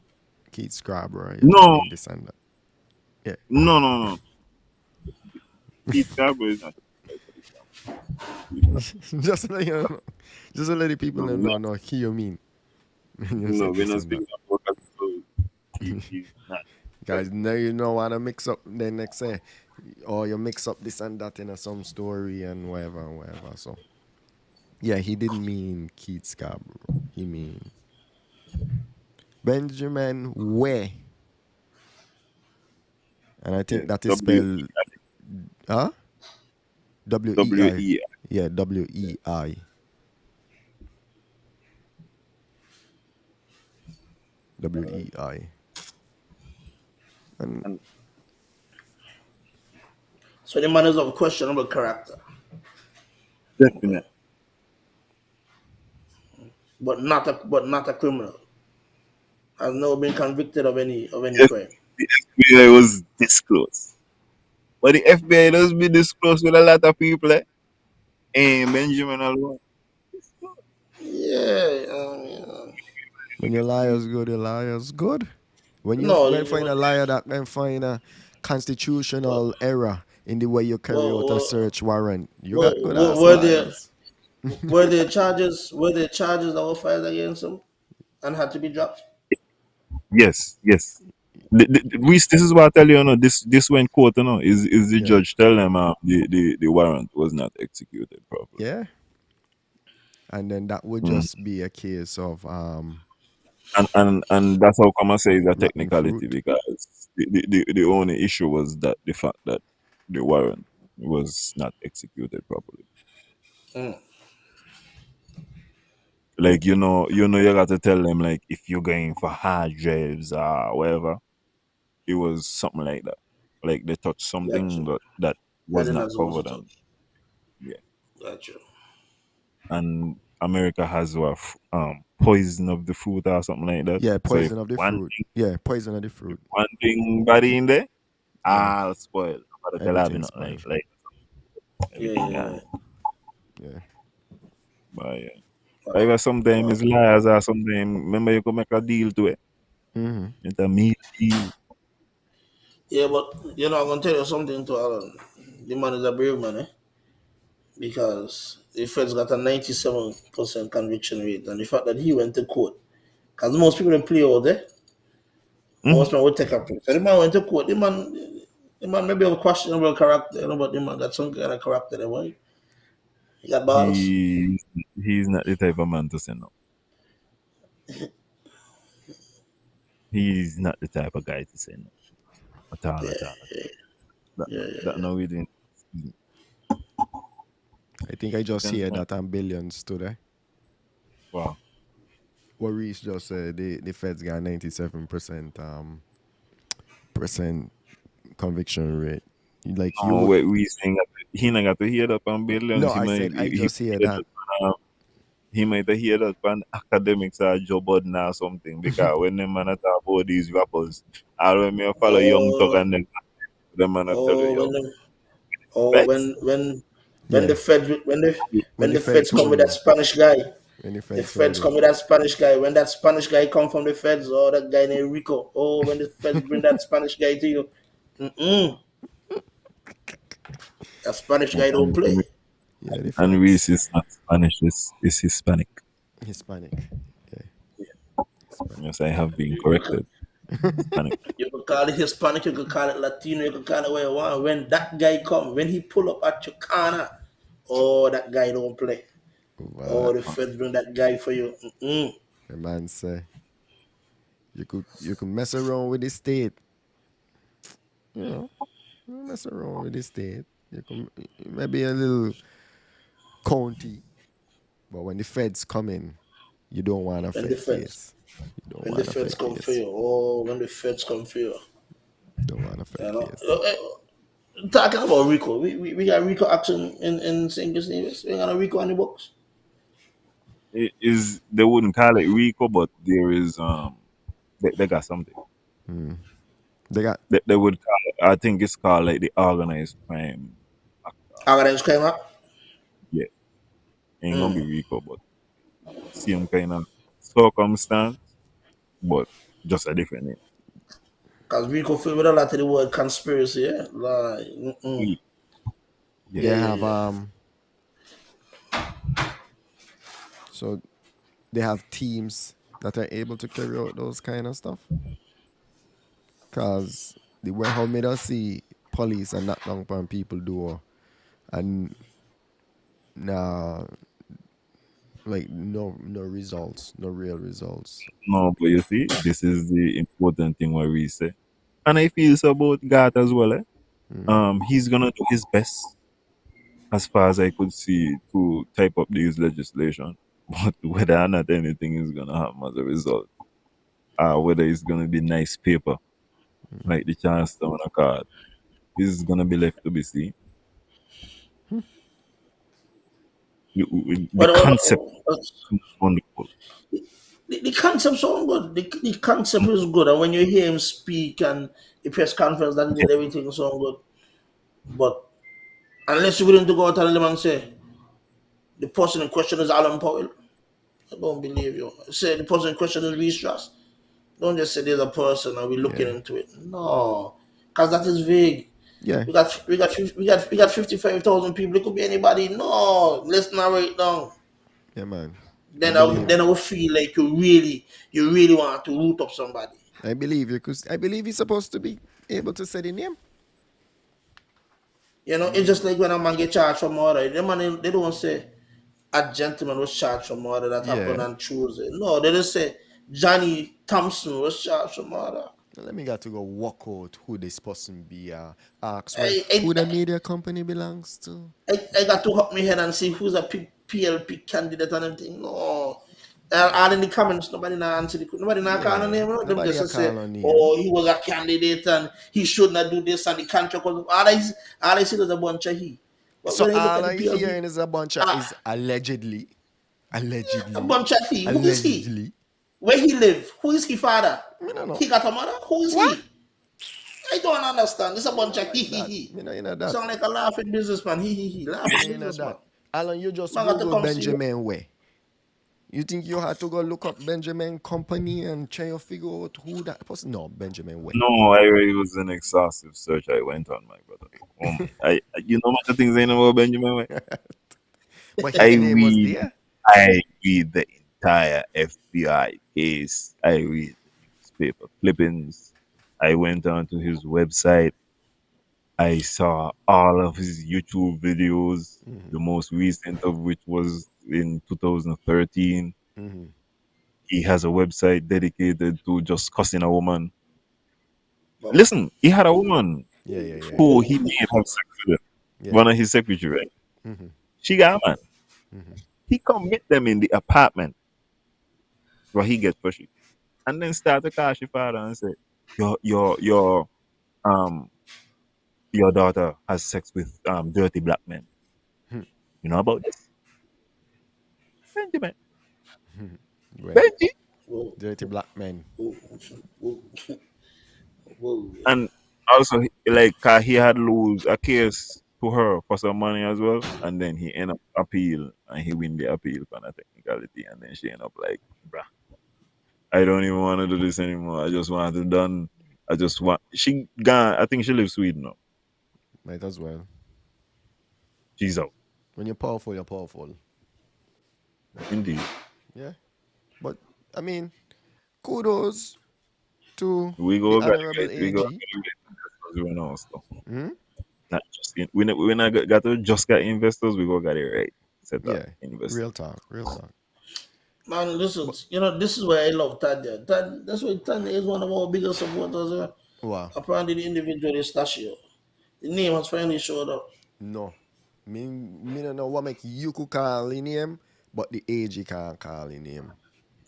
Speaker 3: Keith Scarborough, you know what I
Speaker 2: No,
Speaker 3: mean, this and that. Yeah.
Speaker 2: no, no, no. Keith Scarborough is not. He's not.
Speaker 3: just to let you know, just to let the people
Speaker 2: No, we're
Speaker 3: know,
Speaker 2: not.
Speaker 3: no, he you mean. You
Speaker 2: No,
Speaker 3: said
Speaker 2: we're
Speaker 3: this
Speaker 2: not
Speaker 3: and that.
Speaker 2: speaking about that. So he's not. But
Speaker 3: Guys, now you know wanna mix up the next say, or you mix up this and that in a some story and whatever and whatever. So yeah, he didn't mean Keith Scarborough. He mean Benjamin Way. And I
Speaker 2: yeah,
Speaker 3: think that is
Speaker 2: W
Speaker 3: spelled huh? W E
Speaker 2: W
Speaker 3: I.
Speaker 2: E.
Speaker 3: Yeah, WEI. WEI. And
Speaker 2: And
Speaker 4: So the man is of questionable character,
Speaker 2: definite.
Speaker 4: but not a criminal. Has never been convicted of any
Speaker 2: Yes,
Speaker 4: crime.
Speaker 2: the FBI was this close. But the FBI does be this close with a lot of people. Eh? And Benjamin alone. This close.
Speaker 4: Yeah,
Speaker 3: when your liar's good, your liar's good. When you
Speaker 4: no,
Speaker 3: go and find a liar that can find a
Speaker 4: well,
Speaker 3: constitutional error in the way you carry
Speaker 4: well,
Speaker 3: out a search warrant, you got good
Speaker 4: well,
Speaker 3: ass
Speaker 4: were there
Speaker 3: liars.
Speaker 4: were there charges that were filed against him and had to be dropped?
Speaker 2: Yes, yes. Reese, this is what I tell you, no, this went court, you know, is the
Speaker 3: Yeah.
Speaker 2: judge tell them the warrant was not executed properly.
Speaker 3: Yeah. And then that would
Speaker 2: Mm.
Speaker 3: just be a case of
Speaker 2: And that's how come I say it's a
Speaker 3: rotten
Speaker 2: technicality
Speaker 3: fruit.
Speaker 2: because the only issue was that the fact that the warrant was not executed properly.
Speaker 4: Mm.
Speaker 2: Like you got to tell them like if you're going for hard drives or whatever, it was something like that. Like they touched
Speaker 4: Gotcha.
Speaker 2: something that
Speaker 4: That
Speaker 2: was
Speaker 4: they're
Speaker 2: not
Speaker 4: not supposed
Speaker 2: covered
Speaker 4: to
Speaker 2: and
Speaker 4: touch.
Speaker 2: yeah.
Speaker 4: Gotcha.
Speaker 2: And America has what poison of the fruit or something like that.
Speaker 3: Yeah,
Speaker 2: So if
Speaker 3: poison of the fruit. Yeah, poison of the fruit.
Speaker 2: one thing body in there,
Speaker 3: Yeah,
Speaker 2: I'll spoil. But tell have
Speaker 3: everything
Speaker 2: nothing
Speaker 3: spoiled.
Speaker 2: like
Speaker 4: Yeah,
Speaker 2: everything
Speaker 4: yeah,
Speaker 2: gone.
Speaker 4: yeah.
Speaker 3: Yeah.
Speaker 2: But yeah.
Speaker 4: Wow.
Speaker 2: Like sometimes
Speaker 4: Wow.
Speaker 2: it's liars or something. Remember you could make a deal to it.
Speaker 3: Mm-hmm.
Speaker 2: It's a meal deal.
Speaker 4: Yeah, but I'm gonna tell you something to Alan. The man is a brave man, eh? Because the Feds got a 97% conviction rate, and the fact that he went to court, because most people don't play out there,
Speaker 2: Mhm.
Speaker 4: most men would take a play. So the man went to court. The man maybe have a questionable character, but the man got some kind of character there, boy. He got balls.
Speaker 2: He he's not the type of man to say no. He's not the type of guy to say no. At all,
Speaker 4: Yeah,
Speaker 2: at all, at all. That
Speaker 4: yeah, yeah,
Speaker 2: that
Speaker 4: yeah.
Speaker 2: no within.
Speaker 3: I think I just
Speaker 2: Second
Speaker 3: hear
Speaker 2: one.
Speaker 3: that I'm billions today.
Speaker 2: Wow.
Speaker 3: What Reese just said, the Feds got 97% percent conviction rate. Like you would
Speaker 2: Wait, we saying that he not got to hear that on
Speaker 3: no,
Speaker 2: billions.
Speaker 3: I said I just hear that.
Speaker 2: He might hear that on academics or Joe Budden or something because when them man a talk about these rappers, I when me follow Young Thug
Speaker 4: Oh,
Speaker 2: and them man a tell you,
Speaker 4: oh,
Speaker 2: yo,
Speaker 4: when
Speaker 2: feds.
Speaker 4: the
Speaker 3: Yeah.
Speaker 4: Feds when the
Speaker 3: When
Speaker 4: when
Speaker 3: the
Speaker 4: the Feds
Speaker 3: feds
Speaker 4: come with that
Speaker 3: come,
Speaker 4: Spanish guy,
Speaker 3: when the
Speaker 4: the
Speaker 3: feds come
Speaker 4: Feds
Speaker 3: there.
Speaker 4: come with that Spanish guy. When that Spanish guy come from the Feds, or that guy named Rico. Oh, when the Feds bring that Spanish guy to you, that Spanish guy don't play.
Speaker 3: Yeah, the
Speaker 2: And
Speaker 3: feds.
Speaker 2: Reese is not Spanish, is Hispanic.
Speaker 3: Hispanic. Yeah, Hispanic.
Speaker 2: Yes, I have been
Speaker 4: You could,
Speaker 2: corrected. Hispanic.
Speaker 4: you could call it Hispanic, you could call it Latino, you could call it what you want. When that guy come, when he pull up at your corner, oh, that guy don't play. Oh,
Speaker 3: But
Speaker 4: the Feds bring that guy for you.
Speaker 3: the man say you could mess around with the state, you know. Mess around with the state. You can maybe a little county, but when the feds come in, you don't want a
Speaker 4: When the
Speaker 3: fed
Speaker 4: Feds,
Speaker 3: case. You don't
Speaker 4: when the
Speaker 3: want a
Speaker 4: Feds
Speaker 3: fed
Speaker 4: come for
Speaker 3: case.
Speaker 4: you. Oh, when the Feds come for you.
Speaker 3: Don't want a fed
Speaker 4: You know.
Speaker 3: case.
Speaker 4: Talking about Rico, we got Rico action in St. Nevis. We got a Rico on the books.
Speaker 2: It is they wouldn't call it Rico, but there is they got something.
Speaker 3: They got
Speaker 2: They would call it, I think it's called like the organized crime act or
Speaker 4: Organized
Speaker 2: something.
Speaker 4: crime act.
Speaker 2: Yeah. Ain't gonna be
Speaker 4: Mm.
Speaker 2: Rico, but same kind of circumstance. but just a different name.
Speaker 4: Because we could feel with a lot of the word conspiracy, yeah? Like,
Speaker 2: Yeah,
Speaker 3: They
Speaker 2: yeah,
Speaker 3: have
Speaker 4: yeah.
Speaker 3: so they have teams that are able to carry out those kind of stuff. Cause the way how made us see police and knock down on people door and nah, like no results, no real results.
Speaker 2: no, but you see, this is the important thing where we say. And I feel so about God as well, eh? He's gonna do his best as far as I could see to type up these legislation. But whether or not anything is gonna happen as a result, whether it's gonna be nice paper, like the chance on a card, is gonna be left to be seen. The
Speaker 4: But,
Speaker 2: concept is wonderful.
Speaker 4: the concept sound good. The concept is good. And when you hear him speak and the press conference that he
Speaker 2: Yeah.
Speaker 4: did, everything sound good. But unless you're willing to go out and them and say, the person in question is Alan Powell, I don't believe you. Say the person in question is Reese Strauss. Don't just say there's a person and we're looking
Speaker 3: Yeah.
Speaker 4: into it. No, because that is vague.
Speaker 3: Yeah.
Speaker 4: We got 55,000 people. It could be anybody. No, let's narrow it down.
Speaker 3: Yeah, man. I
Speaker 4: Then I
Speaker 3: believe
Speaker 4: then I will feel like you really want to root up somebody.
Speaker 3: I believe you because I believe he's supposed to be able to say the name.
Speaker 4: It's just like when a man get charged for murder. Them man they don't say a gentleman was charged for murder that happened
Speaker 3: Yeah.
Speaker 4: on Tuesday. No, they just say Johnny Thompson was charged for murder.
Speaker 3: Let me got to go walk out who this person be. Ask where
Speaker 4: I, I,
Speaker 3: who the media company belongs to.
Speaker 4: I got to hop my head and see who's a PLP candidate and everything. No. All in the comments, nobody now answer nobody now call the
Speaker 3: Yeah.
Speaker 4: name. No? Them
Speaker 3: Nobody a
Speaker 4: just say,
Speaker 3: call on him.
Speaker 4: oh, he was a candidate and he should not do this and the contract was all I see is a bunch of he. But
Speaker 3: So
Speaker 4: when I look
Speaker 3: all
Speaker 4: at the
Speaker 3: I
Speaker 4: PLP,
Speaker 3: hearing is a bunch of is allegedly,
Speaker 4: a
Speaker 3: allegedly,
Speaker 4: bunch of he. Who is he?
Speaker 3: allegedly.
Speaker 4: Where he live? Who is he father?
Speaker 3: Me no know.
Speaker 4: He got a mother? Who is
Speaker 3: What?
Speaker 4: he? I don't understand. It's a
Speaker 3: Me
Speaker 4: bunch
Speaker 3: not
Speaker 4: of he
Speaker 3: like
Speaker 4: he
Speaker 3: that.
Speaker 4: he.
Speaker 3: Me not in that.
Speaker 4: Sound like a laughing businessman. He.
Speaker 3: Me
Speaker 4: Laughing
Speaker 3: not in
Speaker 4: businessman.
Speaker 3: that. Alan, you just
Speaker 4: Man got to
Speaker 3: Google
Speaker 4: come see.
Speaker 3: Benjamin Way. You think you had to go look up Benjamin Company and try to figure out who that person? No, Benjamin Way.
Speaker 2: No, it was an exhaustive search I went on, my brother. You know much of things I know about Benjamin. Way?
Speaker 3: But
Speaker 2: I
Speaker 3: his name was
Speaker 2: read,
Speaker 3: there.
Speaker 2: I read the entire FBI case. I read the newspaper clippings. I went onto his website. I saw all of his YouTube videos. The most recent of which was in 2013. He has a website dedicated to just cussing a woman.
Speaker 4: But,
Speaker 2: Listen, he had a woman
Speaker 3: Yeah, yeah, yeah,
Speaker 2: who
Speaker 3: yeah.
Speaker 2: he made have sex with her,
Speaker 3: Yeah.
Speaker 2: one of his secretary. Right? She got a man. He come meet them in the apartment where he get pushy, and then start to call she father and say, "Your um your daughter has sex with dirty black men. You know about this, Benjamin?
Speaker 3: Where?
Speaker 2: Benji?"
Speaker 4: whoa,
Speaker 3: Dirty black men.
Speaker 4: whoa, whoa, whoa.
Speaker 2: And also, like, he had lose a case to her for some money as well, and then he end up appeal, and he win the appeal for a technicality, and then she end up like, bruh, I don't even want to do this anymore. I just want it done. I just want. She gone. I think she lives Sweden now.
Speaker 3: Might as well.
Speaker 2: She's out.
Speaker 3: When you're powerful, you're powerful.
Speaker 2: Indeed.
Speaker 3: Yeah. But I mean, kudos to
Speaker 2: We
Speaker 3: the
Speaker 2: go
Speaker 3: honorable
Speaker 2: graduate. We go
Speaker 3: AG.
Speaker 2: graduate investors. We know so. Not just we not got to just got investors. We go got it right. Set up
Speaker 3: Yeah.
Speaker 2: investors.
Speaker 3: Real talk. Real talk.
Speaker 4: Man, listen,
Speaker 3: But
Speaker 4: this is why I love Tanya. That's why Tanya is one of our biggest supporters.
Speaker 3: wow.
Speaker 4: Apparently, the individual is Stashio. The name has finally showed up.
Speaker 3: No. Me don't know what make you could call in name, but the AG can't call in name.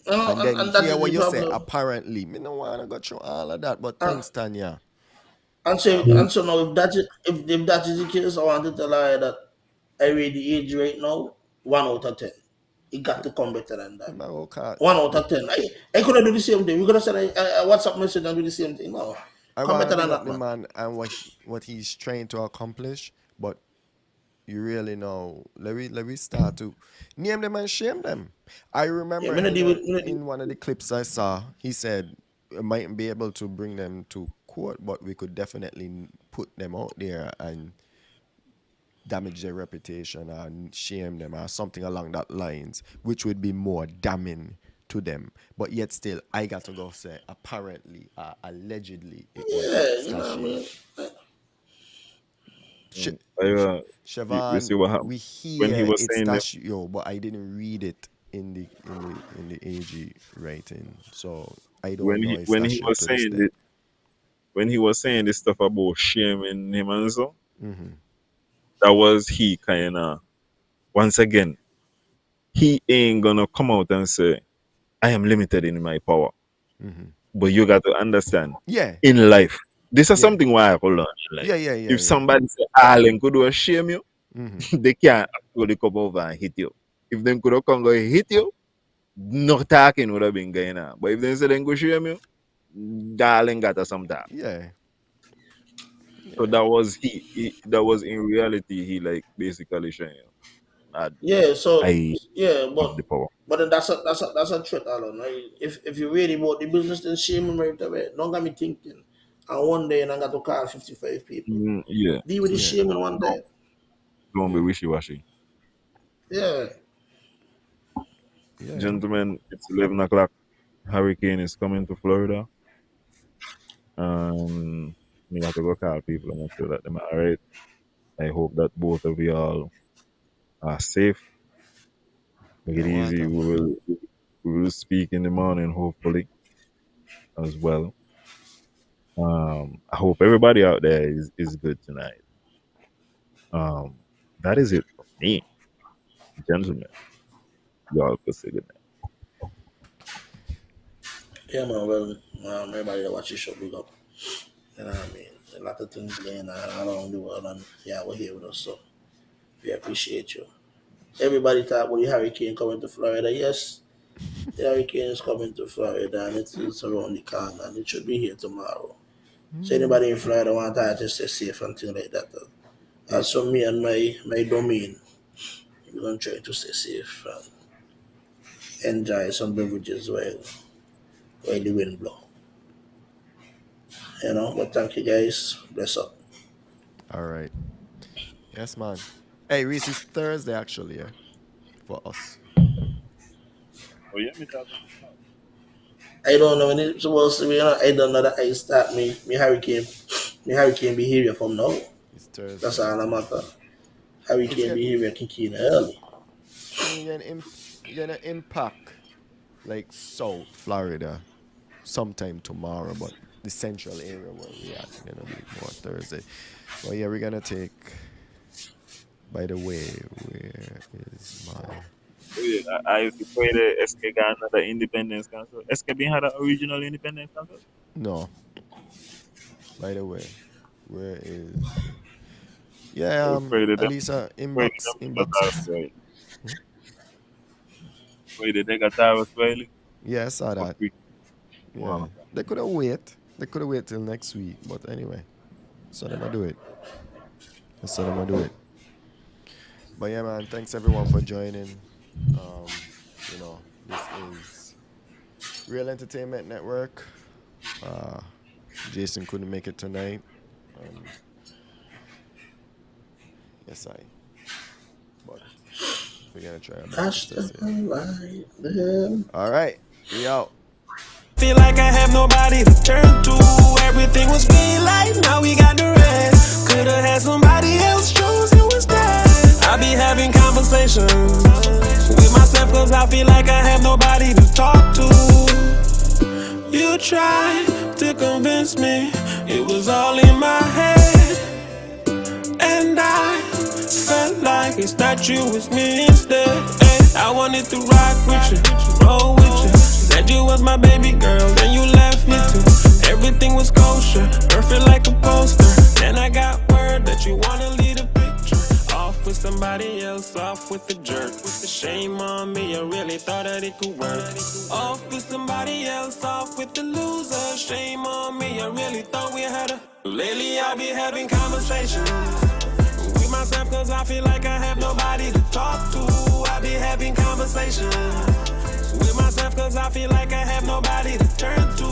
Speaker 3: And then
Speaker 4: And that
Speaker 3: here
Speaker 4: is
Speaker 3: what
Speaker 4: the
Speaker 3: you say,
Speaker 4: problem.
Speaker 3: apparently. Me no wanna go through all of that, but
Speaker 4: And,
Speaker 3: thanks, Tanya.
Speaker 4: and so now, if that is the case, I want to tell her that I rate the age right now 1 out of 10. It got to come better than that.
Speaker 3: Me man go call.
Speaker 4: 1 out of 10. I could have do the same thing. We could have said a WhatsApp message and do the same thing. No,
Speaker 3: I
Speaker 4: come
Speaker 3: wanna
Speaker 4: better
Speaker 3: big
Speaker 4: than
Speaker 3: up
Speaker 4: that,
Speaker 3: the
Speaker 4: man.
Speaker 3: man and what he's trying to accomplish, but You really know. Let me start to name them and shame them. I
Speaker 4: Yeah,
Speaker 3: remember
Speaker 4: me not
Speaker 3: in
Speaker 4: deal with,
Speaker 3: in one of the clips I saw, he said we mightn't be able to bring them to court, but we could definitely put them out there and damage their reputation and shame them or something along that lines, which would be more damning to them. But yet still, I got to go say apparently, allegedly, it was
Speaker 4: yeah, you know what I
Speaker 3: Stashy.
Speaker 4: mean?
Speaker 3: Sh-
Speaker 2: I,
Speaker 3: Sh-
Speaker 2: you
Speaker 3: Siobhan,
Speaker 2: see what happened
Speaker 3: we
Speaker 2: when he
Speaker 3: hear
Speaker 2: was
Speaker 3: it's
Speaker 2: saying that,
Speaker 3: Tashio, but I didn't read it in the AG writing, so I don't know it's
Speaker 2: when he
Speaker 3: Tashio
Speaker 2: was
Speaker 3: to this
Speaker 2: saying
Speaker 3: day.
Speaker 2: that, when he was saying this stuff about shaming him and so, that was he kind of, once again, he ain't gonna come out and say, I am limited in my power. But you got to understand,
Speaker 3: Yeah,
Speaker 2: in life, this is
Speaker 3: yeah,
Speaker 2: something why I could learn in life.
Speaker 3: yeah, yeah, yeah,
Speaker 2: If
Speaker 3: yeah.
Speaker 2: somebody say, Allen could do shame you, they can't actually come over and hit you. If they could have come go hit you, no talking would have been going on. But if they say they go shame you, darling got us some talk.
Speaker 3: Yeah,
Speaker 2: So
Speaker 3: yeah.
Speaker 2: that was that was in reality, he like basically saying, I,
Speaker 4: Yeah, so
Speaker 2: I
Speaker 4: yeah,
Speaker 2: have
Speaker 4: but
Speaker 2: the power.
Speaker 4: but then that's a threat, Alan. Right? If you really about the business, then shame him right away. Don't got me thinking. And one day, and I got to call 55 people.
Speaker 2: Yeah,
Speaker 4: Deal with the
Speaker 3: Yeah,
Speaker 4: shame in one
Speaker 2: don't,
Speaker 4: day.
Speaker 2: don't be
Speaker 3: yeah,
Speaker 2: wishy washy.
Speaker 4: Yeah,
Speaker 3: yeah.
Speaker 2: Gentlemen, it's 11 o'clock. Hurricane is coming to Florida. We got to go call people and make sure that them are alright. I hope that both of you all are safe. Make
Speaker 3: Yeah,
Speaker 2: it easy.
Speaker 3: water.
Speaker 2: We will speak in the morning, hopefully, as well. I hope everybody out there is good tonight. Um, that is it for me, gentlemen. Y'all could say good night.
Speaker 4: yeah, man. Well, everybody that watch the show, big up. You know what I mean? A lot of things going on around the world, and yeah, we're here with us, so we appreciate you. Everybody thought about the hurricane coming to Florida. Yes, the hurricane is coming to Florida, and it's around the corner, and it should be here tomorrow. So anybody in Florida want to stay safe and things like that.
Speaker 3: Yeah.
Speaker 4: As for me and my domain, we're gonna try to stay safe and enjoy some beverages while the wind blow. But thank you guys. Bless up.
Speaker 3: All right. Yes, man. Hey, Reese, it's Thursday actually, yeah, for us.
Speaker 2: Oh yeah, me talking.
Speaker 4: I don't know when it's supposed to be. I don't know that I start me hurricane behavior from now.
Speaker 3: It's
Speaker 4: That's
Speaker 3: Thursday.
Speaker 4: all I'm matter.
Speaker 3: It's
Speaker 4: Hurricane
Speaker 3: get.
Speaker 4: behavior kicking early.
Speaker 3: I mean, gonna impact like South Florida sometime tomorrow, but the central area where we at gonna be more Thursday. But yeah, we're gonna take. By the way, where is my?
Speaker 2: Oh yeah, I used to pray the SK got another independence council. SK being had an original independence council.
Speaker 3: No. By the way, where is?
Speaker 2: I
Speaker 3: Yeah,
Speaker 2: would pray that them,
Speaker 3: Alisa,
Speaker 2: pray
Speaker 3: inbox,
Speaker 2: that them
Speaker 3: inbox
Speaker 2: got
Speaker 3: us.
Speaker 2: Swahili. Pray that they got tired of Swahili.
Speaker 3: Yeah, I saw
Speaker 2: For
Speaker 3: that.
Speaker 2: free.
Speaker 3: Yeah,
Speaker 2: Wow.
Speaker 3: they could have wait. They could have wait till next week. But anyway, so them I do it. So them I do it. But yeah, man, thanks everyone for joining. This is Real Entertainment Network. Uh, Jason couldn't make it tonight. Um, yes, but we're gonna try our best to
Speaker 4: That's
Speaker 3: stay
Speaker 4: the
Speaker 3: safe.
Speaker 4: light. Them.
Speaker 3: All right, we out.
Speaker 1: Feel like I have nobody to turn to. Everything was green light, now we got the red. Could've had somebody else choose you instead. I be having conversations with myself cause I feel like I have nobody to talk to. You tried to convince me it was all in my head. And I felt like it's not you, it's me instead. I wanted to rock with you, roll with you. Said you was my baby girl, then you left me too. Everything was kosher, perfect like a poster. Then I got word that you wanna leave a picture. Off with somebody else, off with the jerk. With the shame on me, I really thought that it could work. Off with somebody else, off with the loser. Shame on me, I really thought we had a. Lately I be having conversations with myself cause I feel like I have nobody to talk to. I be having conversations with myself cause I feel like I have nobody to turn to.